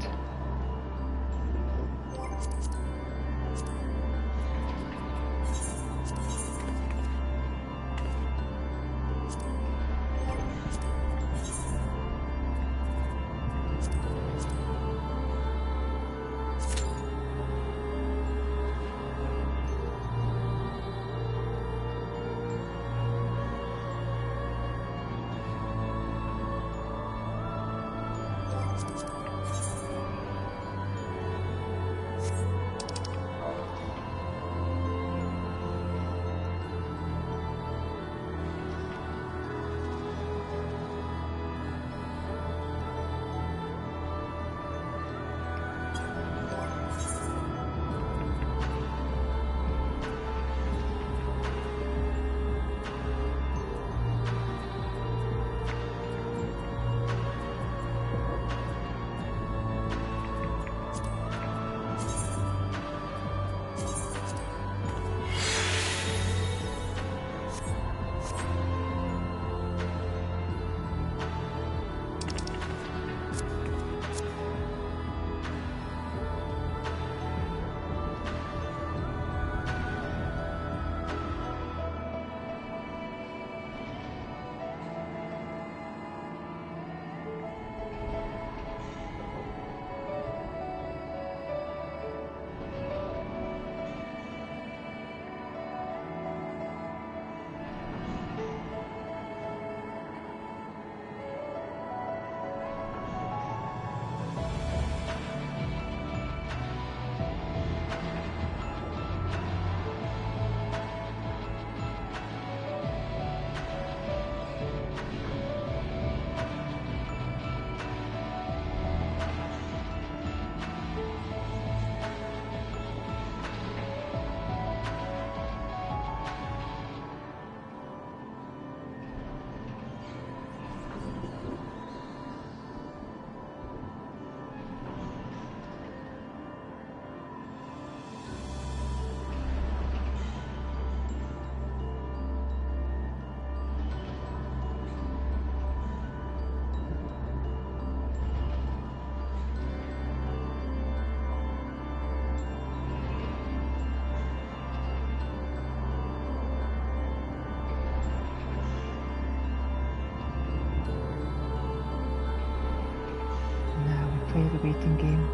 waiting game.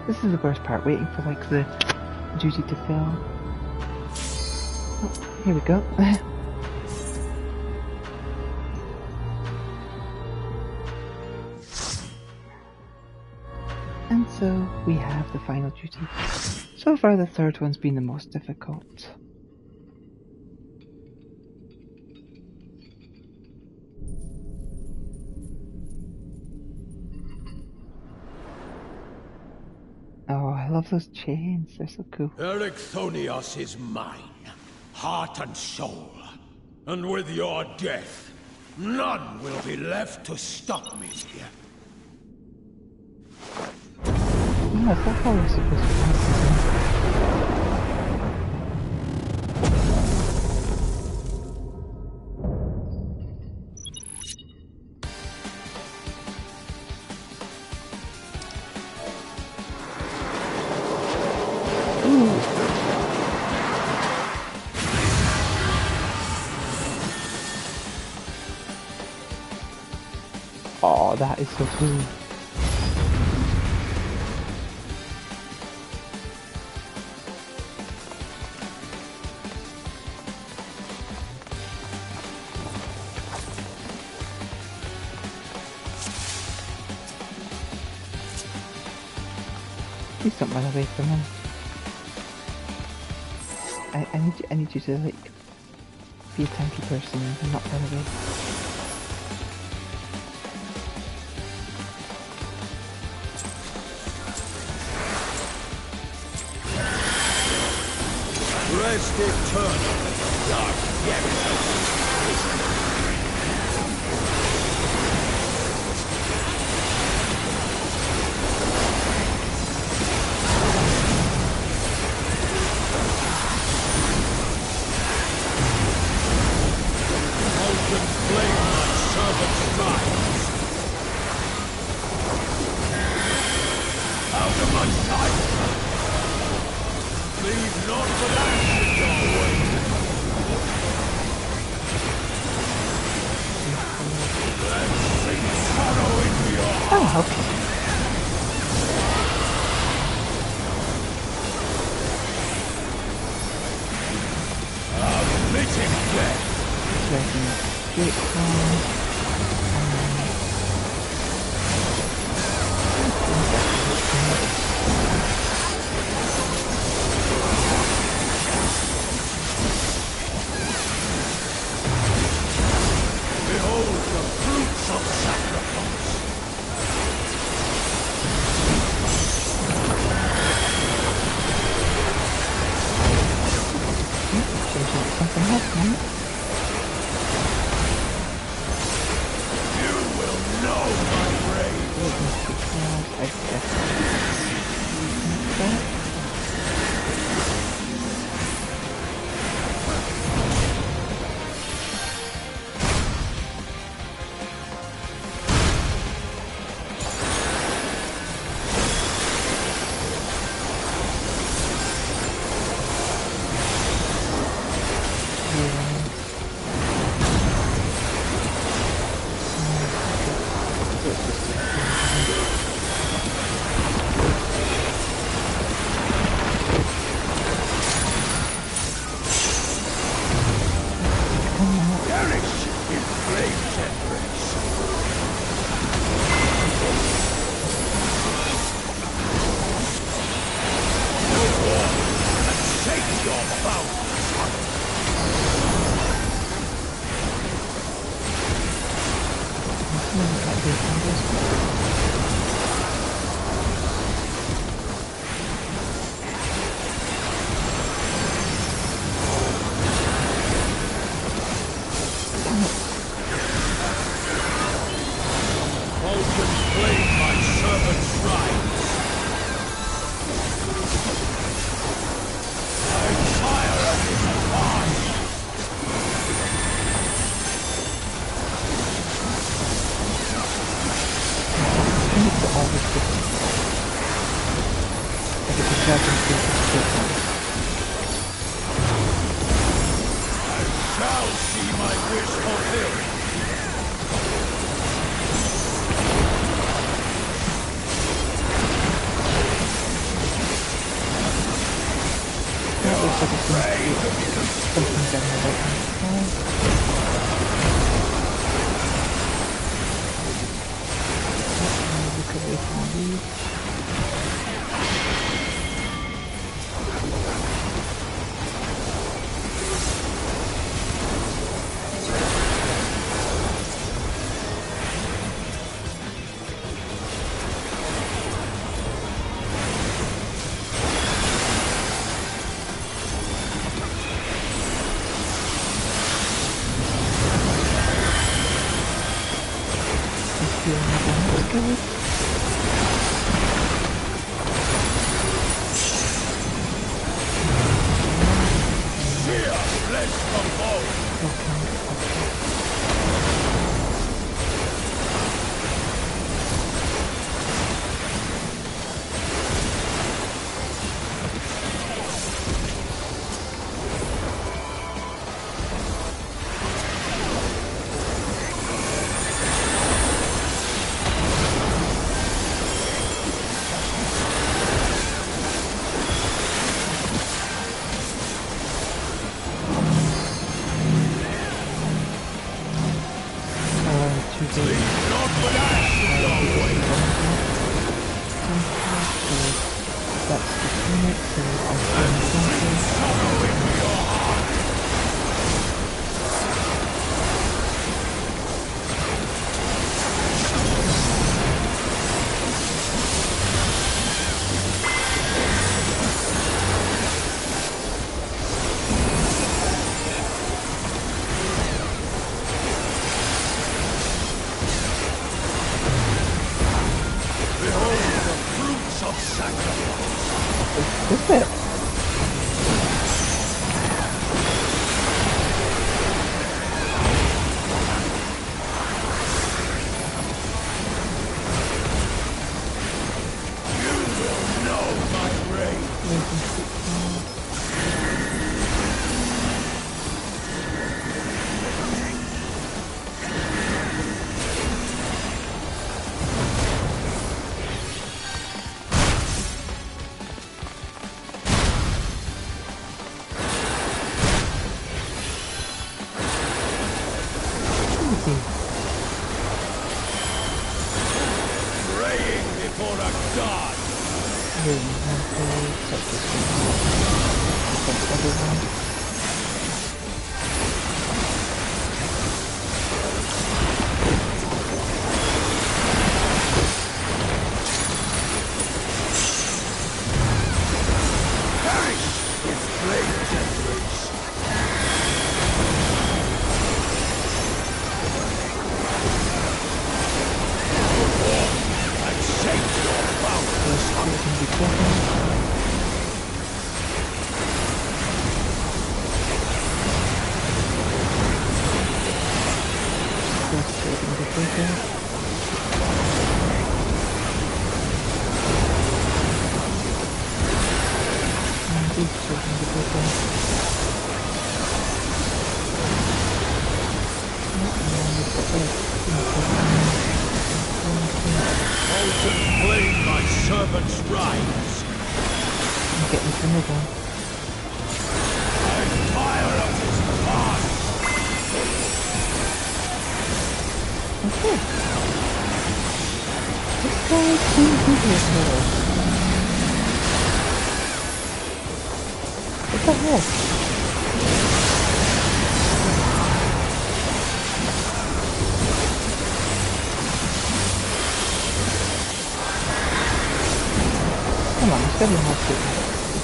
This is the worst part, waiting for like the duty to fill. Oh, here we go. And so we have the final duty. So far the third one's been the most difficult. Oh, I love those chains, they're so cool. Draconia is mine, heart and soul. And with your death, none will be left to stop me. Oh, is that how we're supposed to do Oh, that is so cool. Please don't run away from him. I need you to like be a tanky person and not run away. Rest eternally, dark I'll help you. Behold the fruits of sacrifice. Something else, right? You will know my rage. I guess. fulfilled. That looks like it's going to be something down the right hand side. Look at it on reach.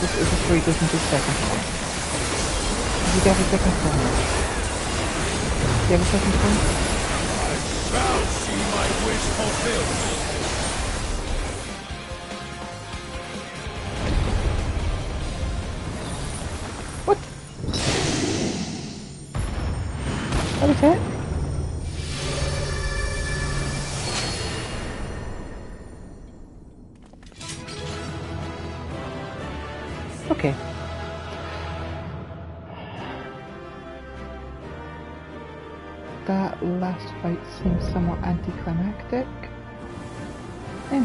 Is this where he goes into second form? Does he have a second form? Do you have a second form? I shall see my wish fulfilled. What? What is that? Okay. that last fight seemed somewhat anticlimactic. Eh.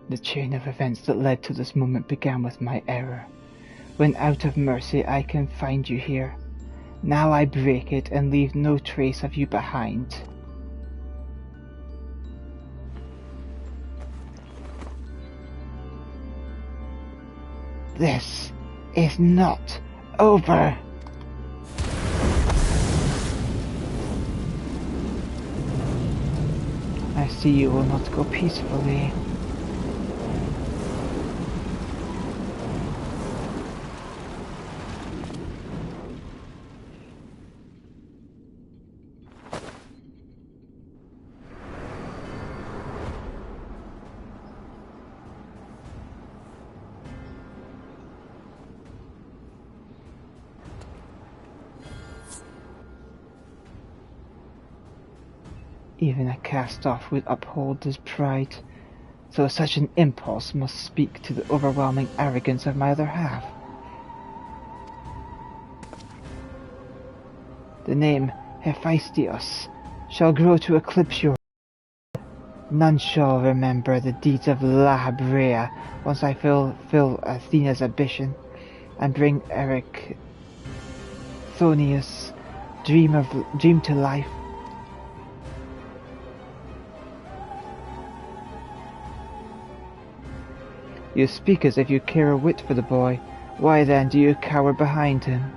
The chain of events that led to this moment began with my error. When out of mercy I can find you here. Now I break it and leave no trace of you behind. This is not over. I see you will not go peacefully. Even a cast-off would uphold his pride, so such an impulse must speak to the overwhelming arrogance of my other half. The name Hephaestus shall grow to eclipse your. None shall remember the deeds of La Habrea once I fulfill Athena's ambition and bring Erechthonius' dream to life. You speak as if you care a whit for the boy. Why then do you cower behind him?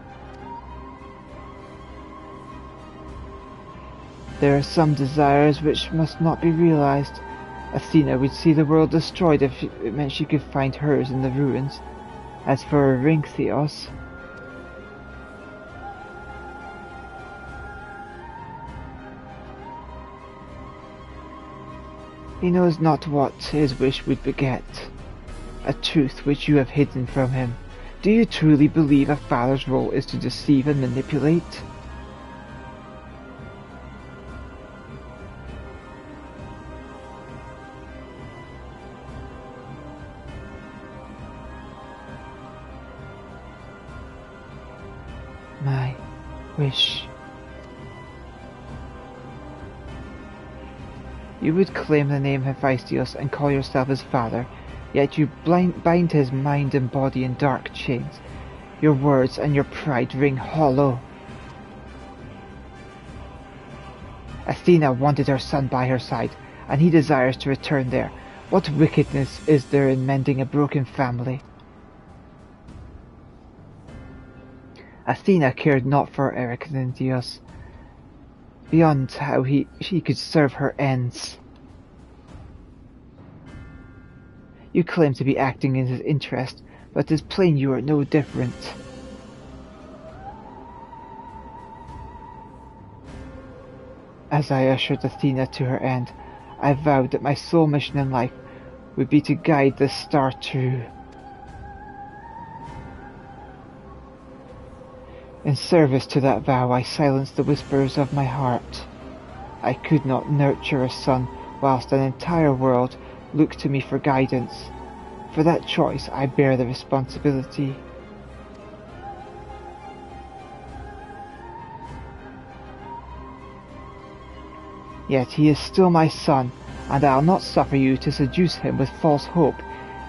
There are some desires which must not be realized. Athena would see the world destroyed if it meant she could find hers in the ruins. As for Erechthonius, he knows not what his wish would beget. A truth which you have hidden from him. Do you truly believe a father's role is to deceive and manipulate? My wish. You would claim the name Hephaestus and call yourself his father. Yet you bind his mind and body in dark chains. Your words and your pride ring hollow. Athena wanted her son by her side, and he desires to return there. What wickedness is there in mending a broken family? Athena cared not for Erechthonius, beyond how she could serve her ends. You claim to be acting in his interest, but it is plain you are no different. As I ushered Athena to her end, I vowed that my sole mission in life would be to guide this star true. In service to that vow, I silenced the whispers of my heart. I could not nurture a son whilst an entire world looked to me for guidance. For that choice I bear the responsibility. Yet he is still my son, and I'll not suffer you to seduce him with false hope.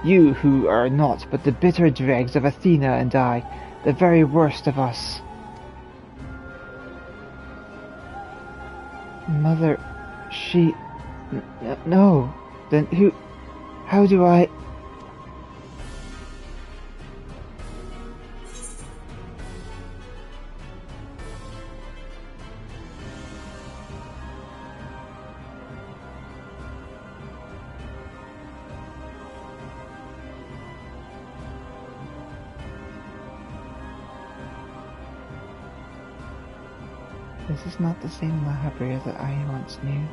You who are naught but the bitter dregs of Athena and I, the very worst of us. Mother... she... no. Then who... how do I... This is not the same Lahabrea that I once knew.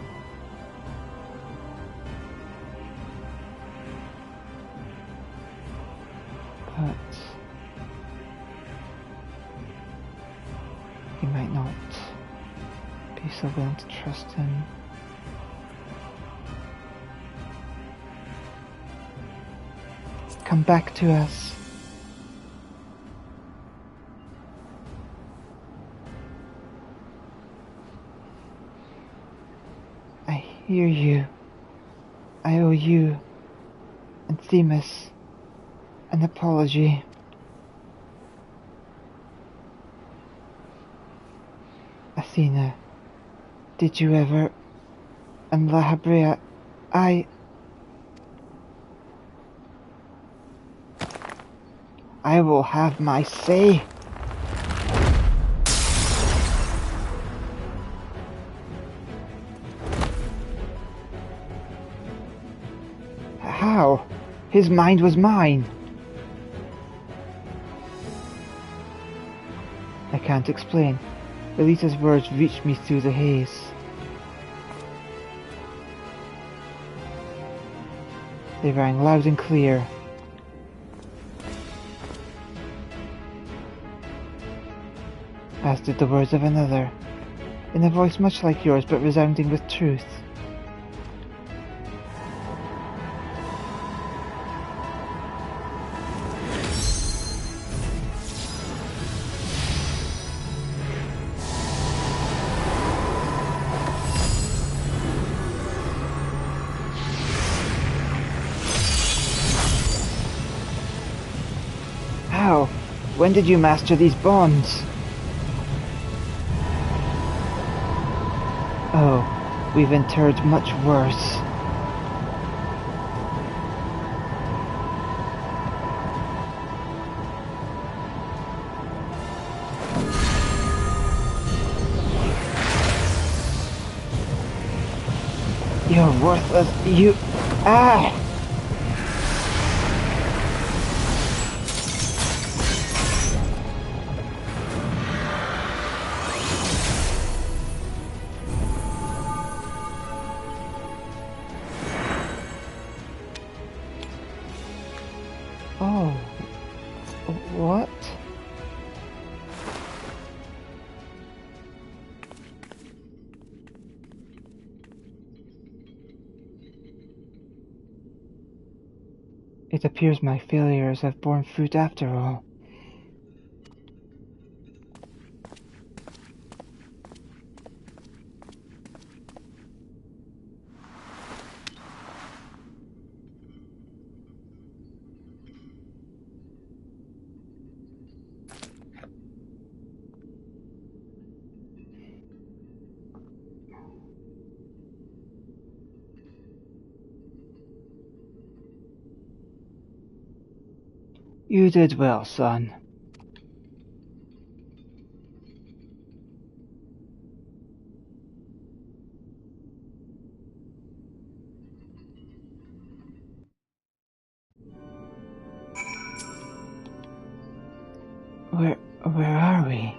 But he might not be so willing to trust him. Come back to us. I hear you. I owe you and Themis an apology. Athena, did you ever... and Lahabrea, I will have my say. How? His mind was mine. I can't explain. Elita's words reached me through the haze. They rang loud and clear. As did the words of another, in a voice much like yours but resounding with truth. How? When did you master these bonds? Oh, we've endured much worse. You're worthless, you... Ah! Oh, what? It appears my failures have borne fruit after all. You did well, son. Where are we?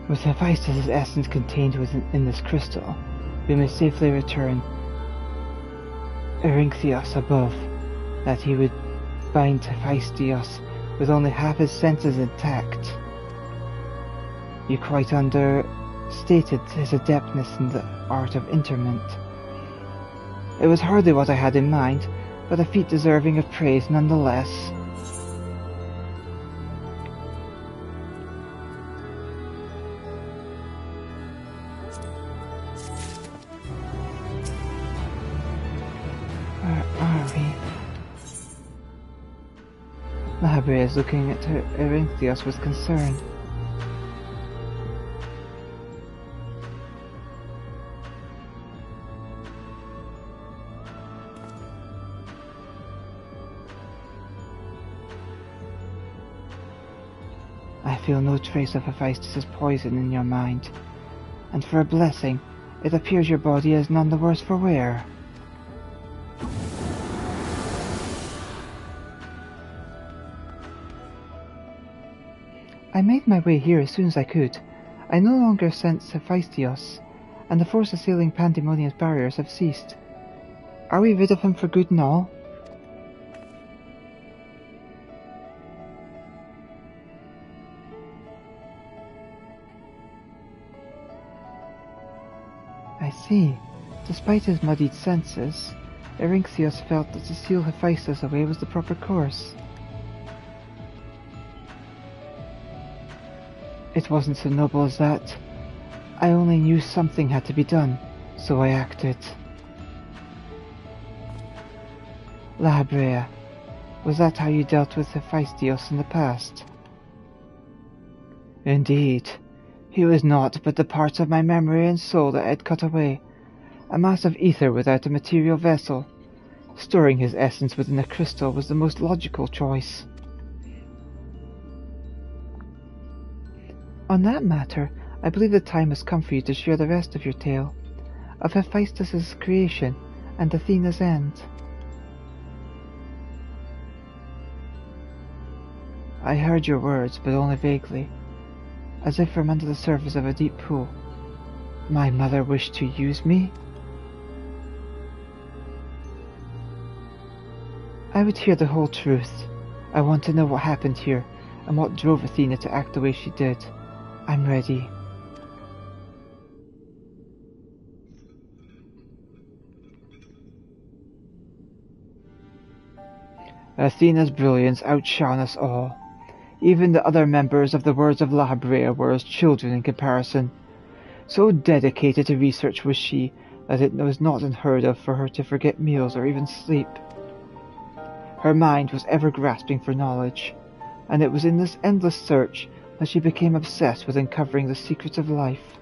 With Hephaestus' essence contained within this crystal, we may safely return Erynchios above, that he would bind Hephaestus with only half his senses intact. You quite understated his adeptness in the art of interment. It was hardly what I had in mind, but a feat deserving of praise nonetheless. Where are we? Lahabrea is looking at her Erinthios with concern. I feel no trace of Hephaestus' poison in your mind, and for a blessing, it appears your body is none the worse for wear. I made my way here as soon as I could. I no longer sense Hephaestus, and the force assailing Pandemonium's barriers have ceased. Are we rid of him for good and all? I see. Despite his muddied senses, Erinthios felt that to seal Hephaestus away was the proper course. It wasn't so noble as that. I only knew something had to be done, so I acted. Lahabrea, was that how you dealt with Hephaestus in the past? Indeed. He was naught but the parts of my memory and soul that I had cut away, a mass of ether without a material vessel. Storing his essence within a crystal was the most logical choice. On that matter, I believe the time has come for you to share the rest of your tale, of Hephaestus' creation and Athena's end. I heard your words, but only vaguely, as if from under the surface of a deep pool. My mother wished to use me? I would hear the whole truth. I want to know what happened here, and what drove Athena to act the way she did. I'm ready. Athena's brilliance outshone us all. Even the other members of the Words of Lahabrea were as children in comparison. So dedicated to research was she that it was not unheard of for her to forget meals or even sleep. Her mind was ever grasping for knowledge, and it was in this endless search that she became obsessed with uncovering the secrets of life.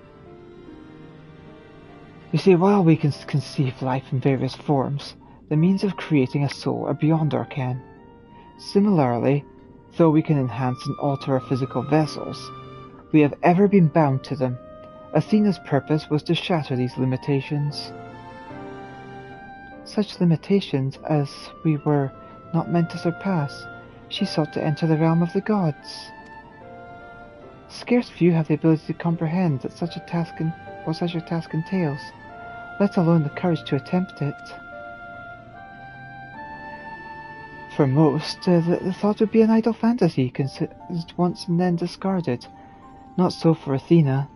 You see, while we can conceive life in various forms, the means of creating a soul are beyond our ken. Similarly, though we can enhance and alter our physical vessels, we have ever been bound to them. Athena's purpose was to shatter these limitations. Such limitations as we were not meant to surpass. She sought to enter the realm of the gods. Scarce few have the ability to comprehend that such a task entails, let alone the courage to attempt it. For most, the thought would be an idle fantasy, considered once and then discarded. Not so for Athena.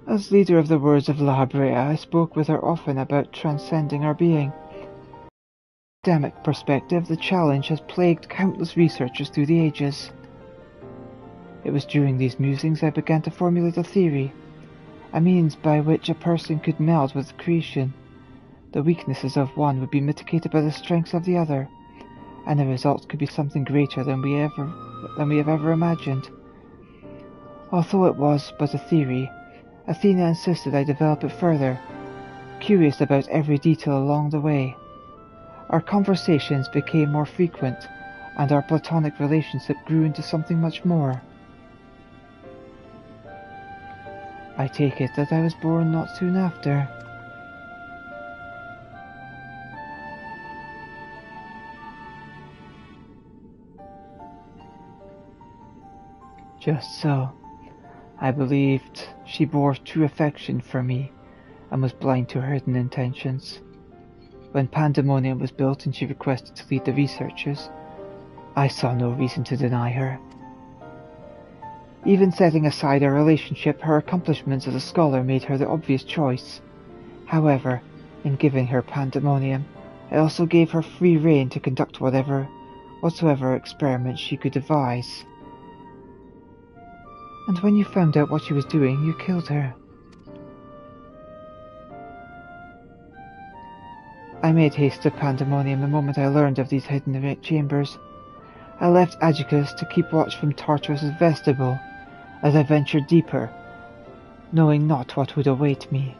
As leader of the Words of Lahabrea, I spoke with her often about transcending our being. From an academic perspective, the challenge has plagued countless researchers through the ages. It was during these musings I began to formulate a theory, a means by which a person could meld with creation. The weaknesses of one would be mitigated by the strengths of the other, and the result could be something greater than we have ever imagined. Although it was but a theory, Athena insisted I develop it further, curious about every detail along the way. Our conversations became more frequent, and our platonic relationship grew into something much more. I take it that I was born not soon after. Just so. I believed she bore true affection for me, and was blind to her hidden intentions. When Pandemonium was built and she requested to lead the researchers, I saw no reason to deny her. Even setting aside our relationship, her accomplishments as a scholar made her the obvious choice. However, in giving her pandemonium, I also gave her free rein to conduct whatsoever experiments she could devise. And when you found out what she was doing, you killed her. I made haste to pandemonium the moment I learned of these hidden chambers. I left Agicus to keep watch from Tartarus' vestibule as I ventured deeper, knowing not what would await me.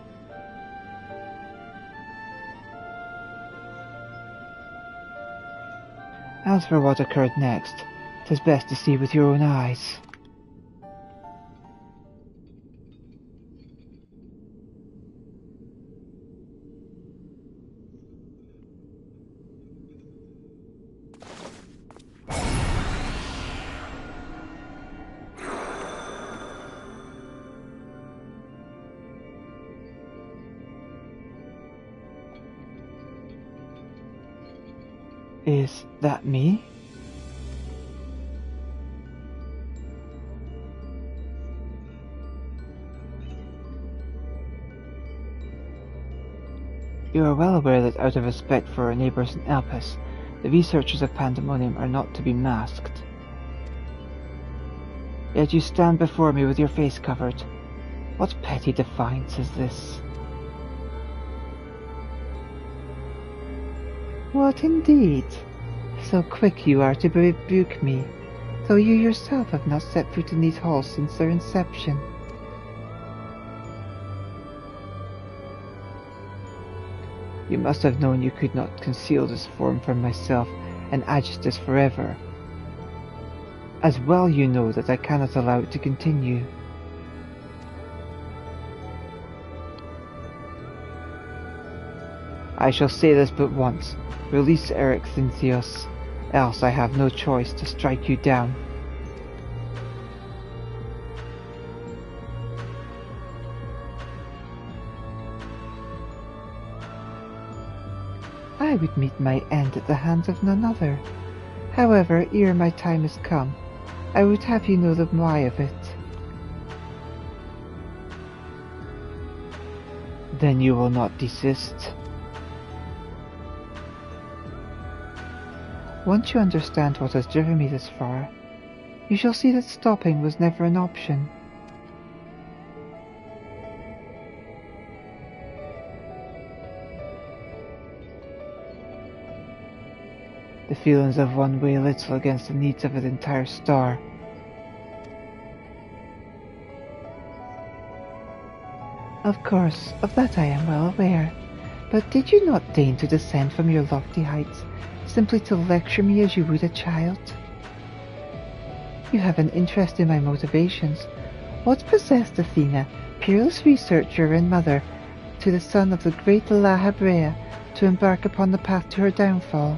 As for what occurred next, 'tis best to see with your own eyes. Is that me? You are well aware that out of respect for our neighbours in Elpis, the researchers of Pandemonium are not to be masked. Yet you stand before me with your face covered. What petty defiance is this? What indeed? So quick you are to rebuke me, though you yourself have not set foot in these halls since their inception. You must have known you could not conceal this form from myself and Agistus forever. As well you know that I cannot allow it to continue. I shall say this but once. Release Eric Cynthios, else I have no choice to strike you down. I would meet my end at the hands of none other. However, ere my time is come, I would have you know the why of it. Then you will not desist. Once you understand what has driven me this far, you shall see that stopping was never an option. The feelings of one weigh little against the needs of an entire star. Of course, of that I am well aware, but did you not deign to descend from your lofty heights simply to lecture me as you would a child? You have an interest in my motivations. What possessed Athena, peerless researcher and mother to the son of the great La Habrea, to embark upon the path to her downfall?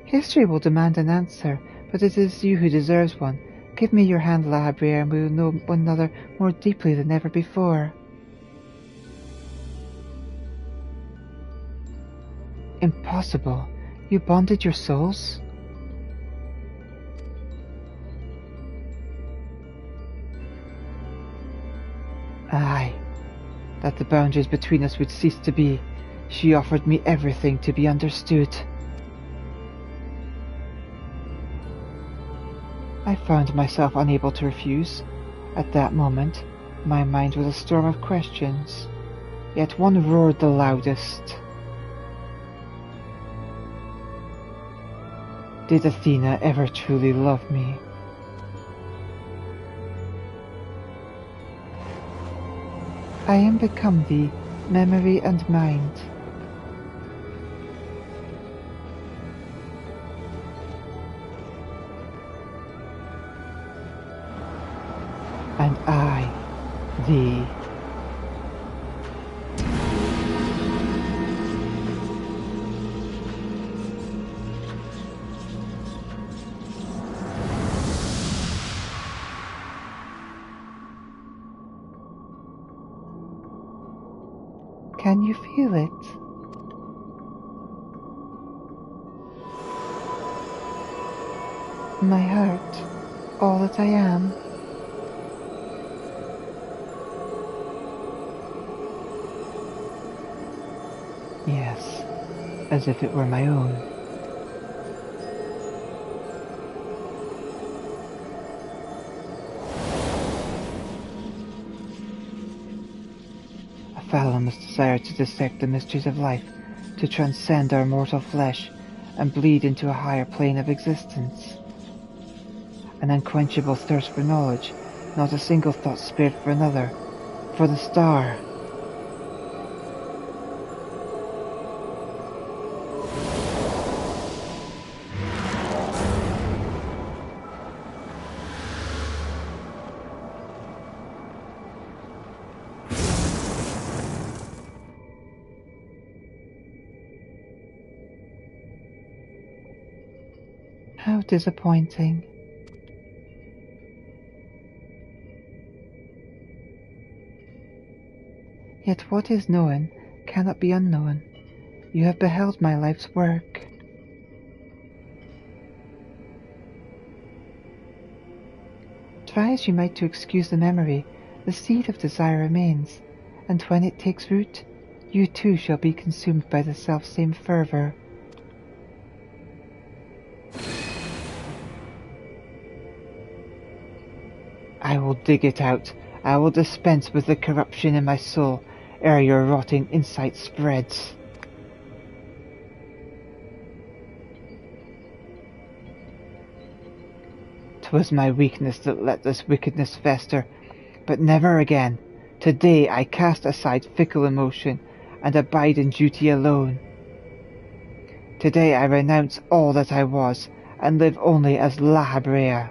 History will demand an answer, but it is you who deserves one. Give me your hand, La Habrea, and we will know one another more deeply than ever before. Impossible. You bonded your souls? Aye. That the boundaries between us would cease to be. She offered me everything to be understood. I found myself unable to refuse. At that moment, my mind was a storm of questions, yet one roared the loudest. Did Athena ever truly love me? I am become thee, memory and mind. And I, thee. Can you feel it? My heart, all that I am. as if it were my own. A fathomless desire to dissect the mysteries of life, to transcend our mortal flesh and bleed into a higher plane of existence. An unquenchable thirst for knowledge, not a single thought spared for another, for the star. How disappointing. Yet what is known cannot be unknown. You have beheld my life's work. Try as you might to excuse the memory, the seed of desire remains, and when it takes root, you too shall be consumed by the selfsame fervour. I will dig it out. I will dispense with the corruption in my soul ere your rotting insight spreads. "'Twas my weakness that let this wickedness fester, but never again. Today I cast aside fickle emotion and abide in duty alone. Today I renounce all that I was and live only as La Habrea."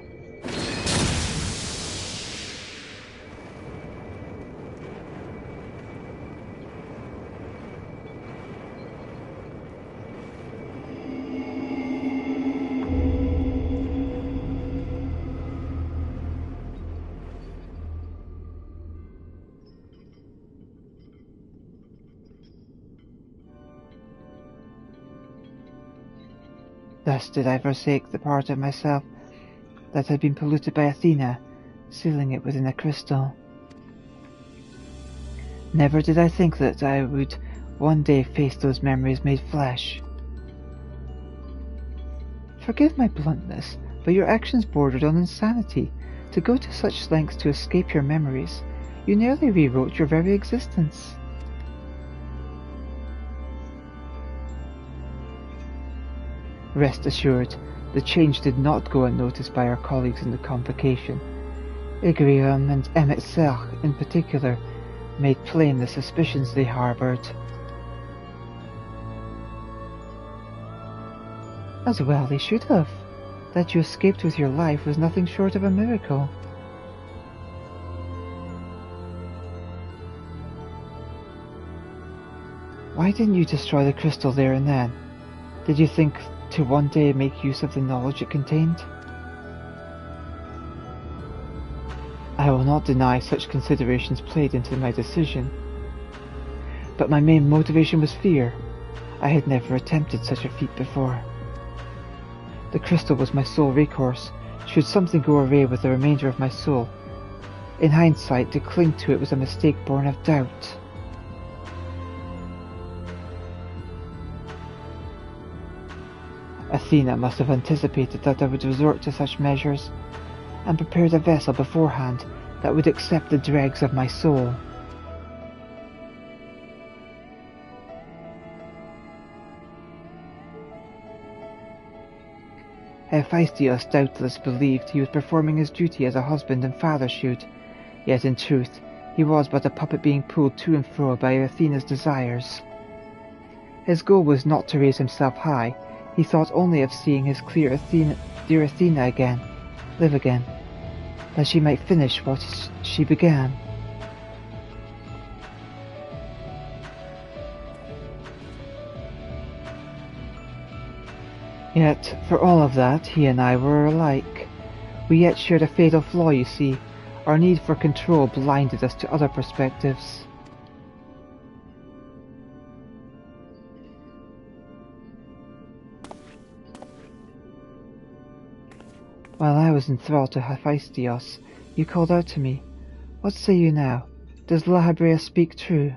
Thus did I forsake the part of myself that had been polluted by Athena, sealing it within a crystal. Never did I think that I would one day face those memories made flesh. Forgive my bluntness, but your actions bordered on insanity. To go to such lengths to escape your memories, you nearly rewrote your very existence. Rest assured, the change did not go unnoticed by our colleagues in the Convocation. Igrium and Emmet Serch, in particular, made plain the suspicions they harboured. As well they should have. That you escaped with your life was nothing short of a miracle. Why didn't you destroy the crystal there and then? Did you think to one day make use of the knowledge it contained? I will not deny such considerations played into my decision. But my main motivation was fear. I had never attempted such a feat before. The crystal was my sole recourse, should something go awry with the remainder of my soul. In hindsight, to cling to it was a mistake born of doubt. Athena must have anticipated that I would resort to such measures, and prepared a vessel beforehand that would accept the dregs of my soul. Hephaestus doubtless believed he was performing his duty as a husband and father should, yet in truth he was but a puppet being pulled to and fro by Athena's desires. His goal was not to raise himself high. He thought only of seeing his dear Athena again, live again, that she might finish what she began. Yet, for all of that, he and I were alike. We yet shared a fatal flaw, you see. Our need for control blinded us to other perspectives. While I was enthralled to Hephaestus, you called out to me. What say you now? Does La Habrea speak true?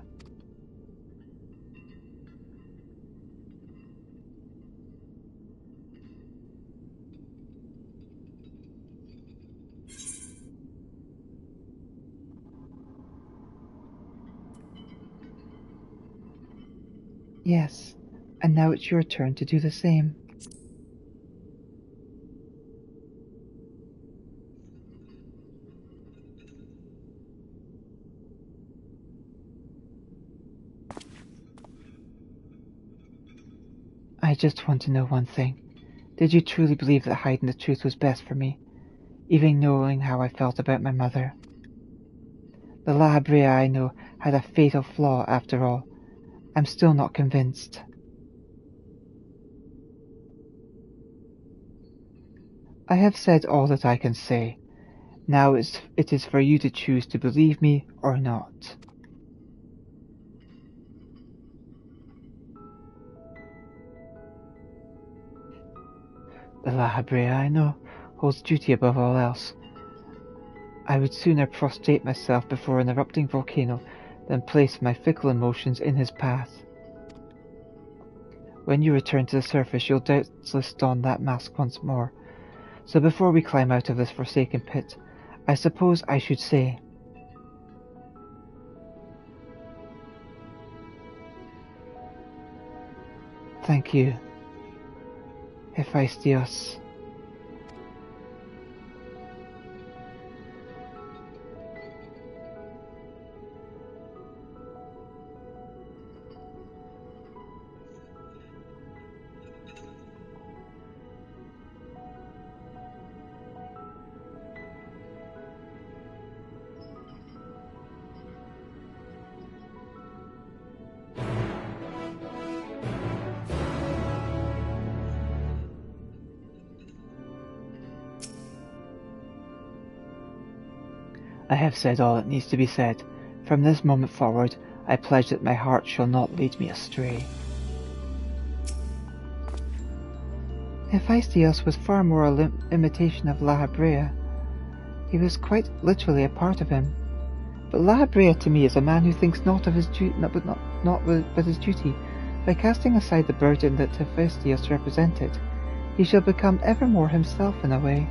Yes, and now it's your turn to do the same. I just want to know one thing. Did you truly believe that hiding the truth was best for me, even knowing how I felt about my mother? The La Brea I know had a fatal flaw after all. I'm still not convinced. I have said all that I can say. Now it is for you to choose to believe me or not. The La Brea I know holds duty above all else. I would sooner prostrate myself before an erupting volcano than place my fickle emotions in his path. When you return to the surface, you'll doubtless don that mask once more. So before we climb out of this forsaken pit, I suppose I should say, thank you, Hephaestus. I have said all that needs to be said. From this moment forward, I pledge that my heart shall not lead me astray. Hephaestus was far more an imitation of La Brea. He was quite literally a part of him. But La Brea to me is a man who thinks not of his but his duty. By casting aside the burden that Hephaestus represented, he shall become ever more himself in a way.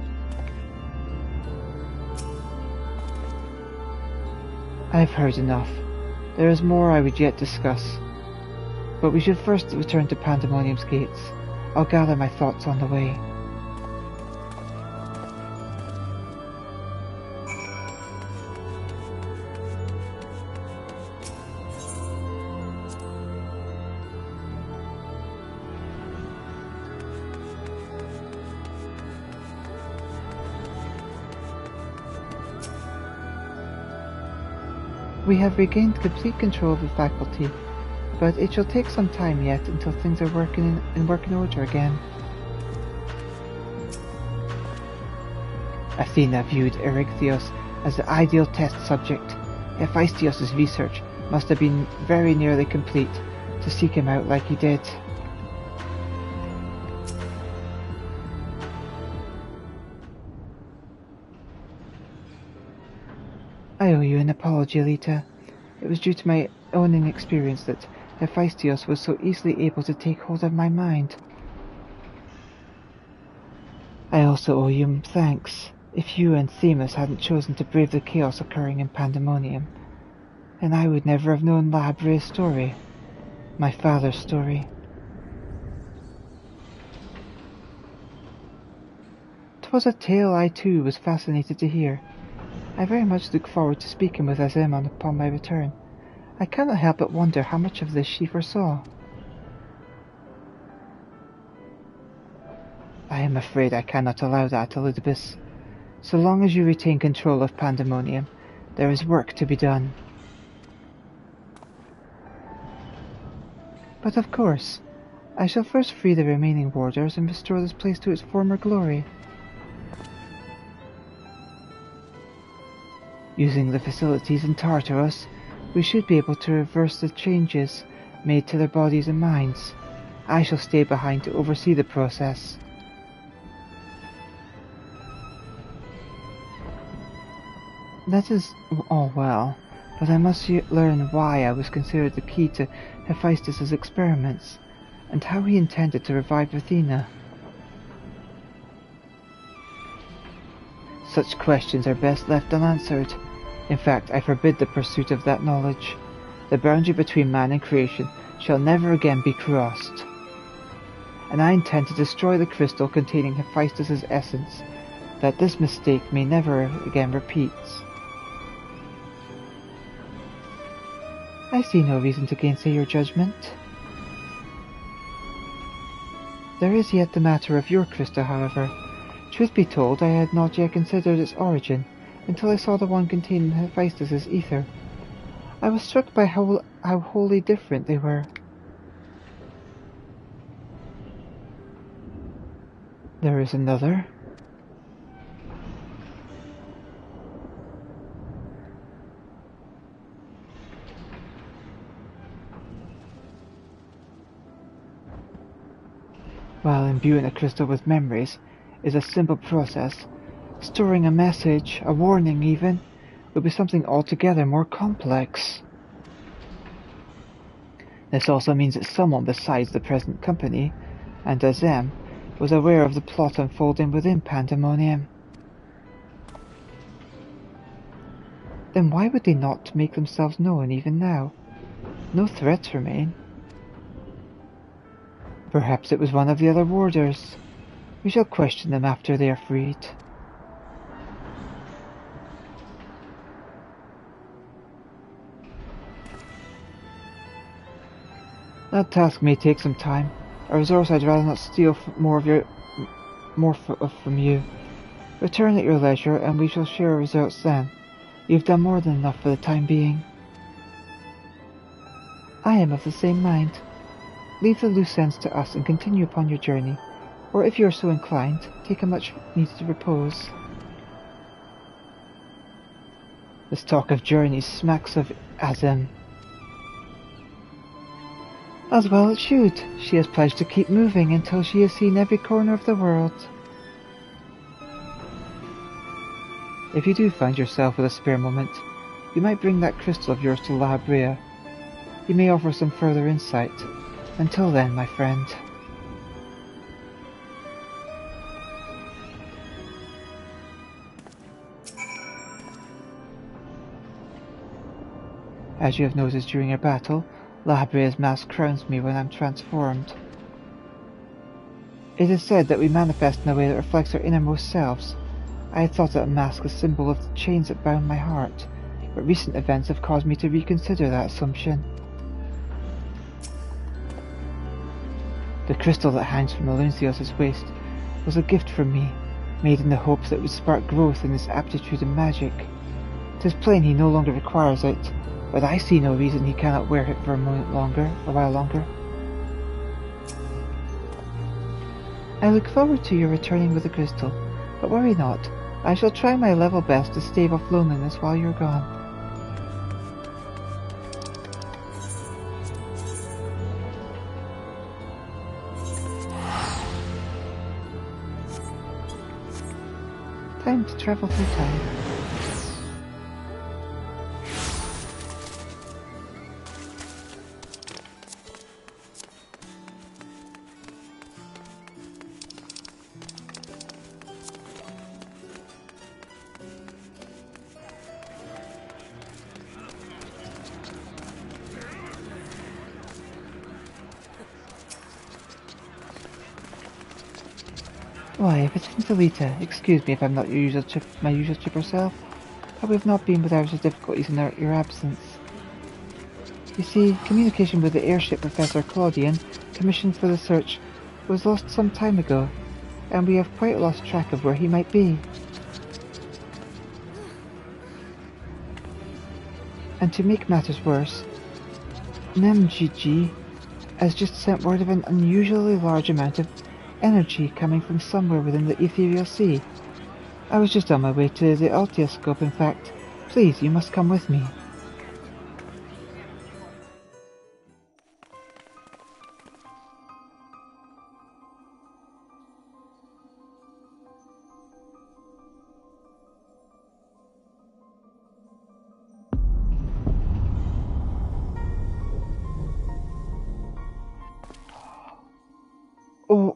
I have heard enough. There is more I would yet discuss. But we should first return to Pandemonium's gates. I'll gather my thoughts on the way. We have regained complete control of the faculty, but it shall take some time yet until things are working order again. Athena viewed Erechtheus as the ideal test subject. Hephaestus' research must have been very nearly complete to seek him out like he did. I owe you an apology, Elita. It was due to my own inexperience that Hephaestus was so easily able to take hold of my mind. I also owe you thanks. If you and Themis hadn't chosen to brave the chaos occurring in Pandemonium, then I would never have known La Brea's story, my father's story. 'Twas a tale I too was fascinated to hear. I very much look forward to speaking with Azemon upon my return. I cannot help but wonder how much of this she foresaw. I am afraid I cannot allow that, Elizabeth. So long as you retain control of Pandemonium, there is work to be done. But of course, I shall first free the remaining warders and restore this place to its former glory. Using the facilities in Tartarus, we should be able to reverse the changes made to their bodies and minds. I shall stay behind to oversee the process. That is all well, but I must learn why I was considered the key to Hephaestus' experiments, and how he intended to revive Athena. Such questions are best left unanswered. In fact, I forbid the pursuit of that knowledge. The boundary between man and creation shall never again be crossed. And I intend to destroy the crystal containing Hephaestus' essence, that this mistake may never again repeat. I see no reason to gainsay your judgment. There is yet the matter of your crystal, however. Truth be told, I had not yet considered its origin, until I saw the one containing Hephaestus' ether. I was struck by how wholly different they were. There is another. While imbuing a crystal with memories is a simple process, storing a message, a warning even, would be something altogether more complex. This also means that someone besides the present company, and Azem, was aware of the plot unfolding within Pandemonium. Then why would they not make themselves known even now? No threats remain. Perhaps it was one of the other warders. We shall question them after they are freed. That task may take some time. A resource I'd rather not steal from you. Return at your leisure, and we shall share results then. You've done more than enough for the time being. I am of the same mind. Leave the loose ends to us and continue upon your journey, or if you are so inclined, take a much-needed repose. This talk of journeys smacks of Azem. As well it should. She has pledged to keep moving until she has seen every corner of the world. If you do find yourself with a spare moment, you might bring that crystal of yours to La Habrea. He may offer some further insight. Until then, my friend. As you have noticed during your battle, La Habrea's mask crowns me when I'm transformed. It is said that we manifest in a way that reflects our innermost selves. I had thought that a mask was a symbol of the chains that bound my heart, but recent events have caused me to reconsider that assumption. The crystal that hangs from Aluncios' waist was a gift from me, made in the hopes that it would spark growth in his aptitude in magic. 'Tis plain he no longer requires it, but I see no reason he cannot wear it for a while longer. I look forward to your returning with the crystal, but worry not. I shall try my level best to stave off loneliness while you're gone. Time to travel through time. Why, if it isn't Elita, excuse me if I'm not my usual chipper self, but we've not been without such difficulties in your absence. You see, communication with the airship Professor Claudian, commissioned for the search, was lost some time ago, and we have quite lost track of where he might be. And to make matters worse, Nemgigi has just sent word of an unusually large amount of energy coming from somewhere within the ethereal sea. I was just on my way to the Altioscope, in fact. Please, you must come with me.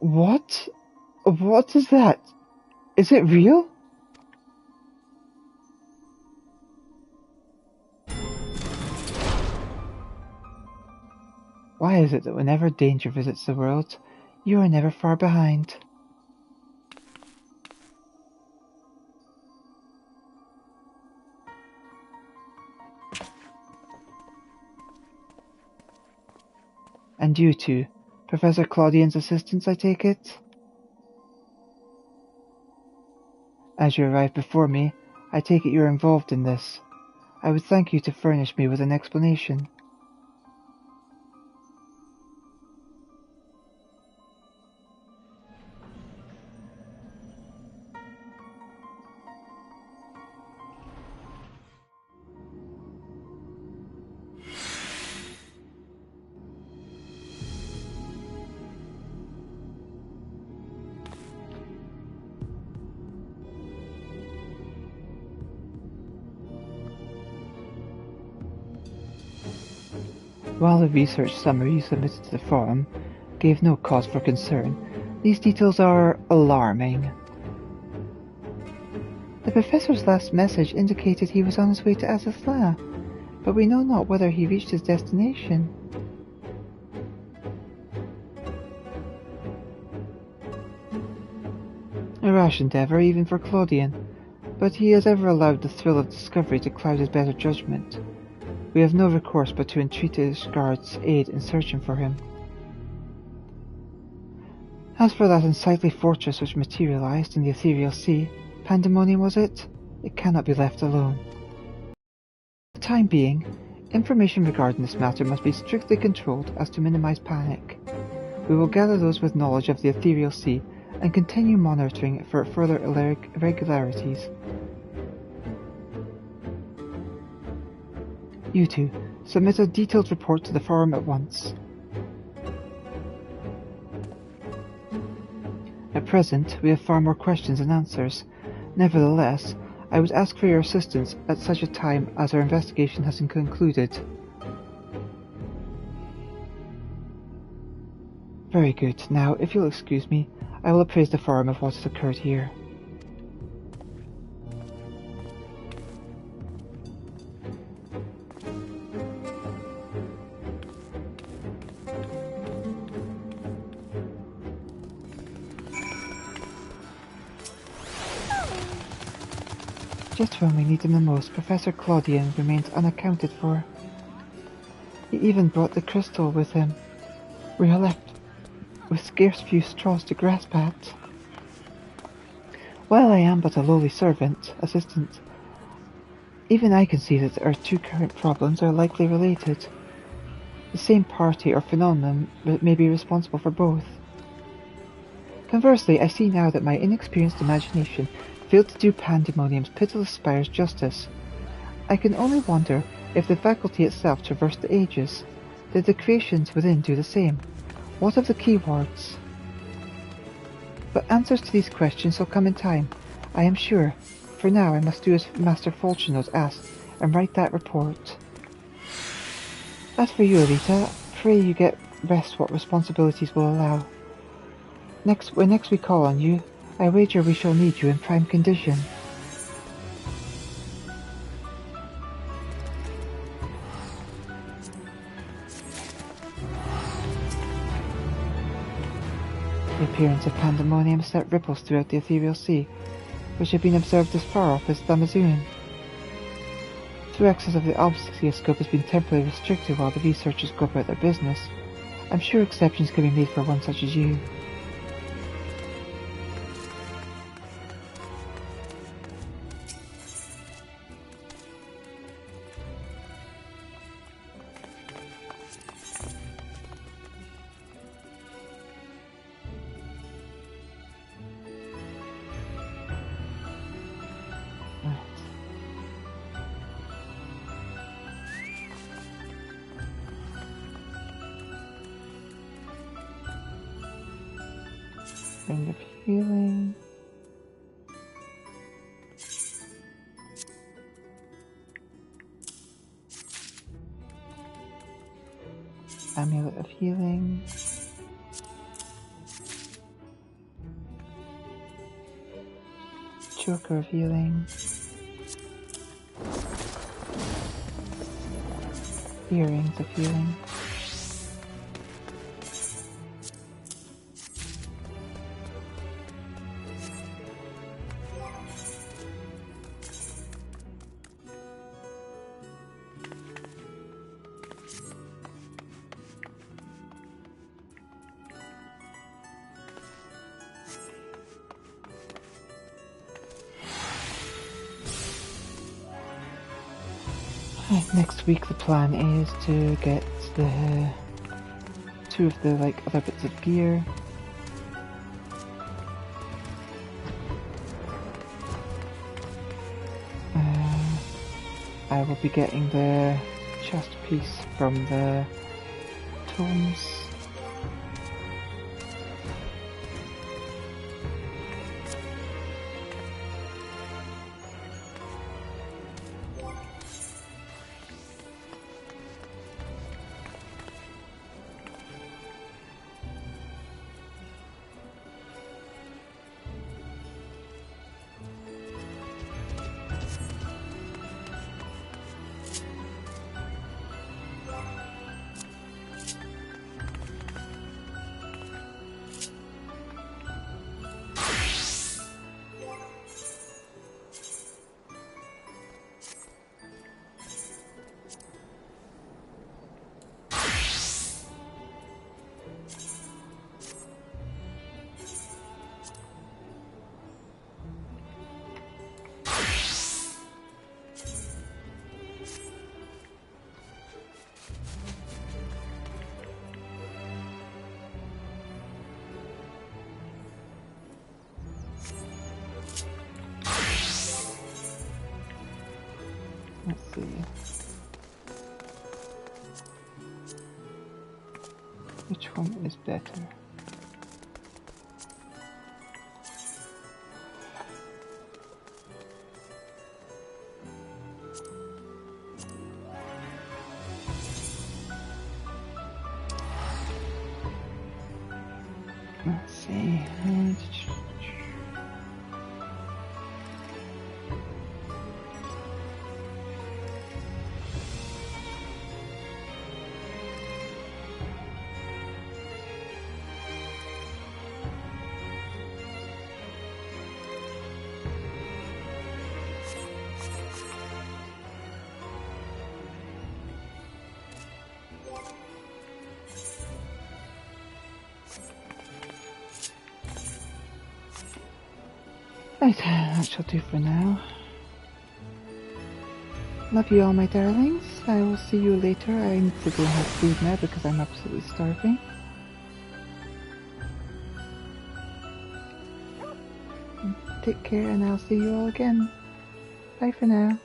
What? What is that? Is it real? Why is it that whenever danger visits the world, you are never far behind? And you two, Professor Claudian's assistants, I take it? As you arrived before me, I take it you're involved in this. I would thank you to furnish me with an explanation. While the research summary submitted to the forum gave no cause for concern, these details are alarming. The professor's last message indicated he was on his way to Azazla, but we know not whether he reached his destination. A rash endeavour even for Claudian, but he has ever allowed the thrill of discovery to cloud his better judgment. We have no recourse but to entreat his guards' aid in searching for him. As for that unsightly fortress which materialized in the ethereal sea, Pandemonium was it? It cannot be left alone. For the time being, information regarding this matter must be strictly controlled as to minimize panic. We will gather those with knowledge of the ethereal sea and continue monitoring it for further irregularities. You two, submit a detailed report to the forum at once. At present, we have far more questions than answers. Nevertheless, I would ask for your assistance at such a time as our investigation has been concluded. Very good. Now, if you'll excuse me, I will appraise the forum of what has occurred here. Just when we need him the most, Professor Claudian remains unaccounted for. He even brought the crystal with him. We are left with scarce few straws to grasp at. While I am but a lowly assistant, even I can see that our two current problems are likely related. The same party or phenomenon may be responsible for both. Conversely, I see now that my inexperienced imagination failed to do Pandemonium's pitiless spires justice. I can only wonder if the faculty itself traversed the ages. Did the creations within do the same? What of the keywords? But answers to these questions shall come in time, I am sure. For now I must do as Master Folchenot asked and write that report. As for you, Elita, pray you get rest what responsibilities will allow. When next we call on you, I wager we shall need you in prime condition. The appearance of Pandemonium set ripples throughout the ethereal sea, which had been observed as far off as Damazoon. Through access of the obfuscoscope has been temporarily restricted while the researchers go about their business. I'm sure exceptions can be made for one such as you. Ring of Healing. Amulet of Healing. Choker of Healing. Earrings of Healing. Right, next week the plan is to get the 2 of the other bits of gear. I will be getting the chest piece from the tomes. Let's see. Which one is better? Let's see. Right, that shall do for now. Love you all, my darlings. I will see you later. I need to go and have food now because I'm absolutely starving. Take care and I'll see you all again. Bye for now.